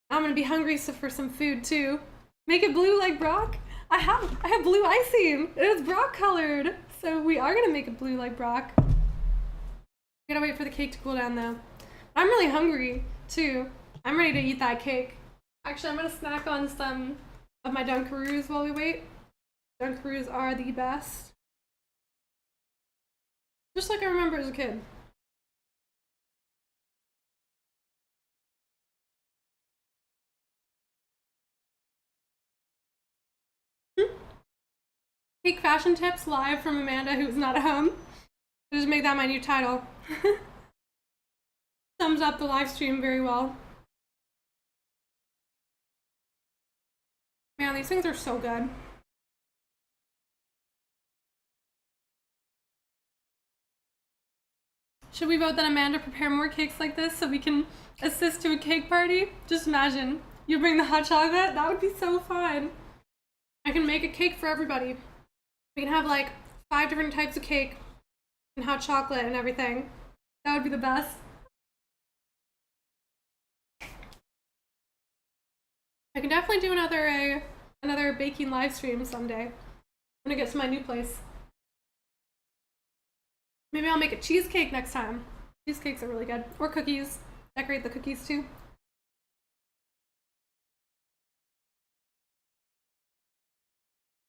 I'm gonna be hungry for some food too. Make it blue like Brock. I have blue icing. It is Brock colored. So we are gonna make it blue like Brock. I gotta wait for the cake to cool down though. I'm really hungry too. I'm ready to eat that cake. Actually, I'm gonna snack on some of my Dunkaroos while we wait. Dunkaroos are the best. Just like I remember as a kid. Cake fashion tips live from Amanda, who's not at home. I'll just make that my new title. Sums up the live stream very well. Man, these things are so good. Should we vote that Amanda prepare more cakes like this so we can assist to a cake party? Just imagine. You bring the hot chocolate? That would be so fun. I can make a cake for everybody. We can have like 5 different types of cake and hot chocolate and everything. That would be the best. I can definitely do another baking live stream someday. I'm gonna get to my new place. Maybe I'll make a cheesecake next time. Cheesecakes are really good. Or cookies. Decorate the cookies too.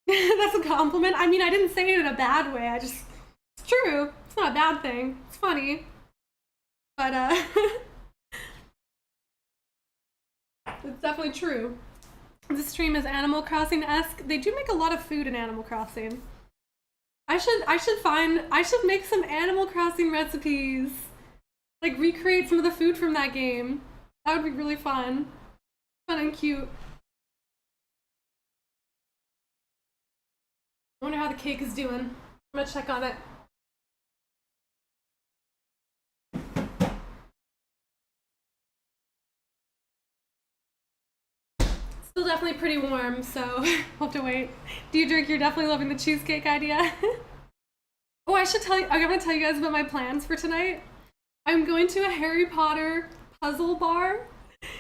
That's a compliment. I mean, I didn't say it in a bad way. It's true. It's not a bad thing. It's funny. But, it's definitely true. This stream is Animal Crossing-esque. They do make a lot of food in Animal Crossing. I should make some Animal Crossing recipes. Like, recreate some of the food from that game. That would be really fun. Fun and cute. I wonder how the cake is doing. I'm gonna check on it. Still definitely pretty warm, so we'll have to wait. Diedrich, you're definitely loving the cheesecake idea. Oh, I should tell you, I'm gonna tell you guys about my plans for tonight. I'm going to a Harry Potter puzzle bar.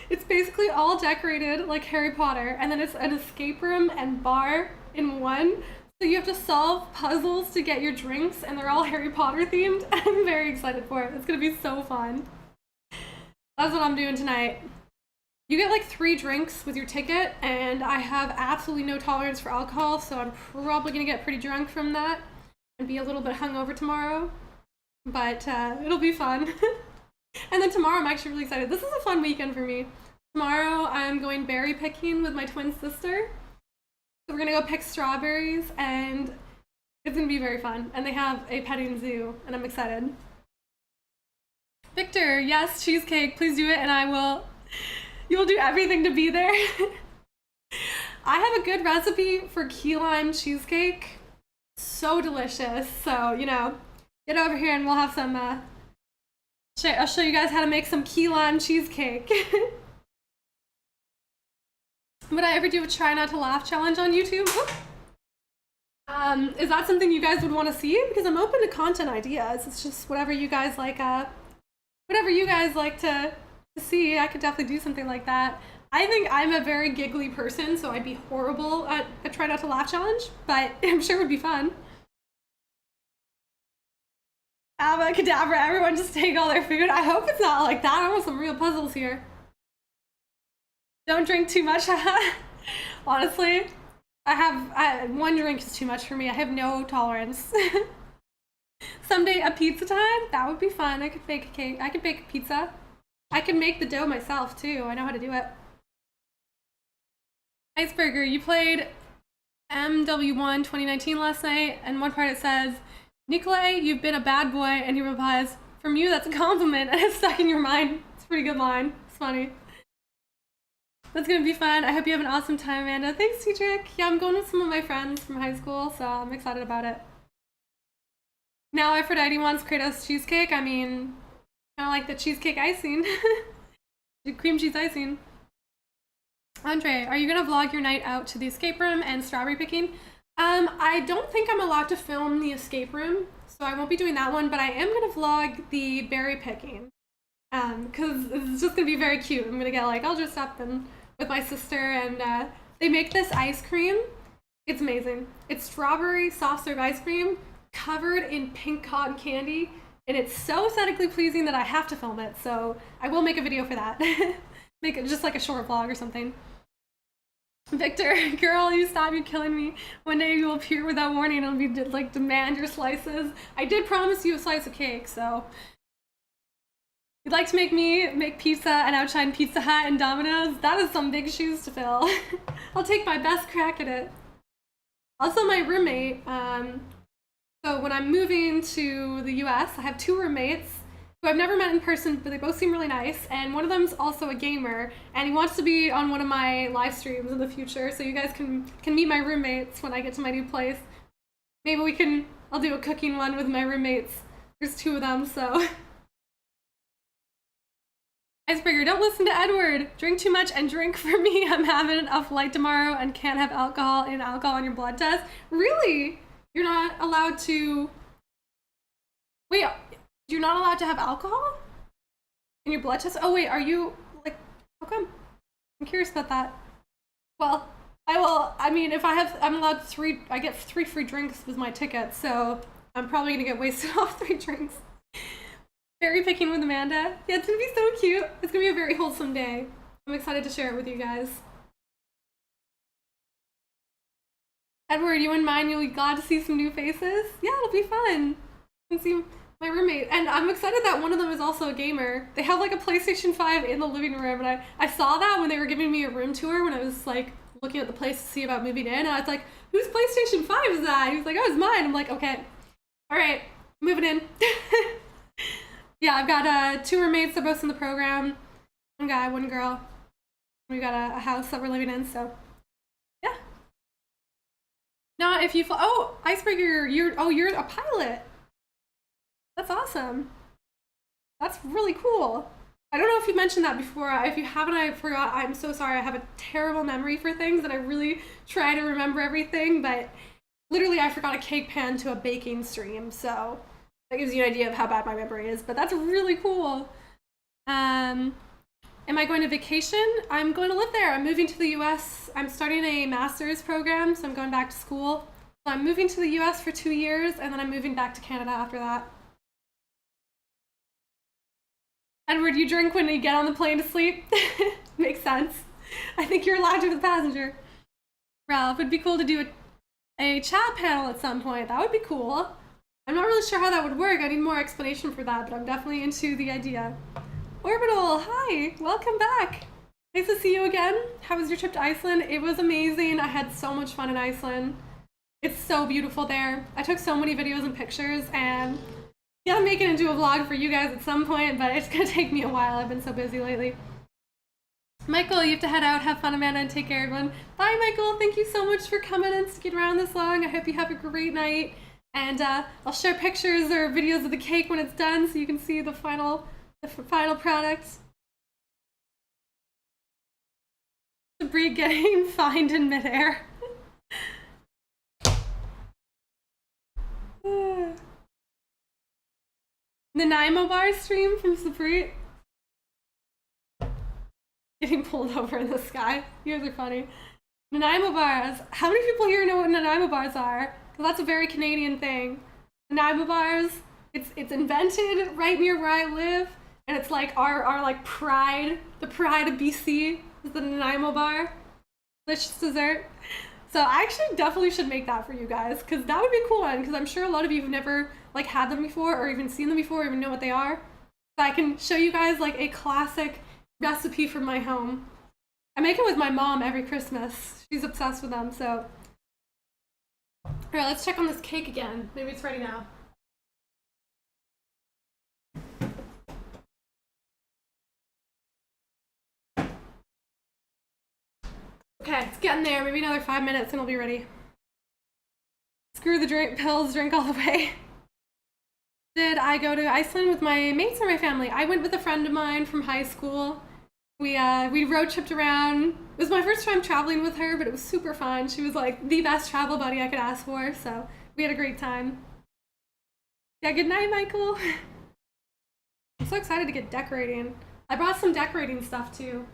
It's basically all decorated like Harry Potter, and then it's an escape room and bar in one. So you have to solve puzzles to get your drinks, and they're all Harry Potter themed. I'm very excited for it. It's gonna be so fun. That's what I'm doing tonight. You get like 3 drinks with your ticket, and I have absolutely no tolerance for alcohol, so I'm probably gonna get pretty drunk from that and be a little bit hungover tomorrow. But it'll be fun. And then tomorrow I'm actually really excited. This is a fun weekend for me. Tomorrow I'm going berry picking with my twin sister. So we're gonna go pick strawberries, and it's gonna be very fun. And they have a petting zoo, and I'm excited. Victor, yes, cheesecake, please do it, and you will do everything to be there. I have a good recipe for key lime cheesecake. So delicious. So, get over here and we'll have some, I'll show you guys how to make some key lime cheesecake. Would I ever do a try not to laugh challenge on YouTube? Is that something you guys would want to see? Because I'm open to content ideas. It's just whatever you guys like to see. I could definitely do something like that. I think I'm a very giggly person, so I'd be horrible at a try not to laugh challenge, but I'm sure it would be fun. Abracadabra, everyone just take all their food. I hope it's not like that. I want some real puzzles here. Don't drink too much. Honestly, one drink is too much for me. I have no tolerance. Someday a pizza time? That would be fun. I could bake a cake. I could bake a pizza. I can make the dough myself too. I know how to do it. Iceberger, you played MW1 2019 last night, and one part it says, Nikolai, you've been a bad boy, and he replies, from you, that's a compliment, and it's stuck in your mind. It's a pretty good line. It's funny. That's gonna be fun. I hope you have an awesome time, Amanda. Thanks, Cedric. Yeah, I'm going with some of my friends from high school, so I'm excited about it. Now Aphrodite wants Kratos cheesecake. I mean, kind of like the cheesecake icing. The cream cheese icing. Andre, are you gonna vlog your night out to the escape room and strawberry picking? I don't think I'm allowed to film the escape room, so I won't be doing that one, but I am gonna vlog the berry picking. Cause it's just gonna be very cute. I'm gonna get all dressed up and with my sister, and they make this ice cream. It's amazing. It's strawberry soft serve ice cream covered in pink cotton candy, and it's so aesthetically pleasing that I have to film it, so I will make a video for that. Make it just like a short vlog or something. Victor, girl, you stop, you're killing me. One day you will appear without warning and it'll be like, demand your slices. I did promise you a slice of cake, so. You'd like to make me make pizza and outshine Pizza Hut and Domino's? That is some big shoes to fill. I'll take my best crack at it. Also, my roommate, so when I'm moving to the US, I have 2 roommates who I've never met in person, but they both seem really nice, and one of them's also a gamer, and he wants to be on one of my live streams in the future, so you guys can meet my roommates when I get to my new place. Maybe I'll do a cooking one with my roommates. There's 2 of them, so. Icebreaker, don't listen to Edward. Drink too much and drink for me. I'm having a flight tomorrow and can't have alcohol on your blood test. Really? You're not allowed to... Wait, you're not allowed to have alcohol in your blood test? Oh wait, are you, how come? I'm curious about that. Well, if I'm allowed I get 3 free drinks with my ticket, so I'm probably gonna get wasted off 3 drinks. Berry picking with Amanda. Yeah, it's gonna be so cute. It's gonna be a very wholesome day. I'm excited to share it with you guys. Edward, you and mine, you'll be glad to see some new faces. Yeah, it'll be fun. You can see my roommate. And I'm excited that one of them is also a gamer. They have a PlayStation 5 in the living room, and I saw that when they were giving me a room tour when I was looking at the place to see about moving in, and I was like, whose PlayStation 5 is that? He was like, oh, it's mine. I'm like, okay. All right, moving in. Yeah, I've got 2 roommates. They're both in the program. 1 guy, 1 girl. We got a house that we're living in, so yeah. No, if you oh, Icebreaker, you're a pilot. That's awesome. That's really cool. I don't know if you mentioned that before. If you haven't, I forgot. I'm so sorry. I have a terrible memory for things, and I really try to remember everything, but literally I forgot a cake pan to a baking stream, so that gives you an idea of how bad my memory is, but that's really cool. Am I going to vacation? I'm going to live there. I'm moving to the US. I'm starting a master's program, so I'm going back to school. So I'm moving to the US for 2 years, and then I'm moving back to Canada after that. Edward, you drink when you get on the plane to sleep? Makes sense. I think you're allowed to with the passenger. Ralph, it'd be cool to do a chat panel at some point. That would be cool. I'm not really sure how that would work. I need more explanation for that, but I'm definitely into the idea. Orbital, hi, welcome back. Nice to see you again. How was your trip to Iceland? It was amazing. I had so much fun in Iceland. It's so beautiful there. I took so many videos and pictures, and yeah, I'm making it into a vlog for you guys at some point, but it's gonna take me a while. I've been so busy lately. Michael, you have to head out. Have fun, Amanda, and take care, everyone. Bye, Michael. Thank you so much for coming and sticking around this long. I hope you have a great night. And I'll share pictures or videos of the cake when it's done so you can see the final product. Debris getting fined in midair. Nanaimo bar stream from Sabri. Getting pulled over in the sky. You guys are funny. Nanaimo bars. How many people here know what Nanaimo bars are? Because that's a very Canadian thing. Nanaimo bars, it's invented right near where I live, and it's like our like pride, the pride of BC is the Nanaimo bar. Delicious dessert. So I actually definitely should make that for you guys, because that would be a cool one, because I'm sure a lot of you have never like had them before or even seen them before or even know what they are. So I can show you guys like a classic recipe from my home. I make it with my mom every Christmas. She's obsessed with them, so. All right, let's check on this cake again. Maybe it's ready now. Okay, it's getting there. Maybe another 5 minutes and it'll be ready. Screw the pills, drink all the way. Did I go to Iceland with my mates or my family? I went with a friend of mine from high school. We road tripped around. It was my first time traveling with her, but it was super fun. She was like the best travel buddy I could ask for, so we had a great time. Yeah, good night, Michael. I'm so excited to get decorating. I brought some decorating stuff too.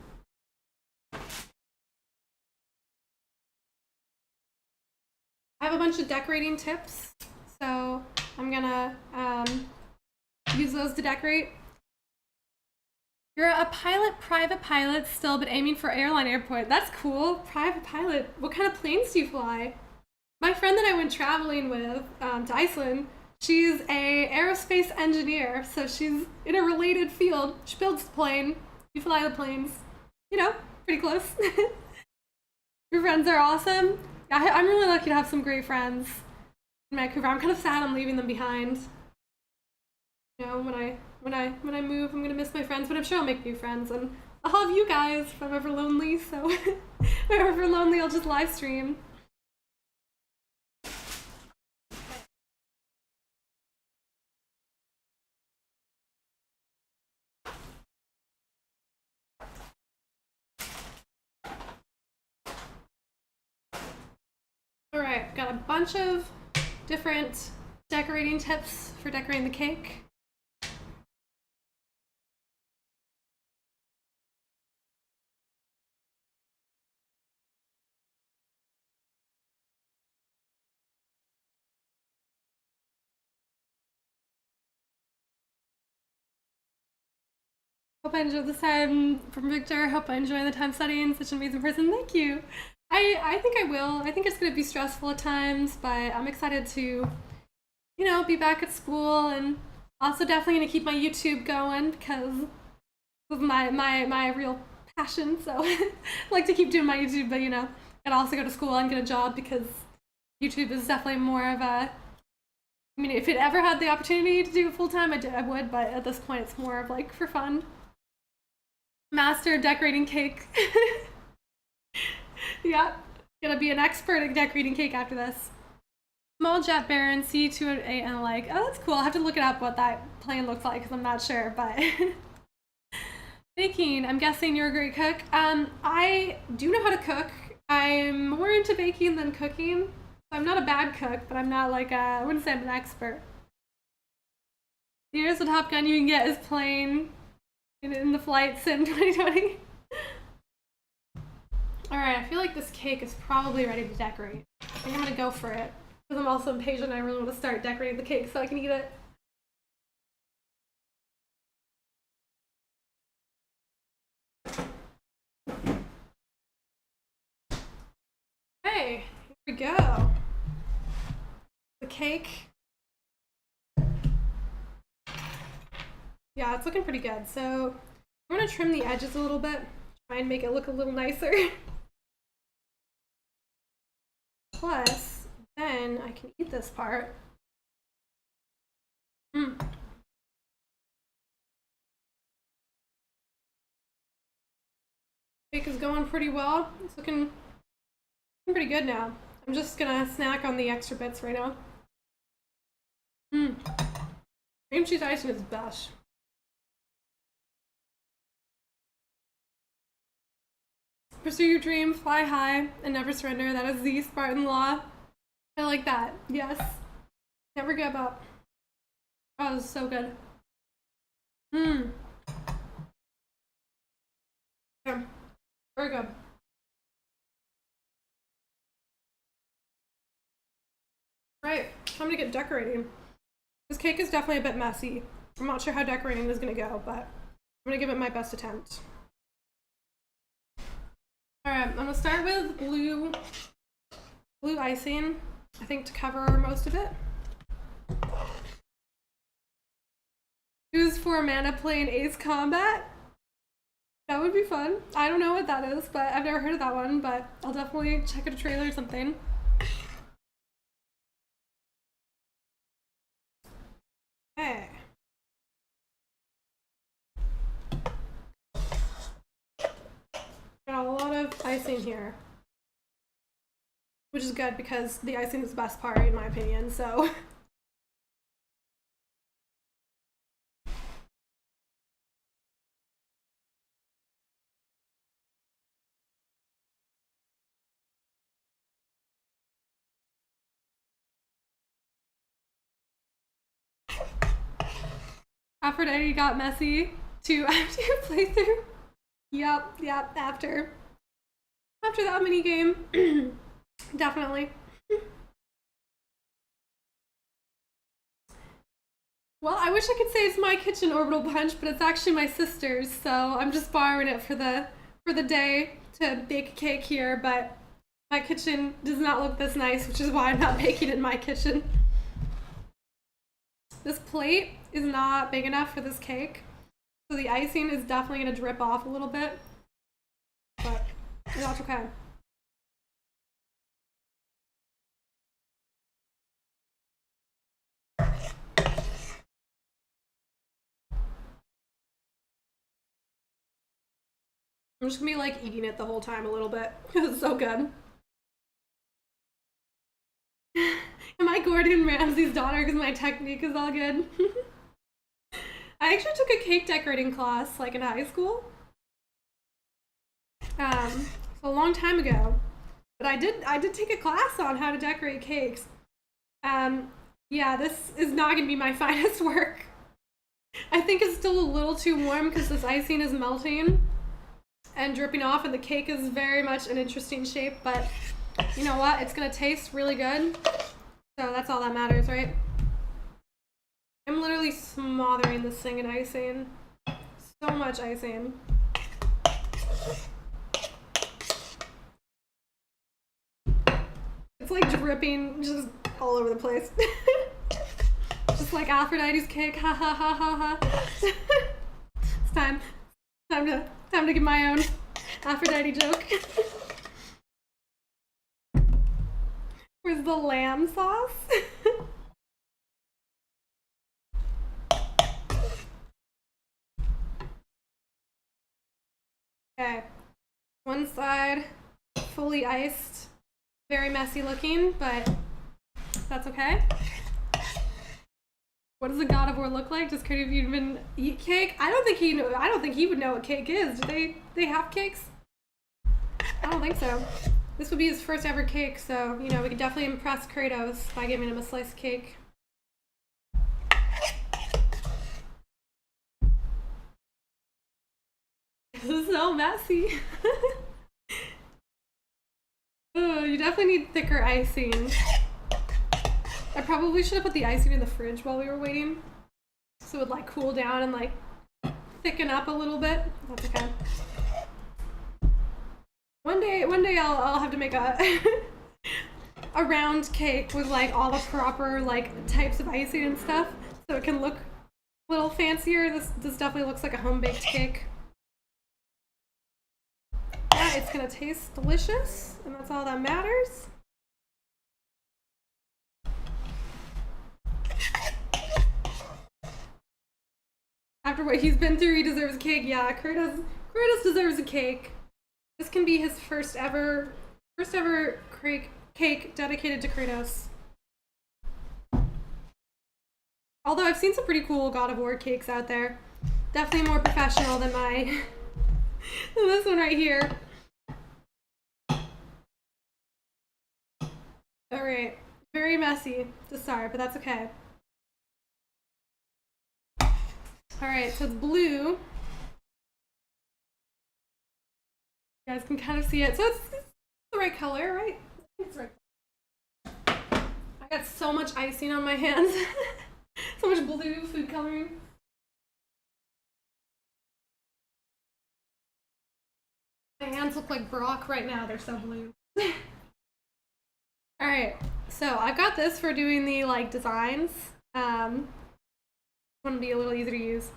I have a bunch of decorating tips, so I'm gonna use those to decorate. You're a private pilot still, but aiming for airline airport. That's cool. Private pilot. What kind of planes do you fly? My friend that I went traveling with to Iceland, she's a aerospace engineer, so she's in a related field. She builds the plane. You fly the planes. You know, pretty close. Your friends are awesome. I'm really lucky to have some great friends in Vancouver. I'm kind of sad I'm leaving them behind. You know, when I move, I'm gonna miss my friends, but I'm sure I'll make new friends, and I'll have you guys if I'm ever lonely. So if I'm ever lonely, I'll just live stream. All right, got a bunch of different decorating tips for decorating the cake. Hope I enjoyed this time from Victor. Hope I enjoy the time studying. Such an amazing person. Thank you. I think I will. I think it's going to be stressful at times, but I'm excited to, you know, be back at school, and also definitely going to keep my YouTube going because of my real passion. So I like to keep doing my YouTube, but you know, and also go to school and get a job because YouTube is definitely more of a, I mean, if it ever had the opportunity to do it full time, I would, but at this point it's more of like for fun. Master decorating cake. Yeah, gonna be an expert at decorating cake after this. Small jet Baron C208 and like, oh, that's cool. I'll have to look it up what that plane looks like because I'm not sure, but. Baking, I'm guessing you're a great cook. I do know how to cook. I'm more into baking than cooking. I'm not a bad cook, but I'm not like I wouldn't say I'm an expert. The nearest Top Gun you can get is playing in the Flight Sim 2020. Alright, I feel like this cake is probably ready to decorate. I think I'm gonna go for it. Because I'm also impatient, I really want to start decorating the cake so I can eat it. Hey, here we go. The cake. Yeah, it's looking pretty good. So I'm gonna trim the edges a little bit, try and make it look a little nicer. Plus, then I can eat this part. Cake is going pretty well. It's looking pretty good now. I'm just gonna snack on the extra bits right now. Cream cheese icing is best. Pursue your dream, fly high, and never surrender. That is the Spartan law. I like that. Yes. Never give up. Oh, this is so good. Yeah. Very good. Right, time to get decorating. This cake is definitely a bit messy. I'm not sure how decorating is gonna go, but I'm gonna give it my best attempt. Alright, I'm gonna start with blue icing, I think, to cover most of it. Who's for Amanda playing Ace Combat? That would be fun. I don't know what that is, but I've never heard of that one, but I'll definitely check out a trailer or something. Okay. Got a lot of icing here, which is good because the icing is the best part in my opinion, so. Aphrodite got messy too after your playthrough. Yep, after that mini game. Definitely. Well, I wish I could say it's my kitchen orbital punch, but it's actually my sister's, so I'm just borrowing it for the day to bake a cake here, but my kitchen does not look this nice, which is why I'm not baking in my kitchen. This plate is not big enough for this cake, so the icing is definitely going to drip off a little bit, but that's okay. I'm just gonna be like eating it the whole time a little bit because it's so good. Am I Gordon Ramsay's daughter because my technique is all good? I actually took a cake decorating class like in high school. So a long time ago. But I did take a class on how to decorate cakes. Yeah, this is not gonna be my finest work. I think it's still a little too warm because this icing is melting and dripping off, and the cake is very much an interesting shape, but you know what? It's gonna taste really good. So that's all that matters, right? I'm literally smothering this thing in icing. So much icing. It's like dripping just all over the place. Just like Aphrodite's cake. Ha ha ha ha ha. It's time to get my own Aphrodite joke. Where's the lamb sauce? Okay, one side fully iced, very messy looking, but that's okay. What does a God of War look like? Does Cody even eat cake? I don't think he would know what cake is. Do they have cakes? I don't think so. This would be his first ever cake, so, you know, we could definitely impress Kratos by giving him a slice of cake. This is so messy. Oh, you definitely need thicker icing. I probably should have put the icing in the fridge while we were waiting, so it would like cool down and like thicken up a little bit. That's okay. One day I'll have to make a a round cake with like all the proper like types of icing and stuff, so it can look a little fancier. This definitely looks like a home baked cake. Yeah, it's gonna taste delicious, and that's all that matters. After what he's been through, he deserves a cake. Yeah, Kratos deserves a cake. This can be his first ever cake dedicated to Kratos. Although I've seen some pretty cool God of War cakes out there. Definitely more professional than than this one right here. Alright, very messy to start, but that's okay. Alright, so it's blue. You guys can kind of see it. So it's the right color, right? I think it's right. I got so much icing on my hands. So much blue food coloring. My hands look like Brock right now. They're so blue. Alright, so I've got this for doing the like designs. Want to be a little easier to use.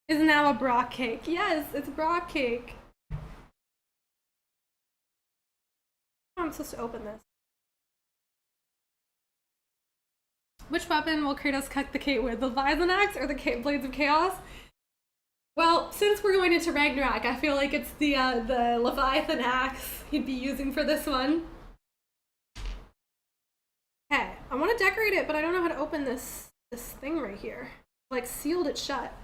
Is now a Brock cake. Yes, it's a Brock cake. I'm supposed to open this. Which weapon will Kratos cut the cake with? The Leviathan axe or the Blades of Chaos? Well, since we're going into Ragnarok, I feel like it's the Leviathan axe he'd be using for this one. Okay, I want to decorate it, but I don't know how to open this thing right here. Like sealed it shut.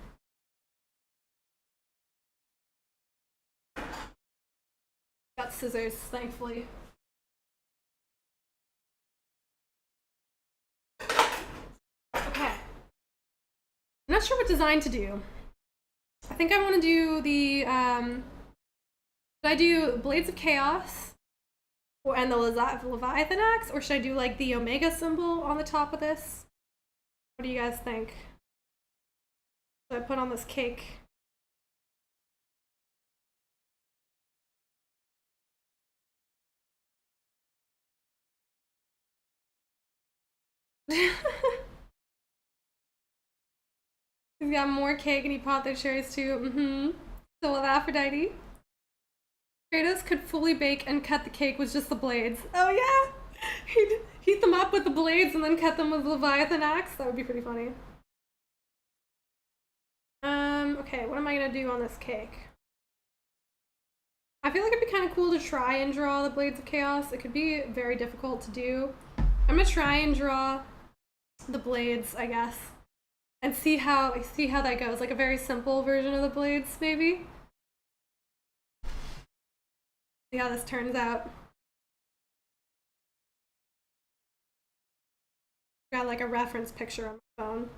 Got scissors, thankfully. Okay. I'm not sure what design to do. I think I want to do the, should I do Blades of Chaos and the Leviathan axe, or should I do like the Omega symbol on the top of this? What do you guys think? Should I put on this cake? He's got more cake and he popped their cherries too. So with Aphrodite. Kratos could fully bake and cut the cake with just the blades. Oh yeah! He'd heat them up with the blades and then cut them with the Leviathan axe. That would be pretty funny. Okay, what am I gonna do on this cake? I feel like it'd be kind of cool to try and draw the Blades of Chaos. It could be very difficult to do. I'm gonna try and draw the blades, I guess, and see how that goes. Like a very simple version of the blades, maybe. See how this turns out. Got like a reference picture on my phone.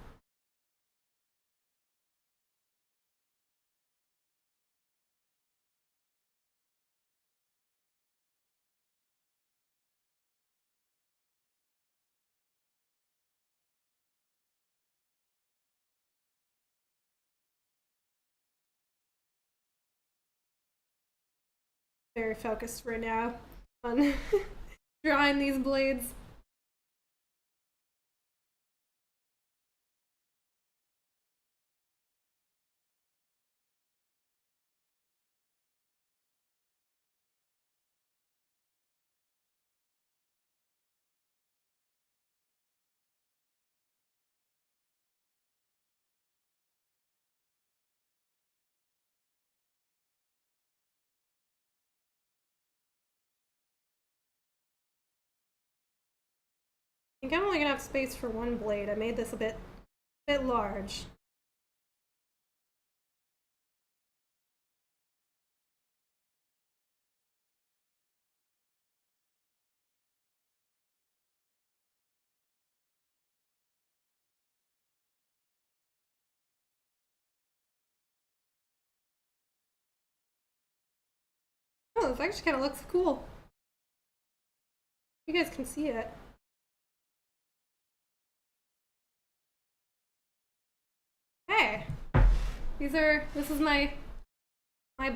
Very focused right now on drawing these blades. I think I'm only gonna have space for one blade. I made this a bit large. Oh, this actually kind of looks cool. You guys can see it. Hey, this is my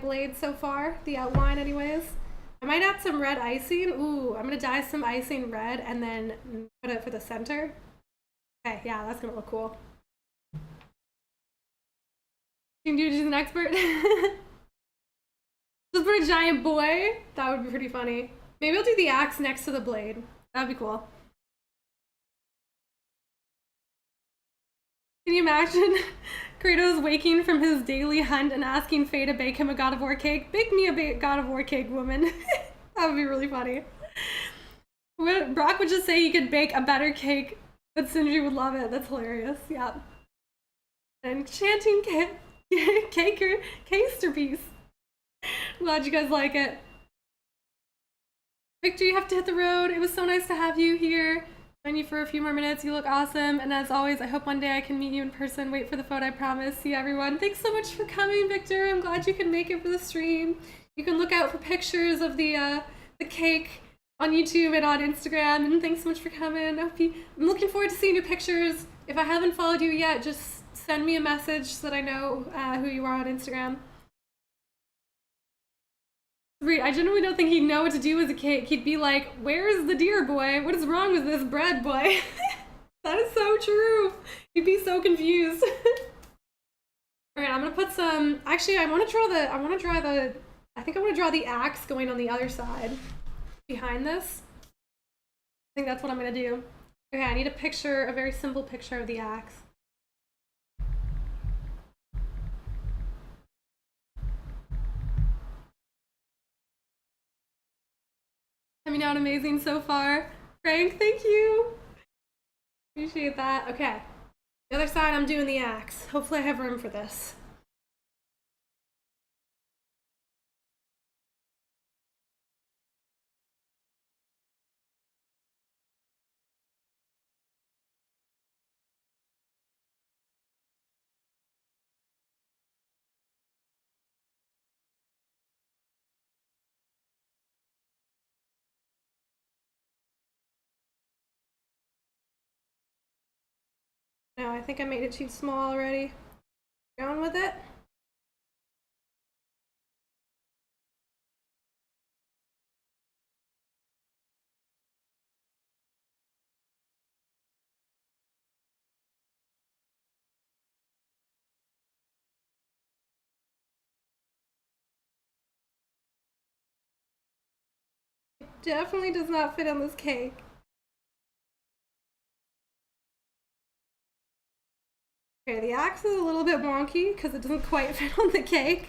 blade so far, the outline anyways. I might add some red icing. Ooh, I'm gonna dye some icing red and then put it for the center. Okay, yeah, that's gonna look cool. You can do it as an expert. Just put a giant boy. That would be pretty funny. Maybe I'll do the axe next to the blade. That'd be cool. Can you imagine Kratos waking from his daily hunt and asking Faye to bake him a God of War cake? Bake me a God of War cake, woman. That would be really funny. Brock would just say he could bake a better cake, but Sindri would love it. That's hilarious. Yeah. Enchanting casterpiece. Glad you guys like it. Victor, you have to hit the road. It was so nice to have you here. Join you for a few more minutes. You look awesome. And as always, I hope one day I can meet you in person. Wait for the photo, I promise. See everyone. Thanks so much for coming, Victor. I'm glad you could make it for the stream. You can look out for pictures of the cake on YouTube and on Instagram. And thanks so much for coming. I'm looking forward to seeing your pictures. If I haven't followed you yet, just send me a message so that I know who you are on Instagram. I genuinely don't think he'd know what to do with a cake. He'd be like, where's the deer boy? What is wrong with this bread boy? That is so true. He'd be so confused. Alright, I'm gonna put some, actually I want to draw the axe going on the other side behind this. I think that's what I'm gonna do. Okay, I need a very simple picture of the axe. Coming out amazing so far. Frank, thank you. Appreciate that. Okay. The other side, I'm doing the axe. Hopefully I have room for this. No, I think I made it too small already. Going with it? It definitely does not fit on this cake. Okay, the axe is a little bit wonky because it doesn't quite fit on the cake,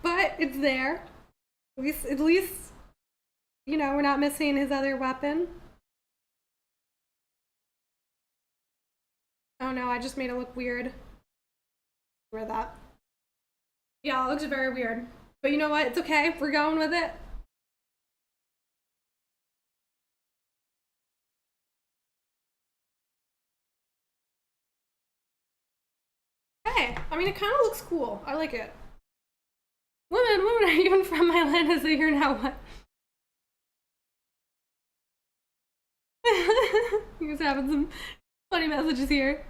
but it's there. At least, you know, we're not missing his other weapon. Oh no, I just made it look weird. Wear that. Yeah, it looks very weird. But you know what? It's okay. We're going with it. Hey, I mean, it kind of looks cool. I like it. Women, are you even from my land? Is it here now? What? You guys having some funny messages here.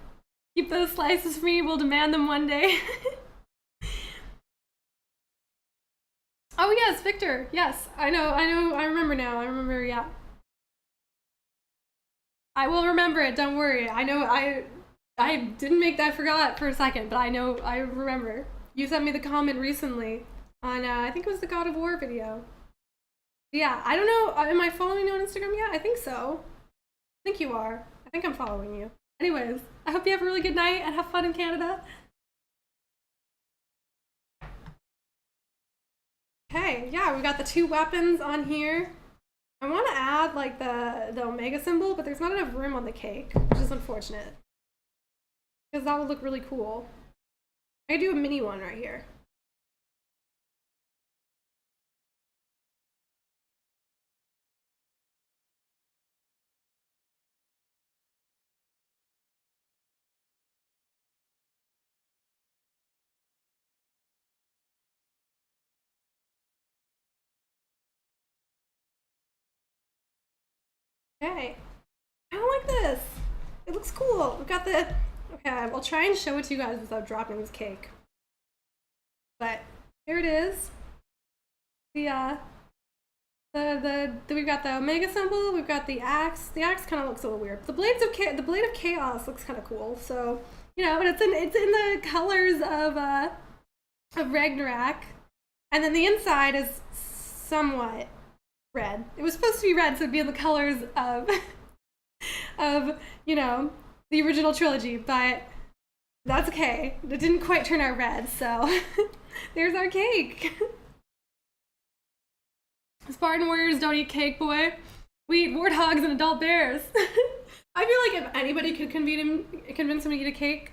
Keep those slices for me. We'll demand them one day. Oh yes, Victor. Yes, I know. I remember now. I remember. Yeah. I will remember it. Don't worry. I know. I didn't make that forgot for a second, but I know. I remember. You sent me the comment recently on. I think it was the God of War video. Yeah. I don't know. Am I following you on Instagram yet? I think so. I think you are. I think I'm following you. Anyways, I hope you have a really good night and have fun in Canada. Okay, yeah, we got the two weapons on here. I want to add like the omega symbol, but there's not enough room on the cake, which is unfortunate. Because that would look really cool. I could do a mini one right here. Okay. I don't like this. It looks cool. We've got the... Okay, I'll try and show it to you guys without dropping this cake. But here it is. We've got the Omega symbol. We've got the axe. The axe kind of looks a little weird. The blade of chaos looks kind of cool. So you know, but it's in the colors of Ragnarok, and then the inside is somewhat red. It was supposed to be red, so it'd be in the colors of you know, the original trilogy, but that's okay. It didn't quite turn out red, so there's our cake. Spartan warriors don't eat cake, boy. We eat warthogs and adult bears. I feel like if anybody could convince him to eat a cake,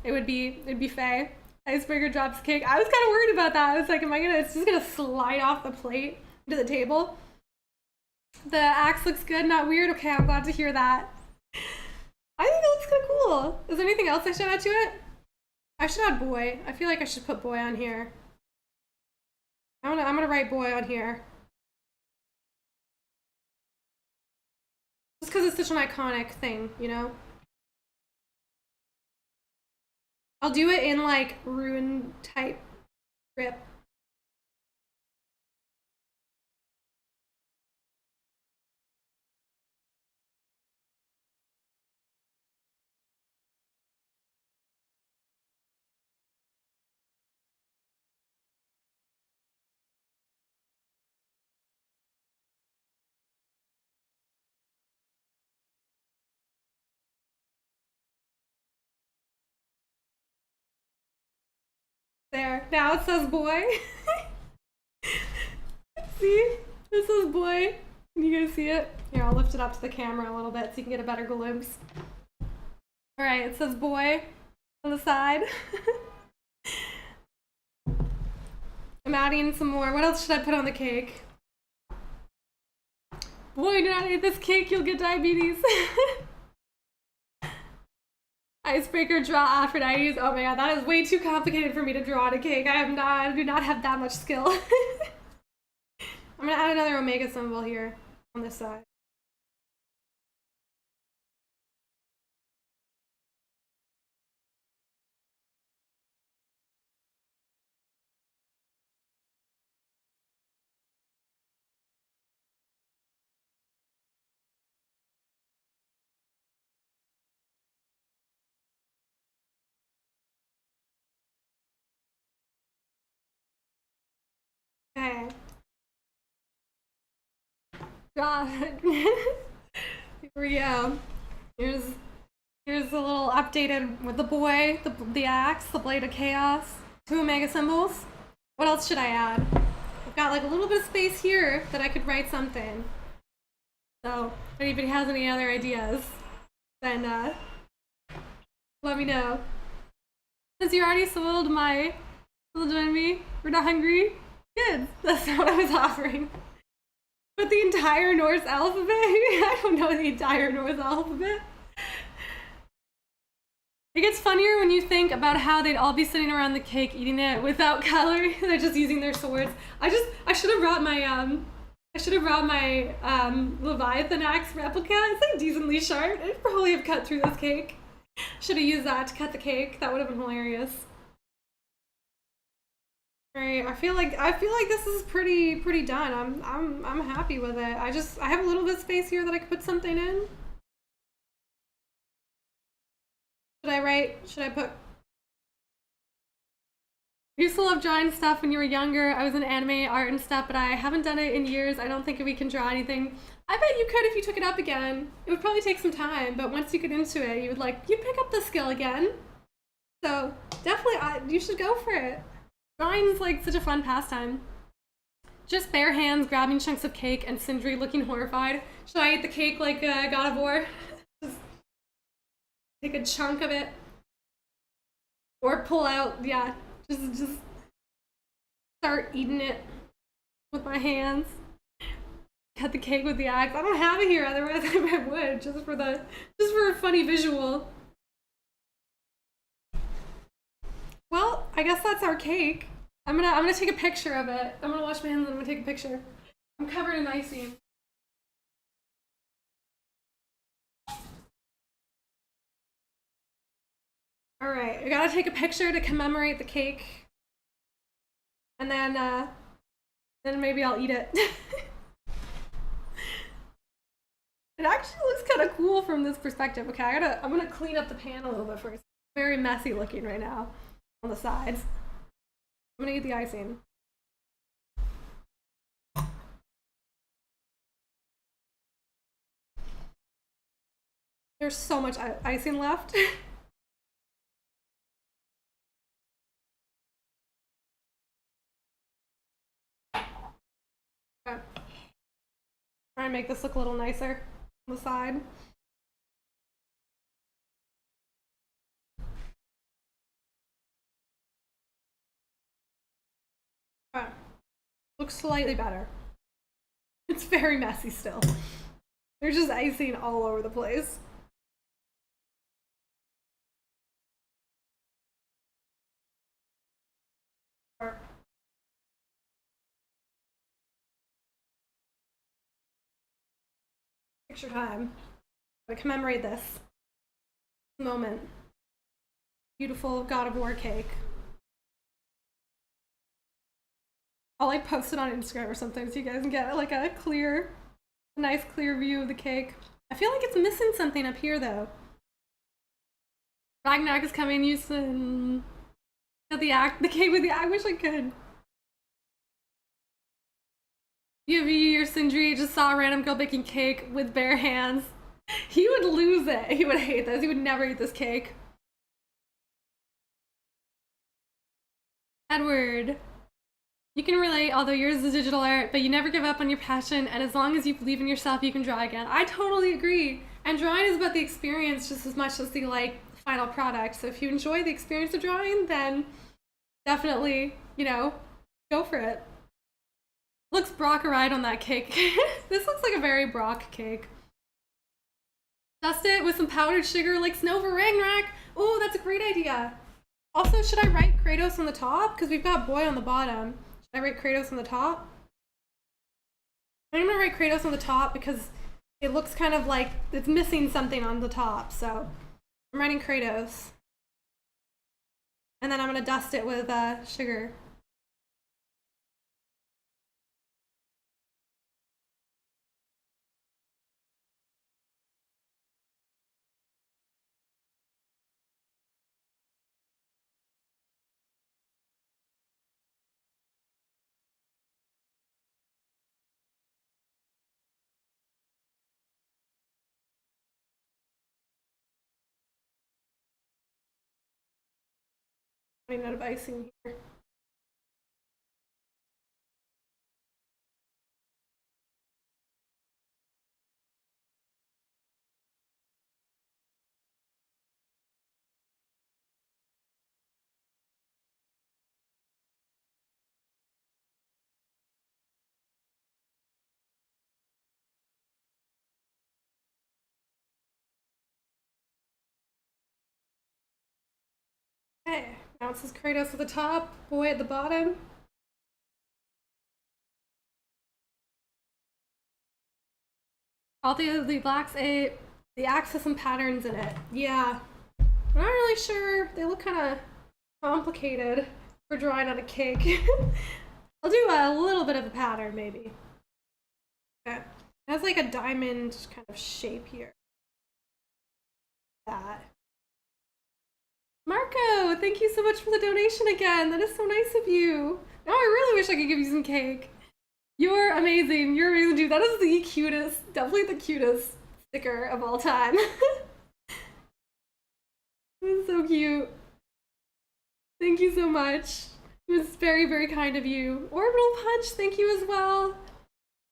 it'd be Faye. Icebreaker drops cake. I was kind of worried about that. I was like, it's just gonna slide off the plate to the table. The axe looks good, not weird. Okay, I'm glad to hear that. I think it looks kind of cool. Is there anything else I should add to it? I should add boy. I feel like I should put boy on here. I'm gonna write boy on here. Just because it's such an iconic thing, you know? I'll do it in like rune type script. There. Now it says boy. See? This says boy. Can you guys see it? Here, I'll lift it up to the camera a little bit so you can get a better glimpse. Alright, it says boy on the side. I'm adding some more. What else should I put on the cake? Boy, do not eat this cake, you'll get diabetes. Icebreaker draw Aphrodite's. Oh my god, that is way too complicated for me to draw on a cake. I do not have that much skill. I'm gonna add another Omega symbol here on this side. Okay. God. Here we go. Here's a little updated with the boy, the axe, the blade of chaos, 2 Omega symbols. What else should I add? I've got like a little bit of space here that I could write something. So if anybody has any other ideas, then let me know. Since you already sold my little join me, we're not hungry. Good. That's not what I was offering. But the entire Norse alphabet? I don't know the entire Norse alphabet. It gets funnier when you think about how they'd all be sitting around the cake eating it without cutlery. They're just using their swords. I should have brought my Leviathan axe replica. It's like decently sharp. I'd probably have cut through this cake. Should have used that to cut the cake. That would have been hilarious. Right, I feel like this is pretty done. I'm happy with it. I have a little bit of space here that I could put something in. Should I put? I used to love drawing stuff when you were younger. I was in anime art and stuff, but I haven't done it in years. I don't think we can draw anything. I bet you could if you took it up again. It would probably take some time, but once you get into it, you'd pick up the skill again. So definitely, you should go for it. Drawing's like such a fun pastime. Just bare hands grabbing chunks of cake and Sindri looking horrified. Should I eat the cake like God of War? Just take a chunk of it. Or pull out, yeah. Just start eating it with my hands. Cut the cake with the axe. I don't have it here, otherwise I would, just for a funny visual. Well, I guess that's our cake. I'm gonna take a picture of it. I'm gonna wash my hands and I'm gonna take a picture. I'm covered in icing. All right, I gotta take a picture to commemorate the cake, and then maybe I'll eat it. It actually looks kind of cool from this perspective. Okay, I'm gonna clean up the pan a little bit first. Very messy looking right now on the sides. I'm gonna eat the icing. There's so much icing left. Okay. Try and make this look a little nicer on the side. Okay. Looks slightly better. It's very messy still. There's just icing all over the place. Picture time. To commemorate this moment. Beautiful God of War cake. I'll like post it on Instagram or something so you guys can get like a nice clear view of the cake. I feel like it's missing something up here though. Ragnarok is coming, you soon. The cake with the, I wish I could. Yuvi or Sindri just saw a random girl baking cake with bare hands. He would lose it. He would hate this. He would never eat this cake. Edward. You can relate, although yours is digital art, but you never give up on your passion, and as long as you believe in yourself, you can draw again. I totally agree. And drawing is about the experience just as much as the like final product. So if you enjoy the experience of drawing, then definitely, you know, go for it. Looks Brock-a-ride on that cake. This looks like a very Brock cake. Dust it with some powdered sugar like snow for Ragnarok. Oh, that's a great idea. Also, should I write Kratos on the top? Because we've got boy on the bottom. Should I write Kratos on the top? I'm gonna write Kratos on the top because it looks kind of like it's missing something on the top. So I'm writing Kratos. And then I'm gonna dust it with sugar. Running out of icing here. Okay, now it says Kratos at the top, boy at the bottom. All the blacks ate the axis and patterns in it. Yeah, I'm not really sure. They look kind of complicated for drawing on a cake. I'll do a little bit of a pattern maybe. Okay. It has like a diamond kind of shape here. That. Marco, thank you so much for the donation again. That is so nice of you. Now I really wish I could give you some cake. You're amazing. You're amazing, dude. That is the cutest, definitely the cutest sticker of all time. It's so cute. Thank you so much. It was very, very kind of you. Orbital Punch, thank you as well.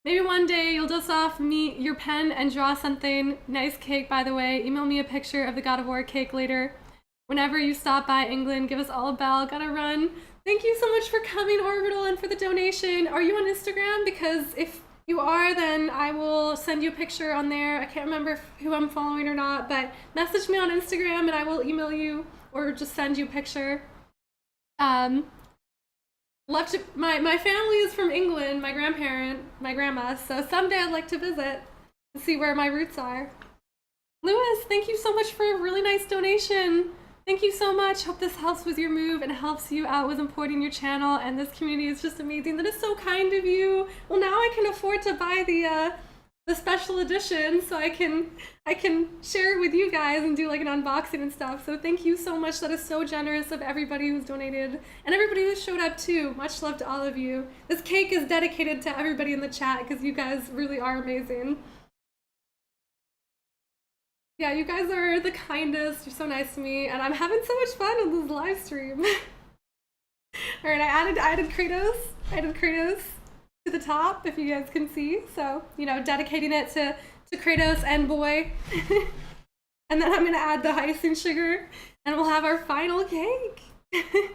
Maybe one day you'll dust off your pen and draw something. Nice cake, by the way. Email me a picture of the God of War cake later. Whenever you stop by England, give us all a bell. Gotta run. Thank you so much for coming, Orbital, and for the donation. Are you on Instagram? Because if you are, then I will send you a picture on there. I can't remember who I'm following or not, but message me on Instagram and I will email you or just send you a picture. My family is from England, my grandma, so someday I'd like to visit and see where my roots are. Lewis, thank you so much for a really nice donation. Thank you so much. Hope this helps with your move and helps you out with importing your channel. And this community is just amazing. That is so kind of you. Well, now I can afford to buy the special edition, so I can share it with you guys and do like an unboxing and stuff. So thank you so much. That is so generous of everybody who's donated and everybody who showed up too. Much love to all of you. This cake is dedicated to everybody in the chat because you guys really are amazing. Yeah, you guys are the kindest. You're so nice to me, and I'm having so much fun with this live stream. All right, I added Kratos. I added Kratos to the top, if you guys can see. So, you know, dedicating it to Kratos and Boy. And then I'm gonna add the icing sugar, and we'll have our final cake. And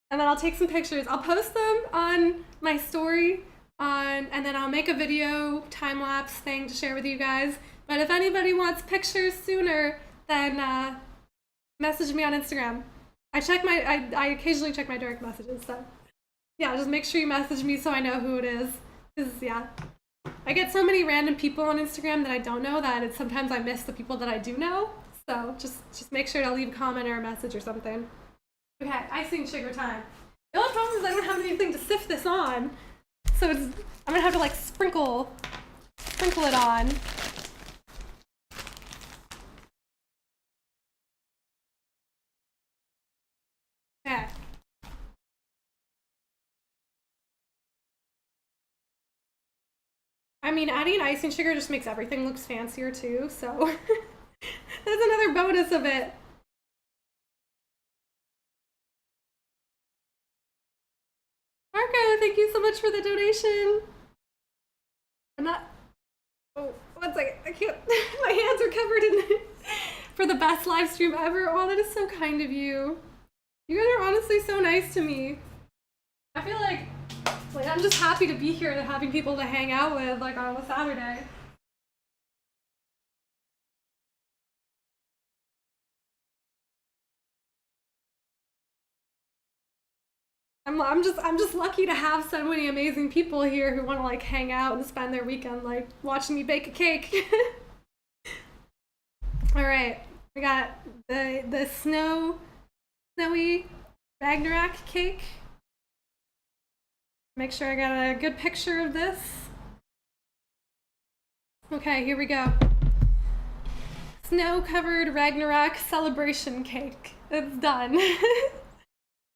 then I'll take some pictures. I'll post them on my story, and then I'll make a video time-lapse thing to share with you guys. But if anybody wants pictures sooner, then message me on Instagram. I occasionally check my direct messages, so yeah, just make sure you message me so I know who it is. Because yeah, I get so many random people on Instagram that I don't know that sometimes I miss the people that I do know. So just make sure to leave a comment or a message or something. Okay, icing sugar time. The only problem is I don't have anything to sift this on, so I'm gonna have to like sprinkle it on. Okay. I mean, adding icing sugar just makes everything look fancier too, so that's another bonus of it. Marco, thank you so much for the donation. I'm not. Oh, one second. I can't. My hands are covered in. For the best live stream ever. Oh, that is so kind of you. You guys are honestly so nice to me. I feel like I'm just happy to be here and having people to hang out with, like on a Saturday. I'm just lucky to have so many amazing people here who want to like hang out and spend their weekend like watching me bake a cake. All right, we got the snowy Ragnarok cake. Make sure I got a good picture of this. Okay, here we go. Snow-covered Ragnarok celebration cake. It's done.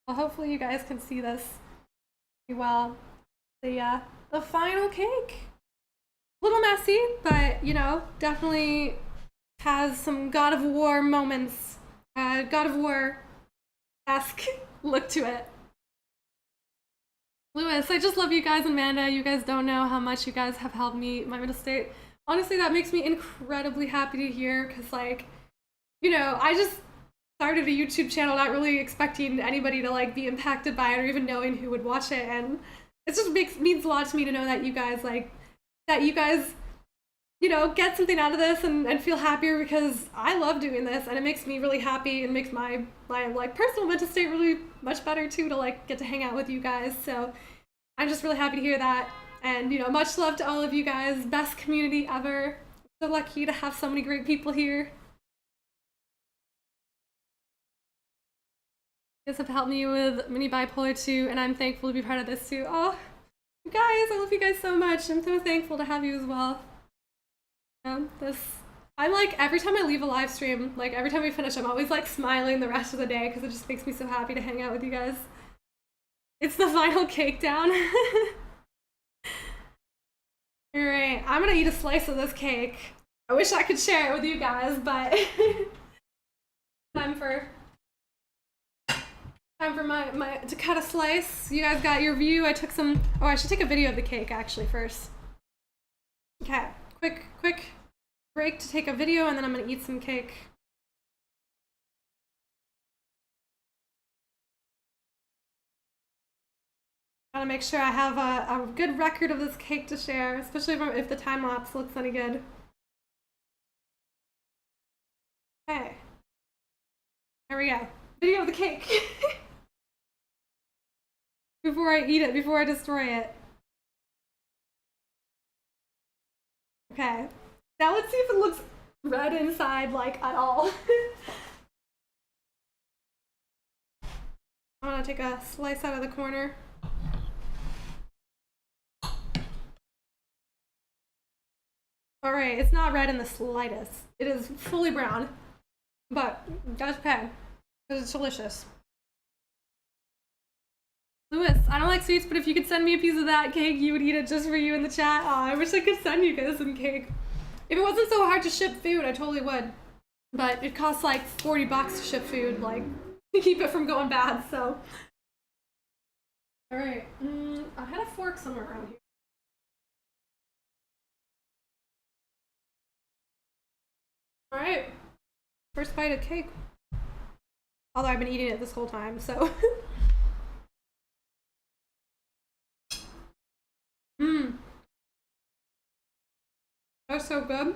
Well, hopefully you guys can see this pretty well. The final cake. A little messy, but you know, definitely has some God of War moments. God of War-esque look to it. Lewis, I just love you guys, and Amanda. You guys don't know how much you guys have helped me my middle state. Honestly, that makes me incredibly happy to hear, because like, you know, I just started a YouTube channel not really expecting anybody to like be impacted by it or even knowing who would watch it, and it just means a lot to me to know that you guys you know, get something out of this and feel happier, because I love doing this and it makes me really happy and makes my like personal mental state really much better too, to like get to hang out with you guys. So I'm just really happy to hear that, and you know, much love to all of you guys. Best community ever. So lucky to have so many great people here. You guys have helped me with mini bipolar too, and I'm thankful to be part of this too. Oh, you guys, I love you guys so much. I'm so thankful to have you as well. I'm like, every time I leave a live stream, like every time we finish, I'm always like smiling the rest of the day, because it just makes me so happy to hang out with you guys. It's the final cake down. Alright, I'm gonna eat a slice of this cake. I wish I could share it with you guys, but time for my to cut a slice. You guys got your view. I took some. Oh, I should take a video of the cake actually first. Okay, quick break to take a video, and then I'm gonna eat some cake. Gotta make sure I have a good record of this cake to share, especially if the time lapse looks any good. Okay, there we go. Video of the cake. Before I eat it, before I destroy it. Okay, now let's see if it looks red inside, like, at all. I'm gonna take a slice out of the corner. All right, it's not red in the slightest. It is fully brown, but that's okay, because it's delicious. Lewis, I don't like sweets, but if you could send me a piece of that cake, you would eat it just for you in the chat. Aw, I wish I could send you guys some cake. If it wasn't so hard to ship food, I totally would. But it costs like 40 bucks to ship food, like, to keep it from going bad, so. All right, I had a fork somewhere around here. All right, first bite of cake. Although I've been eating it this whole time, so. That's so good.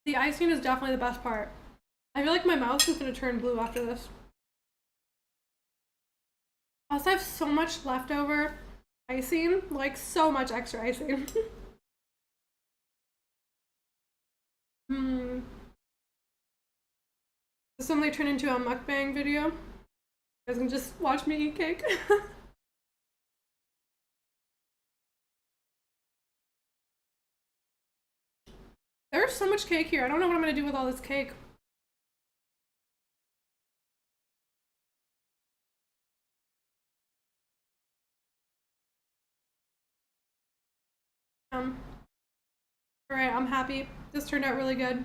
The icing is definitely the best part. I feel like my mouth is gonna turn blue after this. Also, I have so much leftover icing, like so much extra icing. This one may turn into a mukbang video. You guys can just watch me eat cake. There's so much cake here. I don't know what I'm gonna do with all this cake. Alright, I'm happy. This turned out really good.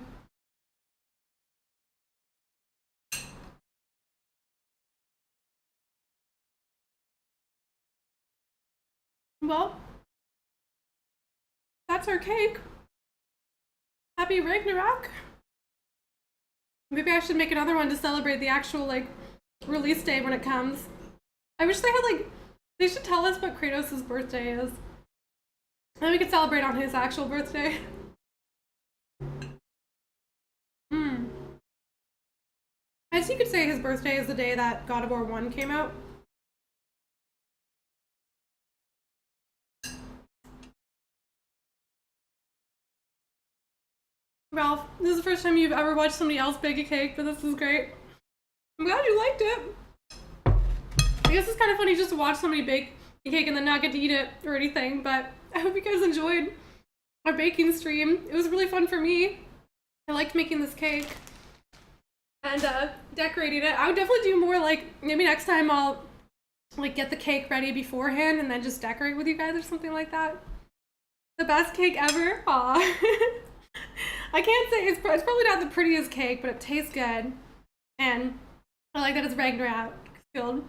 Well, that's our cake. Happy Ragnarok. Maybe I should make another one to celebrate the actual, like, release day when it comes. I wish they had, like, they should tell us what Kratos' birthday is. And then we could celebrate on his actual birthday. I guess you could say his birthday is the day that God of War 1 came out. Ralph, this is the first time you've ever watched somebody else bake a cake, but this is great. I'm glad you liked it. I guess it's kind of funny just to watch somebody bake a cake and then not get to eat it or anything, but I hope you guys enjoyed our baking stream. It was really fun for me. I liked making this cake and decorating it. I would definitely do more, like, maybe next time I'll like get the cake ready beforehand and then just decorate with you guys or something like that. The best cake ever. Aw. I can't say it's probably not the prettiest cake, but it tastes good. And I like that it's Ragnarok skilled.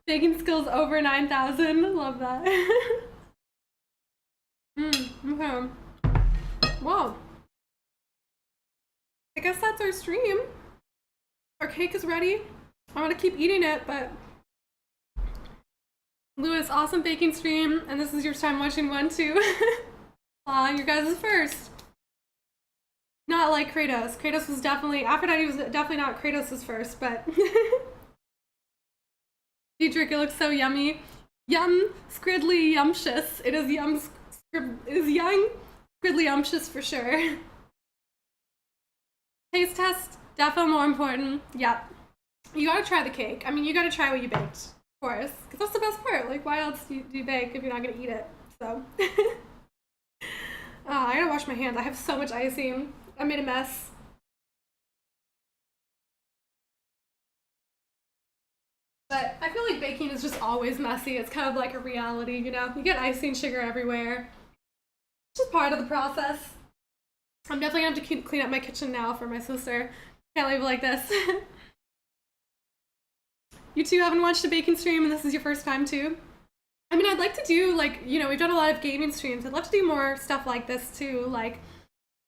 Baking skills over 9,000. Love that. Okay. Whoa. I guess that's our stream. Our cake is ready. I'm gonna keep eating it, but Lewis, awesome baking stream, and this is your time watching one too. Aw, your guys is first. Not like Kratos. Kratos was definitely, Aphrodite was definitely not Kratos' first, but Dietrich, it looks so yummy. Yum, scriddly, yumptious. It is young, scriddly, yumptious for sure. Taste test, definitely more important. Yep. You gotta try the cake. I mean, you gotta try what you baked, of course, because that's the best part. Like, why else do you bake if you're not gonna eat it? So, I gotta wash my hands. I have so much icing. I made a mess. But I feel like baking is just always messy. It's kind of like a reality, you know? You get icing sugar everywhere. It's just part of the process. I'm definitely gonna have to clean up my kitchen now for my sister. Can't leave it like this. You two haven't watched a baking stream and this is your first time too? I mean, I'd like to do, like, you know, we've done a lot of gaming streams. I'd love to do more stuff like this too, like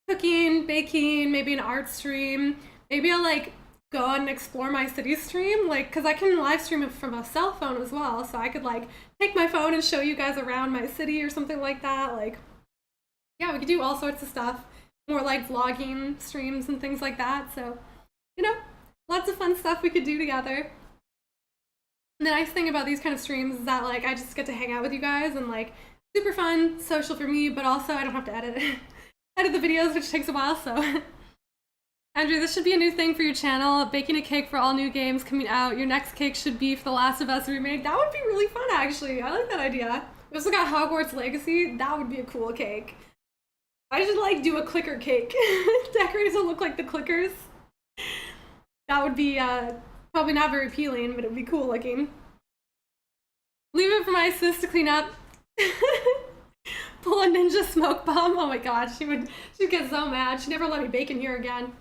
cooking, baking, maybe an art stream. Maybe I'll like go and explore my city stream, like, because I can live stream it from a cell phone as well, so I could like take my phone and show you guys around my city or something like that. Like, yeah, we could do all sorts of stuff, more like vlogging streams and things like that. So, you know, lots of fun stuff we could do together. And the nice thing about these kind of streams is that, like, I just get to hang out with you guys and, like, super fun, social for me, but also I don't have to edit the videos, which takes a while, so I Andrew, this should be a new thing for your channel. Baking a cake for all new games coming out. Your next cake should be for The Last of Us remake. That would be really fun, actually. I like that idea. We also got Hogwarts Legacy. That would be a cool cake. I should like do a clicker cake. Decorators will look like the clickers. That would be probably not very appealing, but it would be cool looking. Leave it for my sis to clean up. Pull a ninja smoke bomb. Oh my god, she'd get so mad. She'd never let me bake in here again.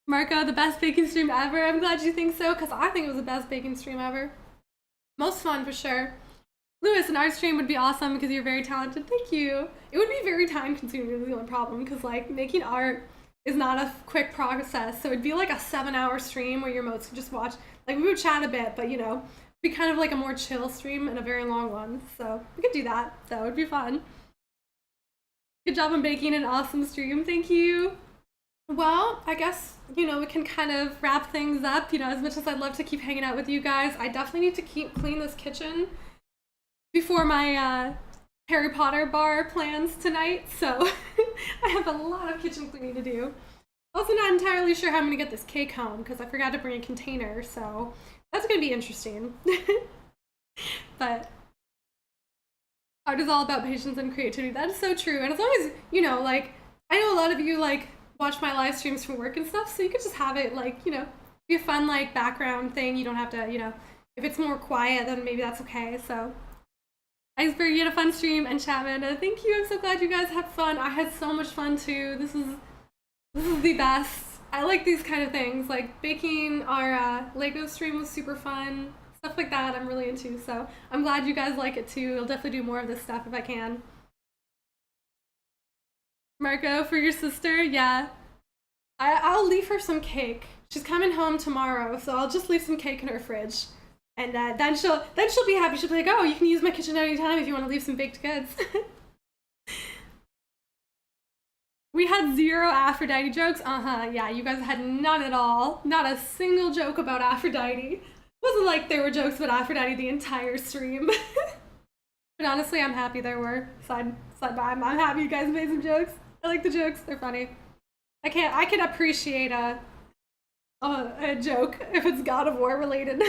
Marco, the best baking stream ever. I'm glad you think so, because I think it was the best baking stream ever. Most fun for sure. Lewis, an art stream would be awesome because you're very talented. Thank you. It would be very time consuming is the only problem, because like making art is not a quick process. So it'd be like a 7-hour stream where your modes could just watch. Like we would chat a bit, but you know, be kind of like a more chill stream and a very long one. So we could do that. So it'd be fun. Good job on baking an awesome stream. Thank you. Well, I guess, you know, we can kind of wrap things up. You know, as much as I'd love to keep hanging out with you guys, I definitely need to keep clean this kitchen before my Harry Potter bar plans tonight. So I have a lot of kitchen cleaning to do. Also not entirely sure how I'm gonna get this cake home because I forgot to bring a container. So that's gonna be interesting. But art is all about patience and creativity. That is so true. And as long as, you know, like, I know a lot of you like watch my live streams from work and stuff, so you could just have it like, you know, be a fun like background thing. You don't have to, you know, if it's more quiet, then maybe that's okay. So Iceberg, you had a fun stream, and Chapman, thank you. I'm so glad you guys had fun. I had so much fun too. This is the best. I like these kind of things. Like baking our Lego stream was super fun. Stuff like that I'm really into. So I'm glad you guys like it too. I'll definitely do more of this stuff if I can. Marco, for your sister, yeah. I'll leave her some cake. She's coming home tomorrow, so I'll just leave some cake in her fridge. And then she'll be happy. She'll be like, oh, you can use my kitchen anytime if you want to leave some baked goods. We had 0 Aphrodite jokes. Yeah, you guys had none at all. Not a single joke about Aphrodite. It wasn't like there were jokes about Aphrodite the entire stream. But honestly, I'm happy there were. Side by, I'm happy you guys made some jokes. I like the jokes. They're funny. I can appreciate a joke if it's God of War related.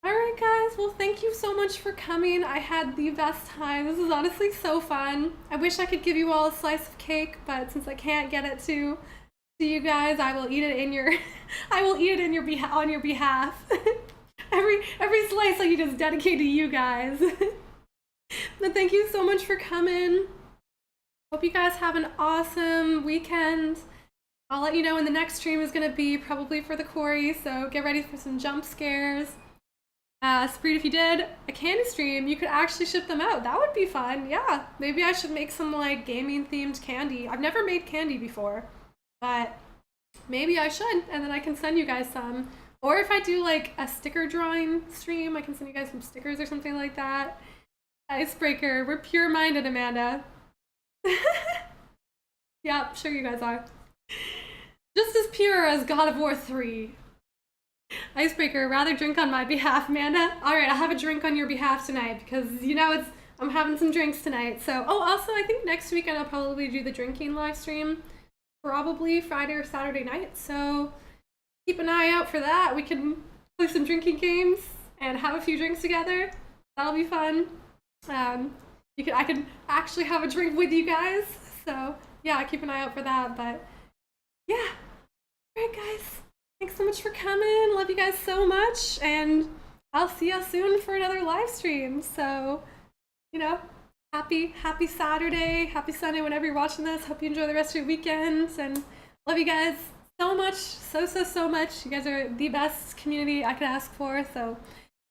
Alright guys, well thank you so much for coming. I had the best time. This is honestly so fun. I wish I could give you all a slice of cake, but since I can't get it to you guys, I will eat it in your on your behalf. every slice I eat is dedicated to you guys. But thank you so much for coming. Hope you guys have an awesome weekend. I'll let you know when the next stream is gonna be, probably for the quarry, so get ready for some jump scares. Spreed, if you did a candy stream, you could actually ship them out. That would be fun. Yeah, maybe I should make some like gaming themed candy. I've never made candy before, but maybe I should, and then I can send you guys some. Or if I do like a sticker drawing stream, I can send you guys some stickers or something like that. Icebreaker, we're pure-minded, Amanda. Yeah, sure you guys are. Just as pure as God of War 3. Icebreaker, rather drink on my behalf, Amanda. Alright, I'll have a drink on your behalf tonight because, you know, I'm having some drinks tonight. So, oh, also, I think next weekend I'll probably do the drinking live stream. Probably Friday or Saturday night. So, keep an eye out for that. We can play some drinking games and have a few drinks together. That'll be fun. I could actually have a drink with you guys. So, yeah, keep an eye out for that. But, yeah. Alright, guys. Thanks so much for coming. Love you guys so much. And I'll see you soon for another live stream. So, you know, happy Saturday, happy Sunday whenever you're watching this. Hope you enjoy the rest of your weekends. And love you guys so much. So much. You guys are the best community I could ask for. So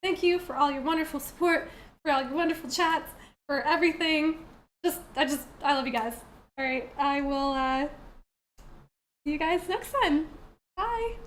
thank you for all your wonderful support, for all your wonderful chats, for everything. I love you guys. All right, I will see you guys next time. Bye.